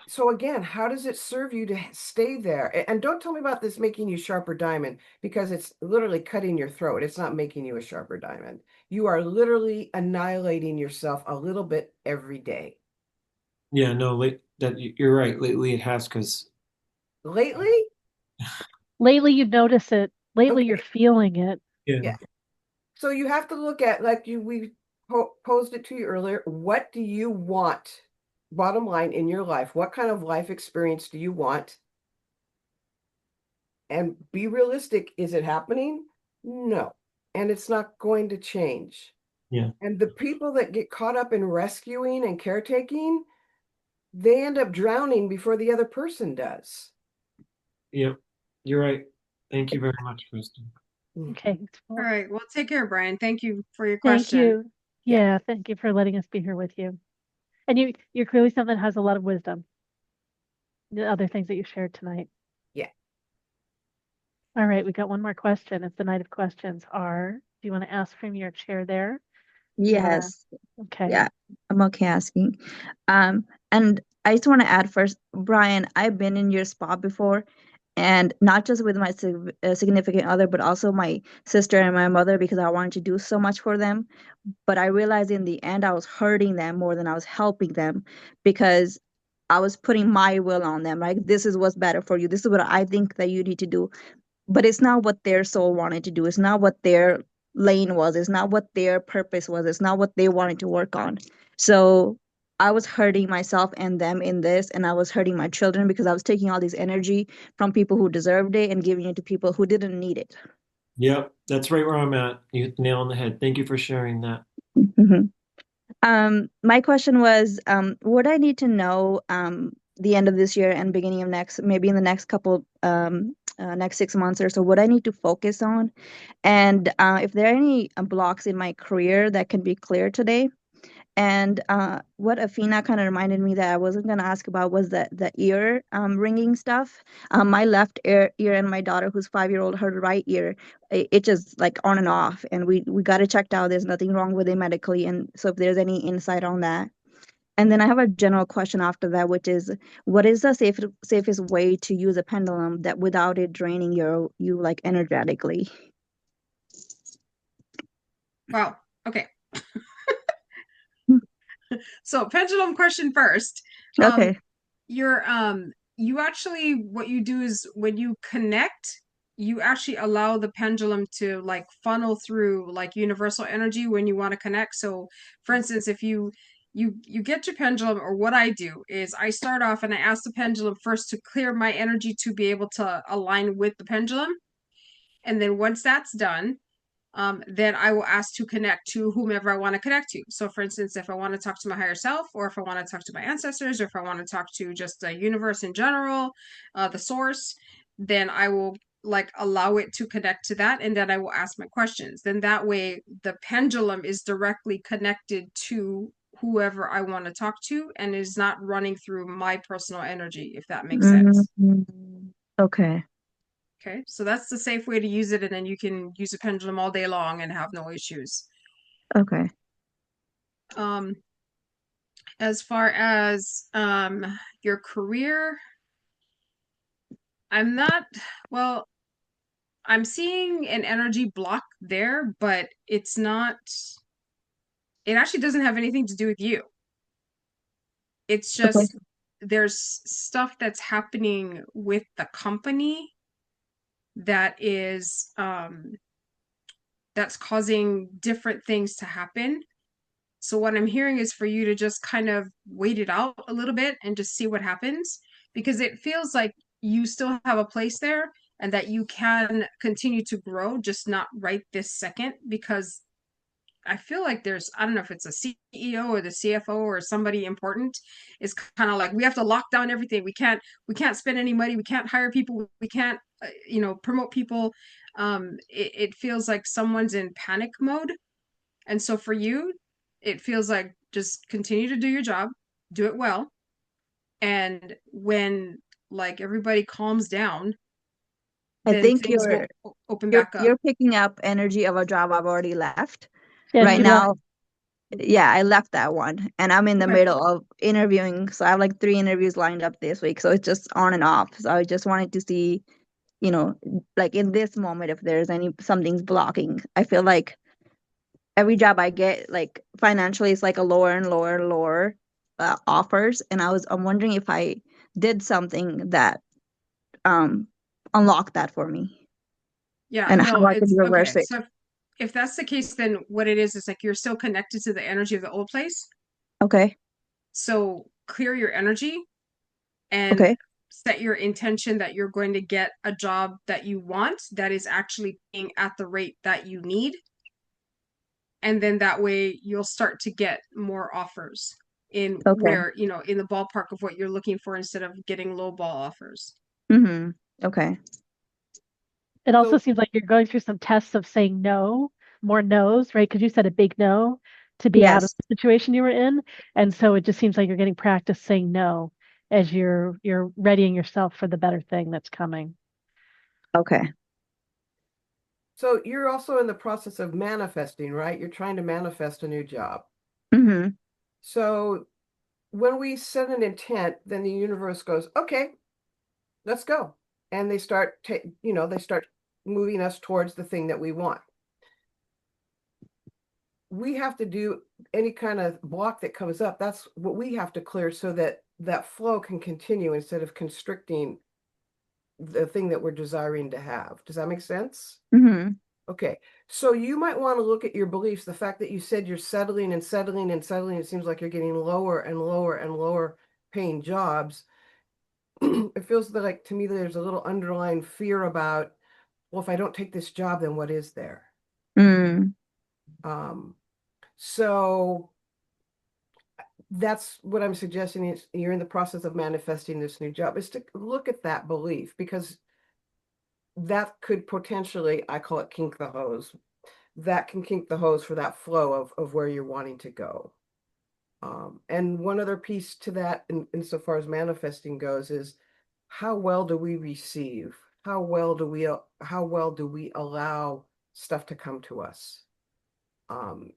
so again, how does it serve you to stay there? And don't tell me about this making you sharper diamond, because it's literally cutting your throat. It's not making you a sharper diamond. You are literally annihilating yourself a little bit every day. Yeah, no, you're right. Lately it has because Lately? Lately, you notice it. Lately, you're Okay. feeling it. yeah, Yeah. So you have to look at, like we posed it to you earlier, what do you want? Bottom line in your life, what kind of life experience do you want? And be realistic. Is it happening? No. And it's not going to change. yeah, And the people that get caught up in rescuing and caretaking, they end up drowning before the other person does. yeah. You're right. Thank you very much, Kristen. Okay. All Well, right. Well, take care, Brian. Thank you for your thank question. you. Yeah, thank you for letting us be here with you. And you're clearly someone that has a lot of wisdom. The other things that you shared tonight. Yeah. All right, we got one more question. It's the night of questions. Do you want to ask from your chair there? Yes. Okay. Yeah, I'm okay asking. And I just want to add first, Brian, I've been in your spot before, and not just with my significant other, but also my sister and my mother, because I wanted to do so much for them. But I realized in the end, I was hurting them more than I was helping them, because I was putting my will on them. Like, this is what's better for you. This is what I think that you need to do. But it's not what their soul wanted to do. It's not what their lane was. It's not what their purpose was. It's not what they wanted to work on. So I was hurting myself and them in this, and I was hurting my children because I was taking all this energy from people who deserved it and giving it to people who didn't need it. Yep, that's right where I'm at. You hit the nail on the head. Thank you for sharing that. Mhm. My question was, what I need to know the end of this year and beginning of next, maybe in the next couple, next 6 months or so, what I need to focus on, and if there are any blocks in my career that can be cleared today. And what Afina kind of reminded me that I wasn't going to ask about was the ear ringing stuff. My left ear and my daughter, who's 5-year-old, her right ear, it just like on and off. And we got it checked out. There's nothing wrong with it medically. And so if there's any insight on that. And then I have a general question after that, which is, what is the safest way to use a pendulum that without it draining you like energetically? Wow. Okay. So pendulum question first. Okay. You're you actually, what you do is when you connect, you actually allow the pendulum to like funnel through like universal energy when you want to connect. So for instance, if you get your pendulum, or what I do is I start off and I ask the pendulum first to clear my energy to be able to align with the pendulum. And then once that's done, then I will ask to connect to whomever I want to connect to. So, for instance, if I want to talk to my higher self, or if I want to talk to my ancestors, or if I want to talk to just the universe in general, the source, then I will like allow it to connect to that, and then I will ask my questions. Then that way, the pendulum is directly connected to whoever I want to talk to, and is not running through my personal energy, if that makes sense. Okay. Okay, so that's the safe way to use it, and then you can use a pendulum all day long and have no issues. Okay. Um, as far as your career, I'm not, well, I'm seeing an energy block there, but it's not, it actually doesn't have anything to do with you. It's Okay. just there's stuff that's happening with the company that is that's causing different things to happen. So what I'm hearing is for you to just kind of wait it out a little bit and just see what happens, because it feels like you still have a place there and that you can continue to grow, just not right this second, because I feel like there's, I don't know if it's a CEO or the CFO or somebody important is kind of like, we have to lock down everything. We can't spend any money. We can't hire people. We can't, promote people. It feels like someone's in panic mode. And so for you, it feels like just continue to do your job, do it well. And when like everybody calms down, I then think things will open you're back up. you're picking up energy of a job I've already left. Yeah, Right you know, now, yeah, I left that one and I'm in the Okay. middle of interviewing. So I have like 3 interviews lined up this week. So it's just on and off. So I just wanted to see, like in this moment, if there's something's blocking. I feel like every job I get, like financially, it's like a lower and lower and lower offers. And I'm wondering if I did something that um unlocked that for me Yeah, and no, how I could it's reverse okay. it. So if that's the case, then what it is like you're still connected to the energy of the old place. Okay. So clear your energy and Okay. set your intention that you're going to get a job that you want that is actually paying at the rate that you need. And then that way you'll start to get more offers in Okay. where, in the ballpark of what you're looking for instead of getting low ball offers. Mm-hmm. Okay. it also So seems like you're going through some tests of saying no, more no's, right? Because you said a big no to be out of Yes. the situation you were in. And so it just seems like you're getting practice saying no as you're readying yourself for the better thing that's coming. Okay. so you're also in the process of manifesting, right? You're trying to manifest a new job. Mm-hmm. So when we set an intent, then the universe goes, okay, let's go. And they start they start moving us towards the thing that we want. We have to do any kind of block that comes up. That's what we have to clear so that that flow can continue instead of constricting the thing that we're desiring to have. Does that make sense? Mm-hmm. Okay. So you might want to look at your beliefs. The fact that you said you're settling and settling and settling, it seems like you're getting lower and lower and lower paying jobs. It feels like to me there's a little underlying fear about, well, if I don't take this job, then what is there? Mm. So that's what I'm suggesting is you're in the process of manifesting this new job is to look at that belief, because that could potentially, I call it kink the hose. That can kink the hose for that flow of where you're wanting to go. And one other piece to that, insofar as manifesting goes, is how well do we receive? How well do we allow stuff to come to us?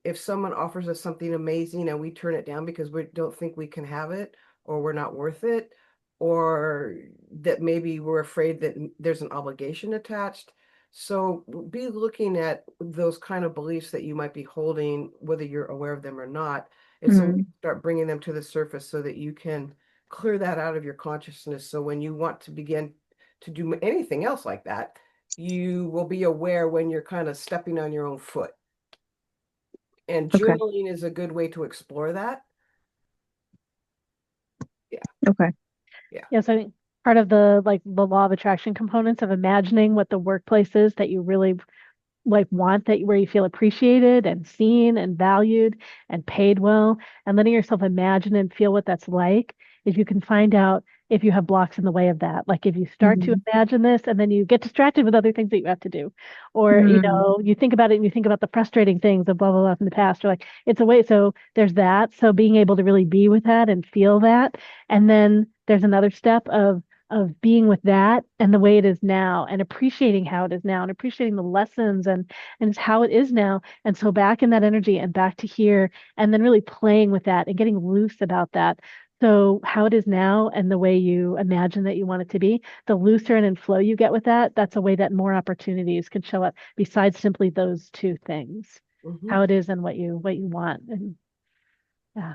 If someone offers us something amazing and we turn it down because we don't think we can have it, or we're not worth it, or that maybe we're afraid that there's an obligation attached. So be looking at those kind of beliefs that you might be holding, whether you're aware of them or not. And so Mm. start bringing them to the surface so that you can clear that out of your consciousness. So when you want to begin to do anything else like that, you will be aware when you're kind of stepping on your own foot. And Okay. journaling is a good way to explore that. Yeah. Okay. Yeah. Yes, I think part of the law of attraction components of imagining what the workplace is that you really want, that where you feel appreciated and seen and valued and paid well, and letting yourself imagine and feel what that's like, is you can find out if you have blocks in the way of that. Like if you start to Mm-hmm. imagine this and then you get distracted with other things that you have to do, or you think about it and you think about the frustrating things of blah blah blah from the past, or like it's a way. So there's that. So being able to really be with that and feel that, and then there's another step of being with that and the way it is now, and appreciating how it is now, and appreciating the lessons and it's how it is now. And so back in that energy and back to here, and then really playing with that and getting loose about that. So how it is now and the way you imagine that you want it to be, the looser and in flow you get with that, that's a way that more opportunities can show up besides simply those two things. How it is and what you want. And yeah.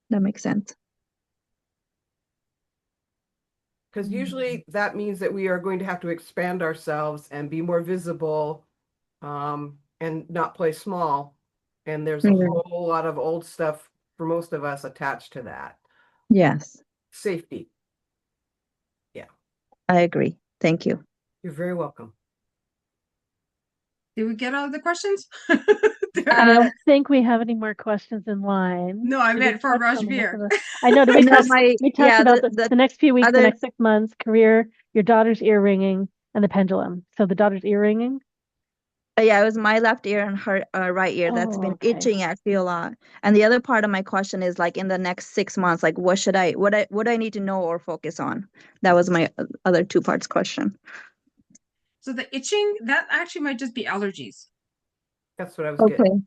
That makes sense. Because usually that means that we are going to have to expand ourselves and be more visible, and not play small. And there's a Mm, whole lot of old stuff for most of us attached to that. yes, Safety. Yeah, I agree. Thank you. you're very welcome. Did we get all of the questions? I Uh, don't think we have any more questions in line. No, I Did we meant for touch on the rest Rajveer. of the? I know. Did we no, touch? my We talked yeah, about the the next few weeks, the other next 6 months, career, your daughter's ear ringing, and the pendulum. So the daughter's ear ringing. yeah, it was my left ear and her right ear that's Oh, been okay. itching actually a lot. And the other part of my question is like in the next 6 months, like what do I need to know or focus on? That was my other two parts question. So the itching, that actually might just be allergies. That's what I was Okay. getting.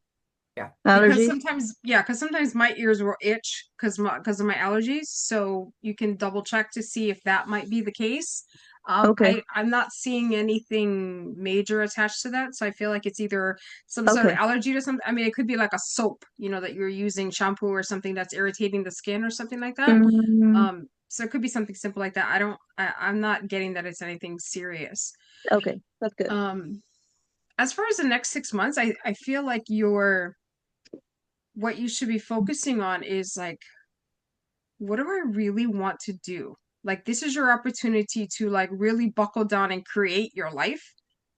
Yeah. Because Allergies? sometimes my ears will itch because of my allergies. So you can double check to see if that might be the case. Okay. I'm not seeing anything major attached to that. So I feel like it's either some sort of Okay. allergy to something. I mean, it could be like a soap, that you're using shampoo or something that's irritating the skin or something like that. Mm, So it could be something simple like that. I'm not getting that it's anything serious. okay, that's good. As far as the next 6 months, I feel like what you should be focusing on is like, what do I really want to do? Like, this is your opportunity to like really buckle down and create your life.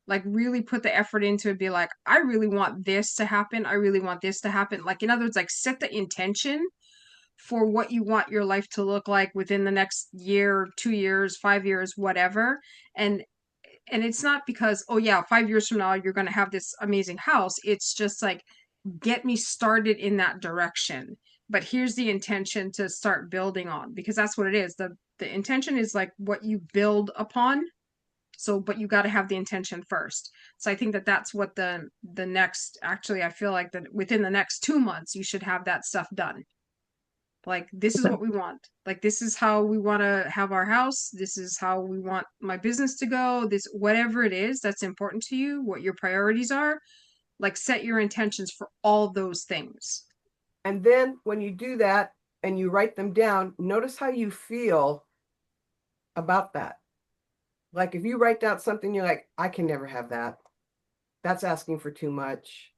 Like, really put the effort into it. Be like, I really want this to happen. I really want this to happen. Like, in other words, like set the intention for what you want your life to look like within the next year, 2 years, 5 years, whatever. And it's not because, oh yeah, 5 years from now you're going to have this amazing house. It's just like, get me started in that direction, but here's the intention to start building on, because that's what it is. The intention is like what you build upon. So but you got to have the intention first. So I think that that's what the next, actually I feel like that within the next 2 months you should have that stuff done. Like, this is Okay. what we want. Like, this is how we want to have our house. This is how we want my business to go. This, whatever it is that's important to you, what your priorities are, like set your intentions for all those things. And then when you do that and you write them down, notice how you feel about that. Like if you write down something, you're like, I can never have that. That's asking for too much.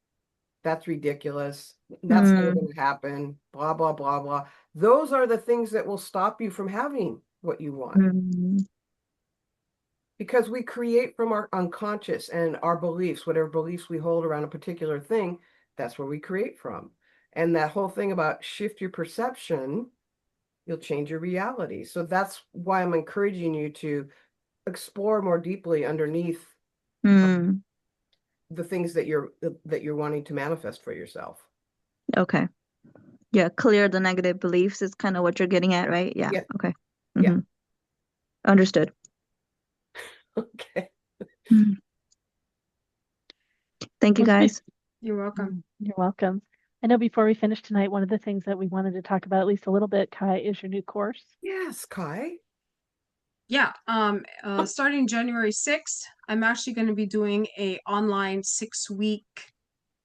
That's ridiculous. That's never Mm, going to happen. Blah, blah, blah, blah. Those are the things that will stop you from having what you want. mm, Because we create from our unconscious and our beliefs, whatever beliefs we hold around a particular thing, that's where we create from. And that whole thing about shift your perception, you'll change your reality. So that's why I'm encouraging you to explore more deeply underneath mm. the things that you're wanting to manifest for yourself. Okay. Yeah, clear the negative beliefs is kind of what you're getting at, right? Yeah. Yeah. Okay. Yeah. Mhm. Understood. Okay. Mm. Thank you, Okay. guys. You're welcome. You're welcome. I know before we finish tonight, one of the things that we wanted to talk about at least a little bit, Kai, is your new course. Yes, Kai. Yeah. Starting January 6th, I'm actually going to be doing a online 6-week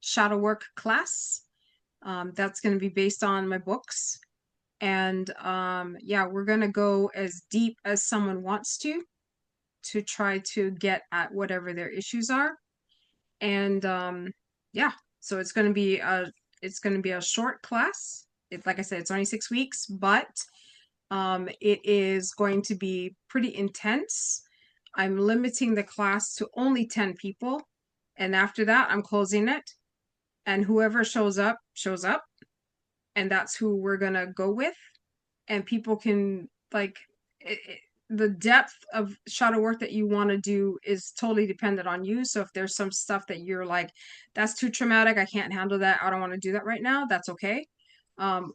shadow work class. That's going to be based on my books. And yeah, we're going to go as deep as someone wants to try to get at whatever their issues are. And yeah, so it's going to be a short class. It's like I said, it's only 6 weeks, but it is going to be pretty intense. I'm limiting the class to only 10 people, and after that I'm closing it, and whoever shows up shows up, and that's who we're going to go with. And people can like the depth of shadow work that you want to do is totally dependent on you. So if there's some stuff that you're like, that's too traumatic, I can't handle that, I don't want to do that right now, that's okay.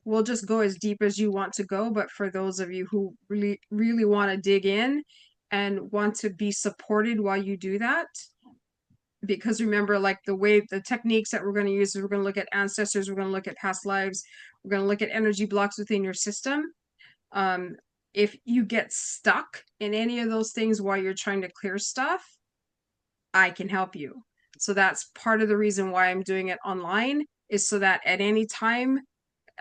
We'll just go as deep as you want to go. But for those of you who really really want to dig in and want to be supported while you do that, because remember, like the techniques that we're going to use is we're going to look at ancestors, we're going to look at past lives, we're going to look at energy blocks within your system. If you get stuck in any of those things while you're trying to clear stuff, I can help you. So that's part of the reason why I'm doing it online, is so that at any time,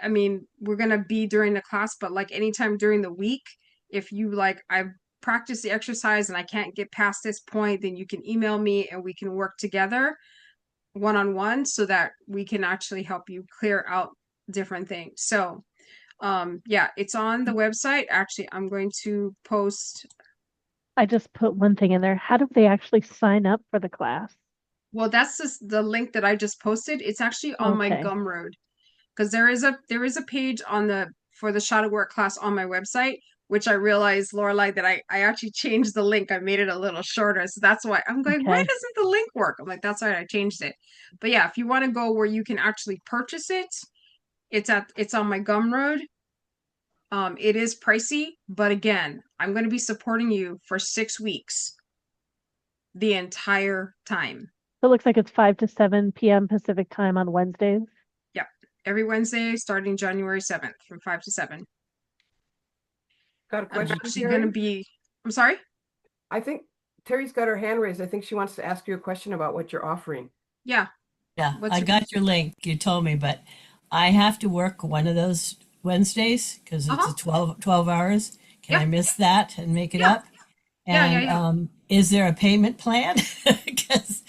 I mean, we're going to be during the class, but like anytime during the week, if you like, I've practice the exercise and I can't get past this point, then you can email me and we can work together one-on-one so that we can actually help you clear out different things. So yeah, it's on the website. Actually, I'm going to post. I just put one thing in there. How do they actually sign up for the class? Well, that's just the link that I just posted. It's actually on my Okay. Gumroad, because there is a page on the for the shadow work class on my website, which I realized, Laureli, that I actually changed the link. I made it a little shorter, so that's why I'm going, why Okay. doesn't the link work? I'm like, that's why I changed it. But yeah, if you want to go where you can actually purchase it, it's on my Gumroad. It is pricey, but again, I'm going to be supporting you for 6 weeks, the entire time. So it looks like it's 5 to 7 p.m. Pacific time on Wednesdays. Yep. Every Wednesday starting January 7th from 5 to 7. Got a I'm question, actually going to Terry? be, I'm sorry? I think Terry's got her hand raised. I think she wants to ask you a question about what you're offering. Yeah. Yeah, What's I your got question? your link. You told me, but I have to work one of those Wednesdays because it's Uh-huh. a 12 hours. Can I Yeah. miss that and make it Yeah. up? Yeah, yeah, And yeah. is there a payment plan? Because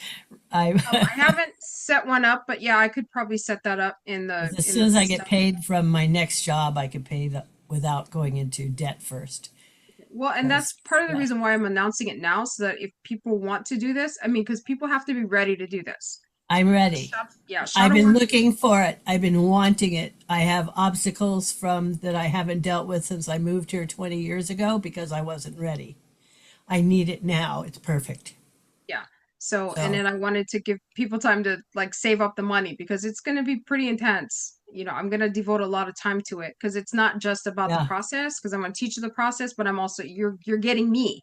I haven't set one up, but yeah, I could probably set that up in the as soon as I get system. paid from my next job, I can pay the without going into debt first. Well, and that's part of the reason why I'm announcing it now, so that if people want to do this, I mean, because people have to be ready to do this. I'm ready. Yeah, I've shadow been work. looking for it. I've been wanting it. I have obstacles from that I haven't dealt with since I moved here 20 years ago because I wasn't ready. I need it now. It's perfect. Yeah. So, and So then I wanted to give people time to like save up the money, because it's going to be pretty intense. I'm going to devote a lot of time to it, because it's not just about the yeah, process, because I'm going to teach you the process, but I'm also, you're getting me.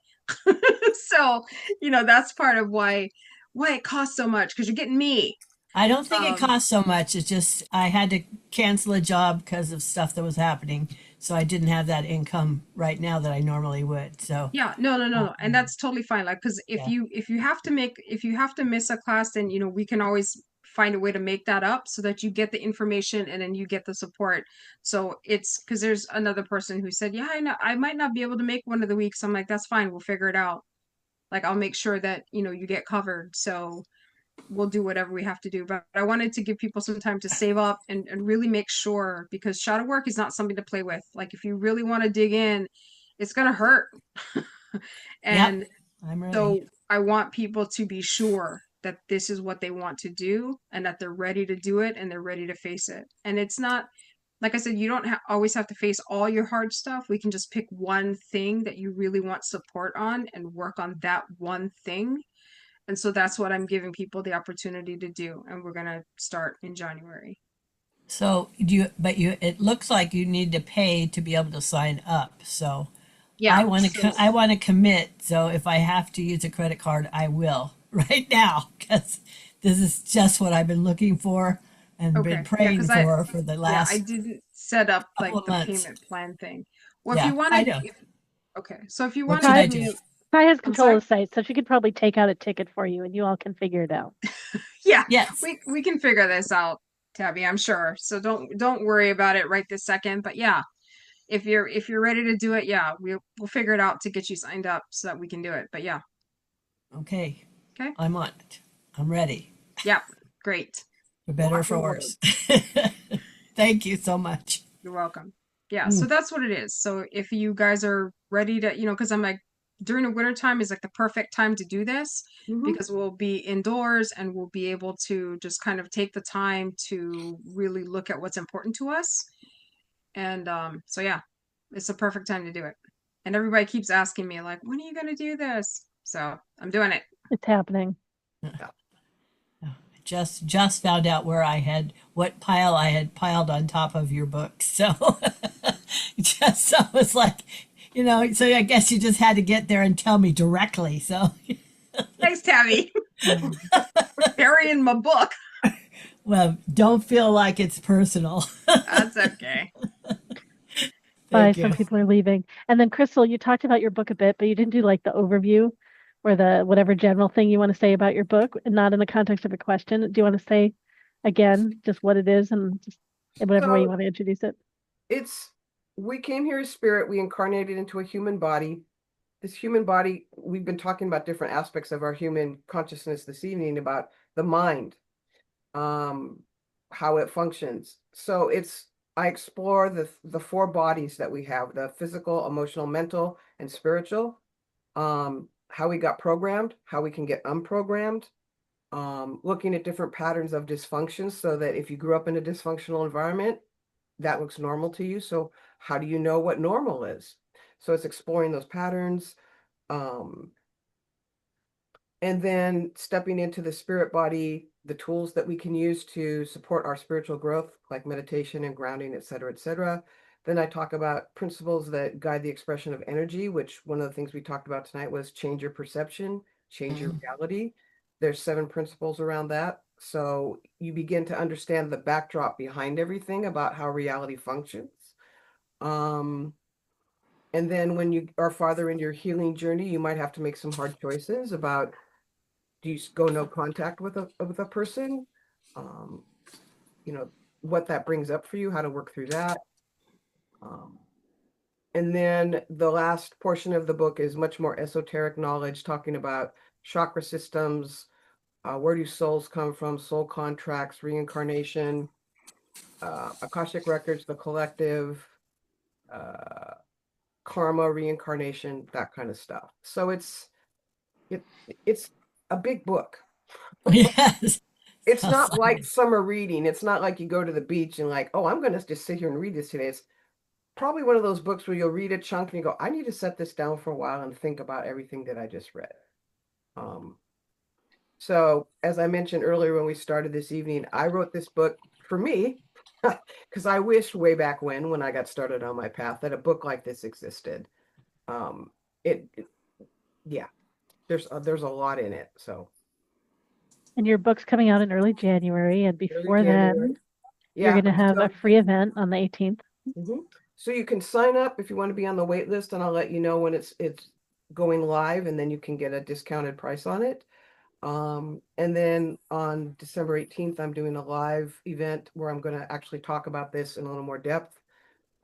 So, that's part of why it costs so much, because you're getting me. I don't think it Um, costs so much. It's just I had to cancel a job because of stuff that was happening. So I didn't have that income right now that I normally would. So Yeah, no. And that's totally fine. Like, because if yeah, you have to miss a class, then we can always find a way to make that up so that you get the information and then you get the support. So it's because there's another person who said, yeah, I know I might not be able to make one of the weeks. I'm like, that's fine, we'll figure it out. Like, I'll make sure that you get covered. So we'll do whatever we have to do. But I wanted to give people some time to save up and really make sure, because shadow work is not something to play with. Like, if you really want to dig in, it's gonna hurt. yep, And I'm so ready. I want people to be sure that this is what they want to do, and that they're ready to do it, and they're ready to face it. And it's not, like I said, you don't always have to face all your hard stuff. We can just pick one thing that you really want support on and work on that one thing. And so that's what I'm giving people the opportunity to do. And we're going to start in January. So it looks like you need to pay to be able to sign up. So Yeah. I want to commit. So if I have to use a credit card, I will right now because this is just what I've been looking for and been Okay. Yeah. praying Because I for the I last didn't set up couple like of the months. payment plan thing. Well, if Yeah, you want I to, know. okay. So if you What want to should Kai, I give do? me, Kai has I'm control sorry. of the site, so she could probably take out a ticket for you and you all can figure it out. Yeah, Yes. we can figure this out, Tabby, I'm sure. So don't worry about it right this second. But yeah, if you're ready to do it, yeah, we'll figure it out to get you signed up so that we can do it. But yeah. Okay. Okay. I'm on it. I'm ready. Yeah. Great. For better or Rock for and roll. worse. Thank you so much. You're welcome. Yeah, so Mm. that's what it is. So if you guys are ready to, because I'm like, during the winter time is like the perfect time to do this, because we'll be indoors and we'll be able to just kind of take the time to really look at what's important to us. And so yeah, it's the perfect time to do it. And everybody keeps asking me like, when are you gonna do this? So I'm doing it. It's happening. Just found out what pile I had piled on top of your book. So so it was like, so I guess you just had to get there and tell me directly. So Thanks, Tabby. Burying my book. well, don't feel like it's personal. That's okay. Bye. Thank Some you. people are leaving. And then Crystal, you talked about your book a bit, but you didn't do like the overview or the whatever general thing you want to say about your book, and not in the context of a question. Do you want to say again just what it is and just in whatever way you So want to introduce it? we came here as spirit, we incarnated into a human body. this human body, we've been talking about different aspects of our human consciousness this evening about the mind, how it functions. So I explore the four bodies that we have, the physical, emotional, mental, and spiritual, how we got programmed, how we can get unprogrammed, looking at different patterns of dysfunction so that if you grew up in a dysfunctional environment, that looks normal to you. So how do you know what normal is? So it's exploring those patterns. And then stepping into the spirit body, the tools that we can use to support our spiritual growth, like meditation and grounding, et cetera, et cetera. Then I talk about principles that guide the expression of energy, which one of the things we talked about tonight was change your perception, change your reality. There's 7 principles around that. So you begin to understand the backdrop behind everything about how reality functions. And then when you are farther in your healing journey, you might have to make some hard choices about, do you go no contact with a person? You know, what that brings up for you, how to work through that. And then the last portion of the book is much more esoteric knowledge, talking about chakra systems, where do souls come from, soul contracts, reincarnation, Akashic records, the collective, karma, reincarnation, that kind of stuff. So it's a big book. Yes. It's Sounds not like it. summer reading. It's not like you go to the beach and like, oh, I'm going to just sit here and read this today. It's probably one of those books where you'll read a chunk and you go, I need to set this down for a while and think about everything that I just read. So as I mentioned earlier when we started this evening, I wrote this book for me because I wished way back when I got started on my path that a book like this existed. Yeah, there's a lot in it. So. And your book's coming out in early January, and before then, you're going to have a free event on the 18th. So you can sign up if you want to be on the wait list, and I'll let you know when it's going live, and then you can get a discounted price on it. And then on December 18th, I'm doing a live event where I'm going to actually talk about this in a little more depth,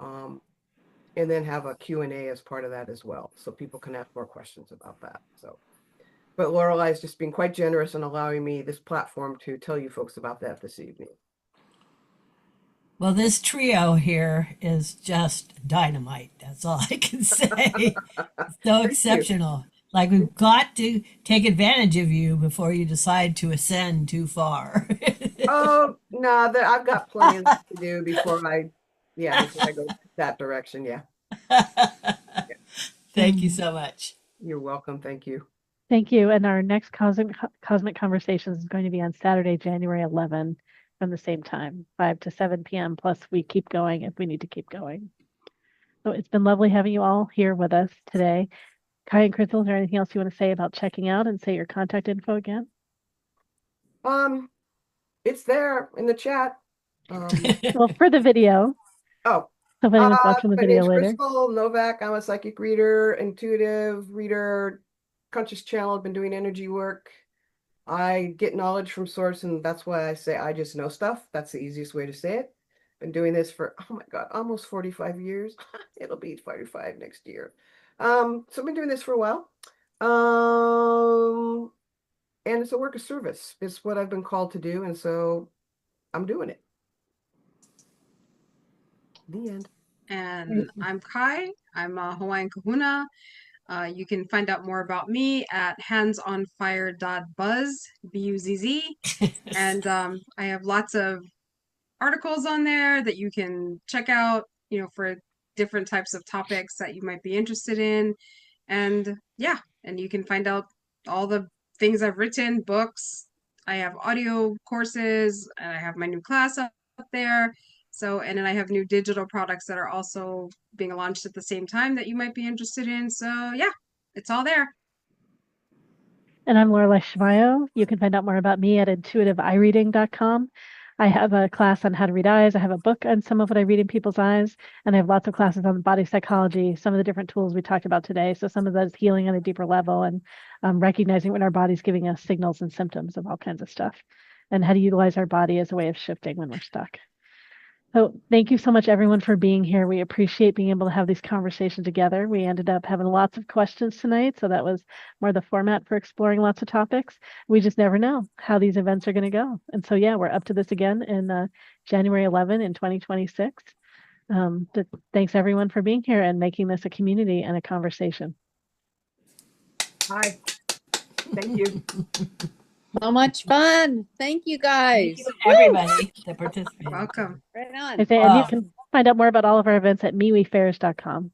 and then have a Q&A as part of that as well, so people can ask more questions about that. So, but Laureli has just been quite generous in allowing me this platform to tell you folks about that this evening. Well, this trio here is just dynamite. That's all I can say. So exceptional. Like, we've got to take advantage of you before you decide to ascend too far. Oh, no, I've got plenty to do before I go that direction. Yeah. Thank you so much. You're welcome. Thank you. Thank you. And our next Cosmic Conversations is going to be on Saturday, January 11, from the same time, 5 to 7 p.m. Plus, we keep going if we need to keep going. So it's been lovely having you all here with us today. Kai and Crystal, is there anything else you want to say about checking out and say your contact info again? It's there in the chat. Well, for the video. Oh. So if anyone's watching the video later. Crystal Novak. I'm a psychic reader, intuitive reader, conscious channel. I've been doing energy work. I get knowledge from source, and that's why I say I just know stuff. That's the easiest way to say it. Been doing this for, oh my God, almost 45 years. It'll be 45 next year. So I've been doing this for a while. And it's a work of service. It's what I've been called to do, and so I'm doing it. The end. And I'm Kai. I'm a Hawaiian Kahuna. You can find out more about me at handsonfire.buzz, B-U-Z-Z. And I have lots of articles on there that you can check out, for different types of topics that you might be interested in. And yeah, and you can find out all the things I've written, books. I have audio courses, and I have my new class up there. So, and then I have new digital products that are also being launched at the same time that you might be interested in. So yeah, it's all there. And I'm Laureli Shimayo. You can find out more about me at intuitiveeyereading.com. I have a class on how to read eyes. I have a book on some of what I read in people's eyes. And I have lots of classes on body psychology, some of the different tools we talked about today. So some of that is healing on a deeper level and recognizing when our body's giving us signals and symptoms of all kinds of stuff, and how to utilize our body as a way of shifting when we're stuck. So thank you so much, everyone, for being here. We appreciate being able to have these conversations together. We ended up having lots of questions tonight, so that was more the format for exploring lots of topics. We just never know how these events are going to go. And so, yeah, we're up to this again in January 11 in 2026. But thanks, everyone, for being here and making this a community and a conversation. Hi. Thank you. So much fun. Thank you guys. Thank you, everybody that participated. Welcome. Right on. And you can find out more about all of our events at MiWiFairs.com.